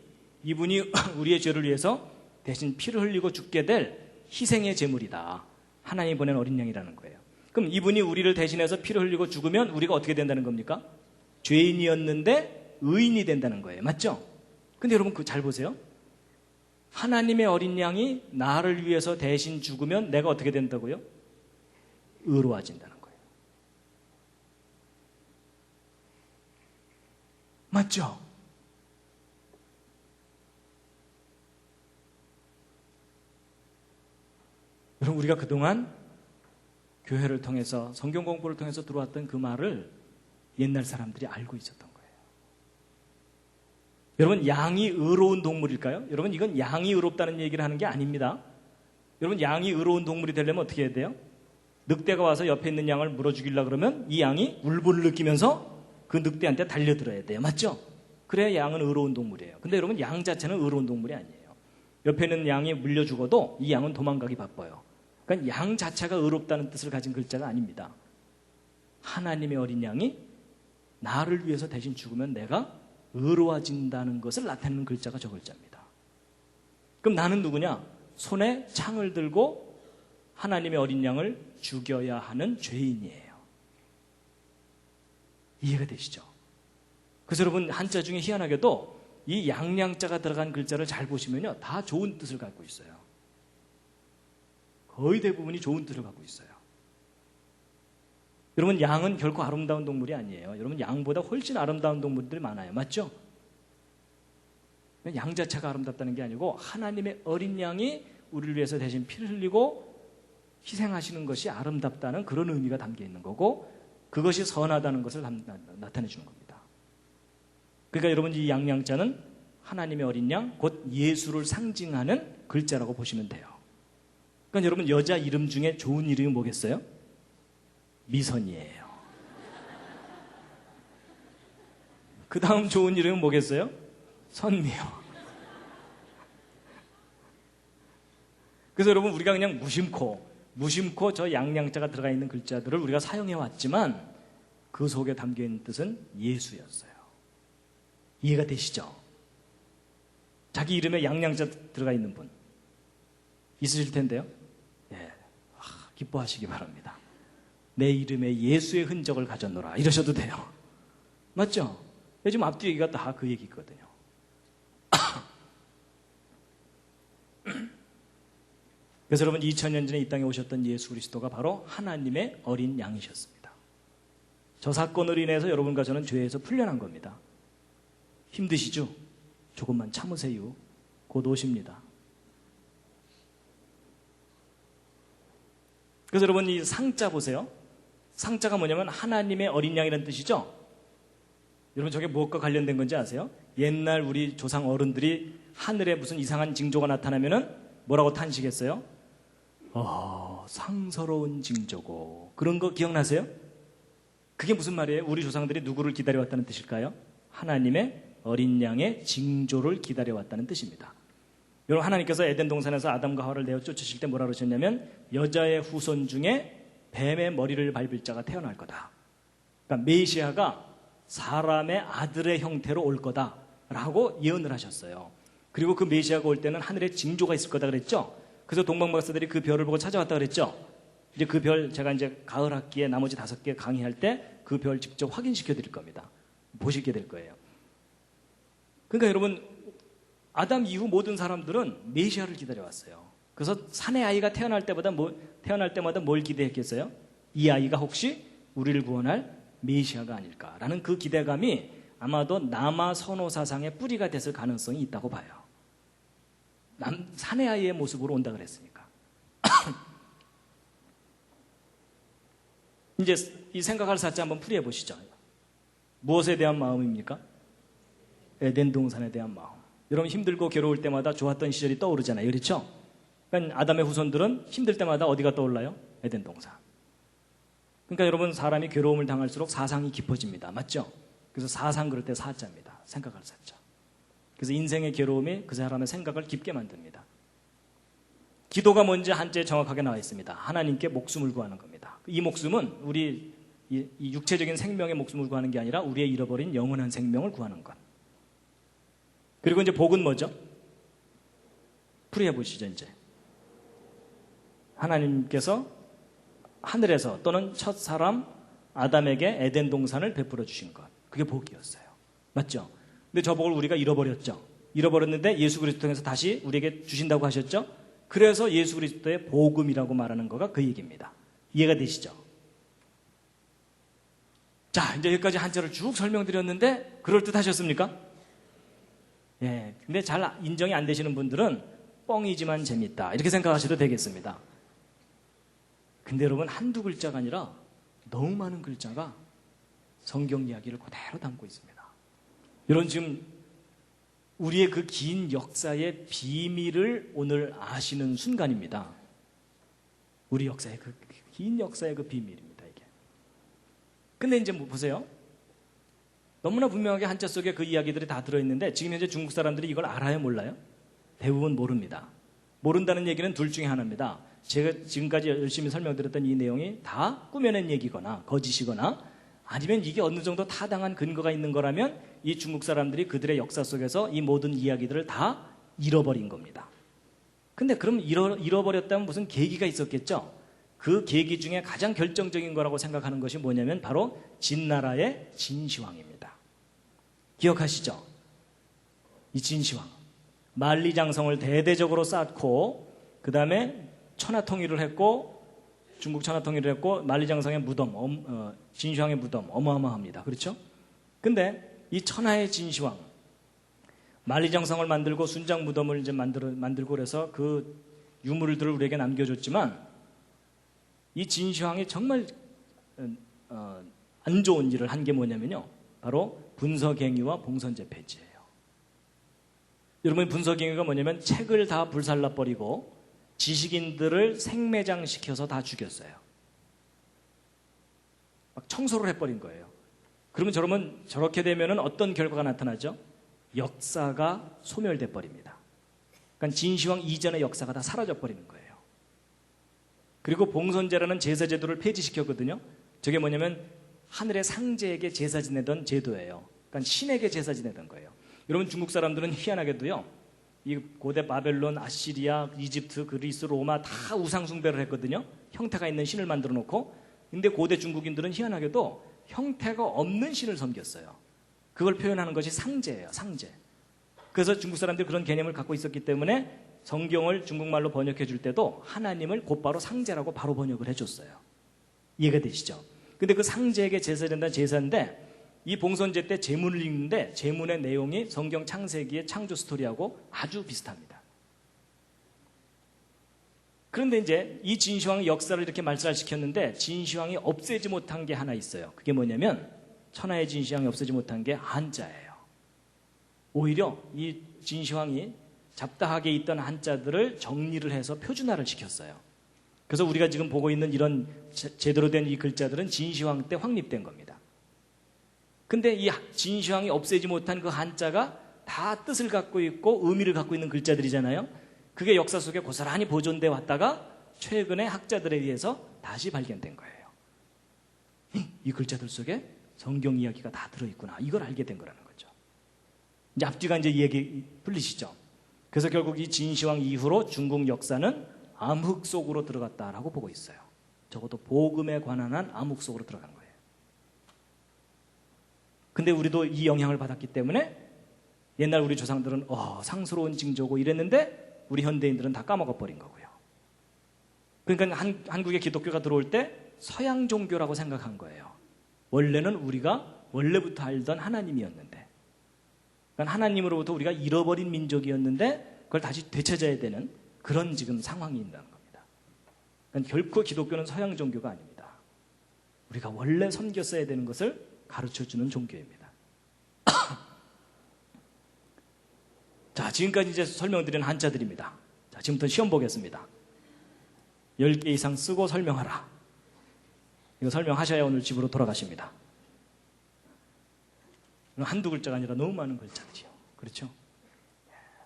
S1: 우리의 죄를 위해서 대신 피를 흘리고 죽게 될 희생의 제물이다. 하나님이 보낸 어린 양이라는 거예요. 그럼 이분이 우리를 대신해서 피를 흘리고 죽으면 우리가 어떻게 된다는 겁니까? 죄인이었는데 의인이 된다는 거예요. 맞죠? 근데 여러분, 그 잘 보세요. 하나님의 어린 양이 나를 위해서 대신 죽으면 내가 어떻게 된다고요? 의로워진다는 거예요. 맞죠? 여러분, 우리가 그동안 교회를 통해서 성경 공부를 통해서 들어왔던 그 말을 옛날 사람들이 알고 있었던 거예요. 여러분, 양이 의로운 동물일까요? 여러분, 이건 양이 의롭다는 얘기를 하는 게 아닙니다. 여러분, 양이 의로운 동물이 되려면 어떻게 해야 돼요? 늑대가 와서 옆에 있는 양을 물어 죽이려고 그러면 이 양이 울분을 느끼면서 그 늑대한테 달려들어야 돼요. 맞죠? 그래야 양은 의로운 동물이에요. 근데 여러분, 양 자체는 의로운 동물이 아니에요. 옆에 있는 양이 물려 죽어도 이 양은 도망가기 바빠요. 그러니까 양 자체가 의롭다는 뜻을 가진 글자가 아닙니다. 하나님의 어린 양이 나를 위해서 대신 죽으면 내가 의로워진다는 것을 나타내는 글자가 저 글자입니다. 그럼 나는 누구냐? 손에 창을 들고 하나님의 어린 양을 죽여야 하는 죄인이에요. 이해가 되시죠? 그래서 여러분, 한자 중에 희한하게도 이 양양자가 들어간 글자를 잘 보시면요, 다 좋은 뜻을 갖고 있어요. 거의 대부분이 좋은 뜻을 갖고 있어요. 여러분, 양은 결코 아름다운 동물이 아니에요. 여러분, 양보다 훨씬 아름다운 동물들이 많아요. 맞죠? 양 자체가 아름답다는 게 아니고 하나님의 어린 양이 우리를 위해서 대신 피를 흘리고 희생하시는 것이 아름답다는 그런 의미가 담겨 있는 거고, 그것이 선하다는 것을 나타내 주는 겁니다. 그러니까 여러분, 이 양양자는 하나님의 어린 양, 곧 예수를 상징하는 글자라고 보시면 돼요. 그러니까 여러분, 여자 이름 중에 좋은 이름이 뭐겠어요? 미선이에요. 그 다음 좋은 이름은 뭐겠어요? 선미요. 그래서 여러분, 우리가 그냥 무심코 무심코 저 양양자가 들어가 있는 글자들을 우리가 사용해 왔지만 그 속에 담겨 있는 뜻은 예수였어요. 이해가 되시죠? 자기 이름에 양양자 들어가 있는 분 있으실 텐데요. 예, 기뻐하시기 바랍니다. 내 이름에 예수의 흔적을 가졌노라 이러셔도 돼요. 맞죠? 요즘 앞뒤 얘기가 다 그 얘기거든요. 그래서 여러분 2000년 전에 이 땅에 오셨던 예수 그리스도가 바로 하나님의 어린 양이셨습니다. 저 사건으로 인해서 여러분과 저는 죄에서 풀려난 겁니다. 힘드시죠? 조금만 참으세요. 곧 오십니다. 그래서 여러분 이 상자 보세요. 상자가 뭐냐면 하나님의 어린 양이라는 뜻이죠. 여러분 저게 무엇과 관련된 건지 아세요? 옛날 우리 조상 어른들이 하늘에 무슨 이상한 징조가 나타나면은 뭐라고 탄식했어요? 상서로운 징조고. 그런 거 기억나세요? 그게 무슨 말이에요? 우리 조상들이 누구를 기다려왔다는 뜻일까요? 하나님의 어린 양의 징조를 기다려왔다는 뜻입니다. 여러분 하나님께서 에덴 동산에서 아담과 하와를 내어 쫓으실 때 뭐라 그러셨냐면 여자의 후손 중에 뱀의 머리를 밟을 자가 태어날 거다. 그러니까 메시아가 사람의 아들의 형태로 올 거다라고 예언을 하셨어요. 그리고 그 메시아가 올 때는 하늘에 징조가 있을 거다 그랬죠. 그래서 동방박사들이 그 별을 보고 찾아왔다 그랬죠. 이제 그 별 제가 이제 가을 학기에 나머지 5개 강의할 때 그 별 직접 확인시켜 드릴 겁니다. 보시게 될 거예요. 그러니까 여러분 아담 이후 모든 사람들은 메시아를 기다려왔어요. 그래서 사내 아이가 태어날 때마다 뭘 기대했겠어요? 이 아이가 혹시 우리를 구원할 메시아가 아닐까라는 그 기대감이 아마도 남아 선호 사상의 뿌리가 됐을 가능성이 있다고 봐요. 사내 아이의 모습으로 온다 그랬으니까. 이제 이 생각할 사자 한번 풀이해 보시죠. 무엇에 대한 마음입니까? 에덴 동산에 대한 마음. 여러분 힘들고 괴로울 때마다 좋았던 시절이 떠오르잖아요. 그렇죠? 그러니까 아담의 후손들은 힘들 때마다 어디가 떠올라요? 에덴 동산. 그러니까 여러분 사람이 괴로움을 당할수록 사상이 깊어집니다. 맞죠? 그래서 사상 그럴 때 사자입니다. 생각할 사자. 그래서 인생의 괴로움이 그 사람의 생각을 깊게 만듭니다. 기도가 뭔지 한자에 정확하게 나와 있습니다. 하나님께 목숨을 구하는 겁니다. 이 목숨은 우리 이 육체적인 생명의 목숨을 구하는 게 아니라 우리의 잃어버린 영원한 생명을 구하는 것. 그리고 이제 복은 뭐죠? 풀이해 보시죠. 이제 하나님께서 하늘에서 또는 첫 사람 아담에게 에덴 동산을 베풀어 주신 것. 그게 복이었어요. 맞죠? 근데 저 복을 우리가 잃어버렸죠. 잃어버렸는데 예수 그리스도 통해서 다시 우리에게 주신다고 하셨죠. 그래서 예수 그리스도의 복음이라고 말하는 거가 그 얘기입니다. 이해가 되시죠? 자, 이제 여기까지 한자를 쭉 설명드렸는데 그럴듯하셨습니까? 예, 근데 잘 인정이 안 되시는 분들은 뻥이지만 재밌다 이렇게 생각하셔도 되겠습니다. 근데 여러분 한두 글자가 아니라 너무 많은 글자가 성경 이야기를 그대로 담고 있습니다. 여러분 지금 우리의 그 긴 역사의 비밀을 오늘 아시는 순간입니다. 우리 역사의 그 긴 역사의 그 비밀입니다. 이게. 근데 이제 뭐 보세요. 너무나 분명하게 한자 속에 그 이야기들이 다 들어있는데 지금 현재 중국 사람들이 이걸 알아요? 몰라요? 대부분 모릅니다. 모른다는 얘기는 둘 중에 하나입니다. 제가 지금까지 열심히 설명드렸던 이 내용이 다 꾸며낸 얘기거나 거짓이거나 아니면 이게 어느 정도 타당한 근거가 있는 거라면 이 중국 사람들이 그들의 역사 속에서 이 모든 이야기들을 다 잃어버린 겁니다. 근데 그럼 잃어버렸다면 무슨 계기가 있었겠죠? 그 계기 중에 가장 결정적인 거라고 생각하는 것이 뭐냐면 바로 진나라의 진시황입니다. 기억하시죠? 이 진시황 만리장성을 대대적으로 쌓고 그 다음에 천하통일을 했고 중국 천하통일을 했고 만리장성의 무덤 진시황의 무덤 어마어마합니다. 그렇죠? 근데 이 천하의 진시황 만리장성을 만들고 순장 무덤을 이제 만들고 그래서 그 유물들을 우리에게 남겨줬지만 이 진시황이 정말 안 좋은 일을 한 게 뭐냐면요. 바로 분서갱유와 봉선제 폐지예요. 여러분 분서갱유가 뭐냐면 책을 다 불살라버리고 지식인들을 생매장시켜서 다 죽였어요. 막 청소를 해버린 거예요. 그러면 저렇게 되면 어떤 결과가 나타나죠? 역사가 소멸돼 버립니다. 그러니까 진시황 이전의 역사가 다 사라져 버리는 거예요. 그리고 봉선제라는 제사 제도를 폐지시켰거든요. 저게 뭐냐면 하늘의 상제에게 제사 지내던 제도예요. 그러니까 신에게 제사 지내던 거예요. 여러분 중국 사람들은 희한하게도요. 이 고대 바벨론, 아시리아, 이집트, 그리스, 로마 다 우상 숭배를 했거든요. 형태가 있는 신을 만들어 놓고. 근데 고대 중국인들은 희한하게도 형태가 없는 신을 섬겼어요. 그걸 표현하는 것이 상제예요. 상제. 그래서 중국 사람들이 그런 개념을 갖고 있었기 때문에 성경을 중국말로 번역해 줄 때도 하나님을 곧바로 상제라고 바로 번역을 해줬어요. 이해가 되시죠? 근데 그 상제에게 제사 된다는 제사인데 이 봉선제 때 제문을 읽는데 제문의 내용이 성경 창세기의 창조 스토리하고 아주 비슷합니다. 그런데 이제 이 진시황의 역사를 이렇게 말살시켰는데 진시황이 없애지 못한 게 하나 있어요. 그게 뭐냐면 천하의 진시황이 없애지 못한 게 한자예요. 오히려 이 진시황이 잡다하게 있던 한자들을 정리를 해서 표준화를 시켰어요. 그래서 우리가 지금 보고 있는 이런 제대로 된 이 글자들은 진시황 때 확립된 겁니다. 근데 이 진시황이 없애지 못한 그 한자가 다 뜻을 갖고 있고 의미를 갖고 있는 글자들이잖아요. 그게 역사 속에 고스란히 보존돼 왔다가 최근에 학자들에 의해서 다시 발견된 거예요. 이 글자들 속에 성경 이야기가 다 들어있구나. 이걸 알게 된 거라는 거죠. 이제 앞뒤가 이제 이 얘기 풀리시죠? 그래서 결국 이 진시황 이후로 중국 역사는 암흑 속으로 들어갔다라고 보고 있어요. 적어도 복음에 관한 한 암흑 속으로 들어간 거예요. 근데 우리도 이 영향을 받았기 때문에 옛날 우리 조상들은 상스러운 징조고 이랬는데 우리 현대인들은 다 까먹어버린 거고요. 그러니까 한국에 기독교가 들어올 때 서양 종교라고 생각한 거예요. 원래는 우리가 원래부터 알던 하나님이었는데, 그러니까 하나님으로부터 우리가 잃어버린 민족이었는데 그걸 다시 되찾아야 되는 그런 지금 상황이 있다는 겁니다. 그러니까 결코 기독교는 서양 종교가 아닙니다. 우리가 원래 섬겼어야 되는 것을 가르쳐주는 종교입니다. 자, 지금까지 이제 설명드린 한자들입니다. 자, 지금부터 시험 보겠습니다. 10개 이상 쓰고 설명하라. 이거 설명하셔야 오늘 집으로 돌아가십니다. 한두 글자가 아니라 너무 많은 글자들이요. 그렇죠?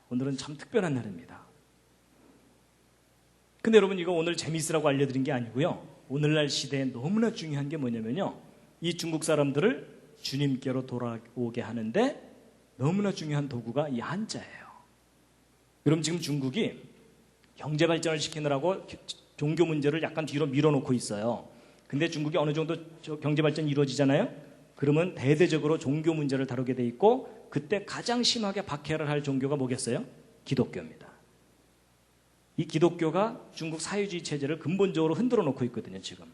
S1: 오늘은 참 특별한 날입니다. 근데 여러분 이거 오늘 재미있으라고 알려드린 게 아니고요. 오늘날 시대에 너무나 중요한 게 뭐냐면요. 이 중국 사람들을 주님께로 돌아오게 하는데 너무나 중요한 도구가 이 한자예요. 여러분 지금 중국이 경제 발전을 시키느라고 종교 문제를 약간 뒤로 밀어놓고 있어요. 근데 중국이 어느 정도 경제 발전이 이루어지잖아요. 그러면 대대적으로 종교 문제를 다루게 돼 있고 그때 가장 심하게 박해를 할 종교가 뭐겠어요? 기독교입니다. 이 기독교가 중국 사회주의 체제를 근본적으로 흔들어 놓고 있거든요, 지금.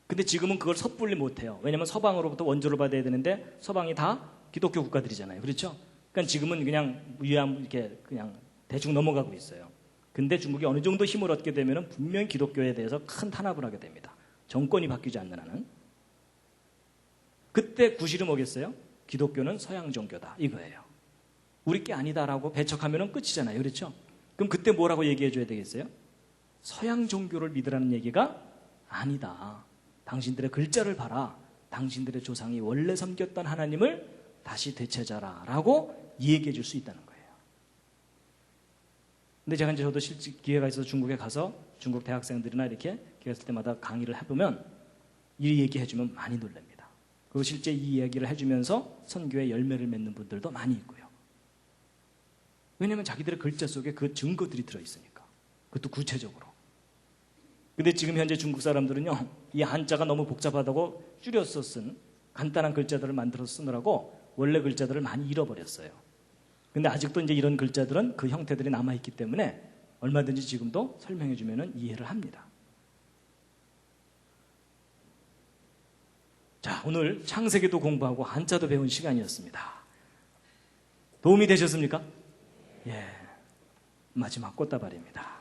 S1: 근데 지금은 그걸 섣불리 못해요. 왜냐하면 서방으로부터 원조를 받아야 되는데 서방이 다 기독교 국가들이잖아요. 그렇죠? 그러니까 지금은 그냥 이렇게 그냥 대충 넘어가고 있어요. 근데 중국이 어느 정도 힘을 얻게 되면 분명히 기독교에 대해서 큰 탄압을 하게 됩니다. 정권이 바뀌지 않는 한은. 그때 구실은 뭐겠어요? 기독교는 서양 종교다 이거예요. 우리 게 아니다라고 배척하면 끝이잖아요. 그렇죠? 그럼 그때 뭐라고 얘기해 줘야 되겠어요? 서양 종교를 믿으라는 얘기가 아니다. 당신들의 글자를 봐라. 당신들의 조상이 원래 섬겼던 하나님을 다시 되찾아라 라고 얘기해 줄 수 있다는 거예요. 근데 제가 이제 저도 실제 기회가 있어서 중국에 가서 중국 대학생들이나 이렇게 기회가 있을 때마다 강의를 해보면 이 얘기해 주면 많이 놀랍니다. 그리고 실제 이 이야기를 해주면서 선교의 열매를 맺는 분들도 많이 있고요. 왜냐하면 자기들의 글자 속에 그 증거들이 들어있으니까. 그것도 구체적으로. 근데 지금 현재 중국 사람들은요, 이 한자가 너무 복잡하다고 줄여서 쓴 간단한 글자들을 만들어서 쓰느라고 원래 글자들을 많이 잃어버렸어요. 근데 아직도 이제 이런 글자들은 그 형태들이 남아있기 때문에 얼마든지 지금도 설명해주면 이해를 합니다. 자, 오늘 창세기도 공부하고 한자도 배운 시간이었습니다. 도움이 되셨습니까? 예, 마지막 꽃다발입니다.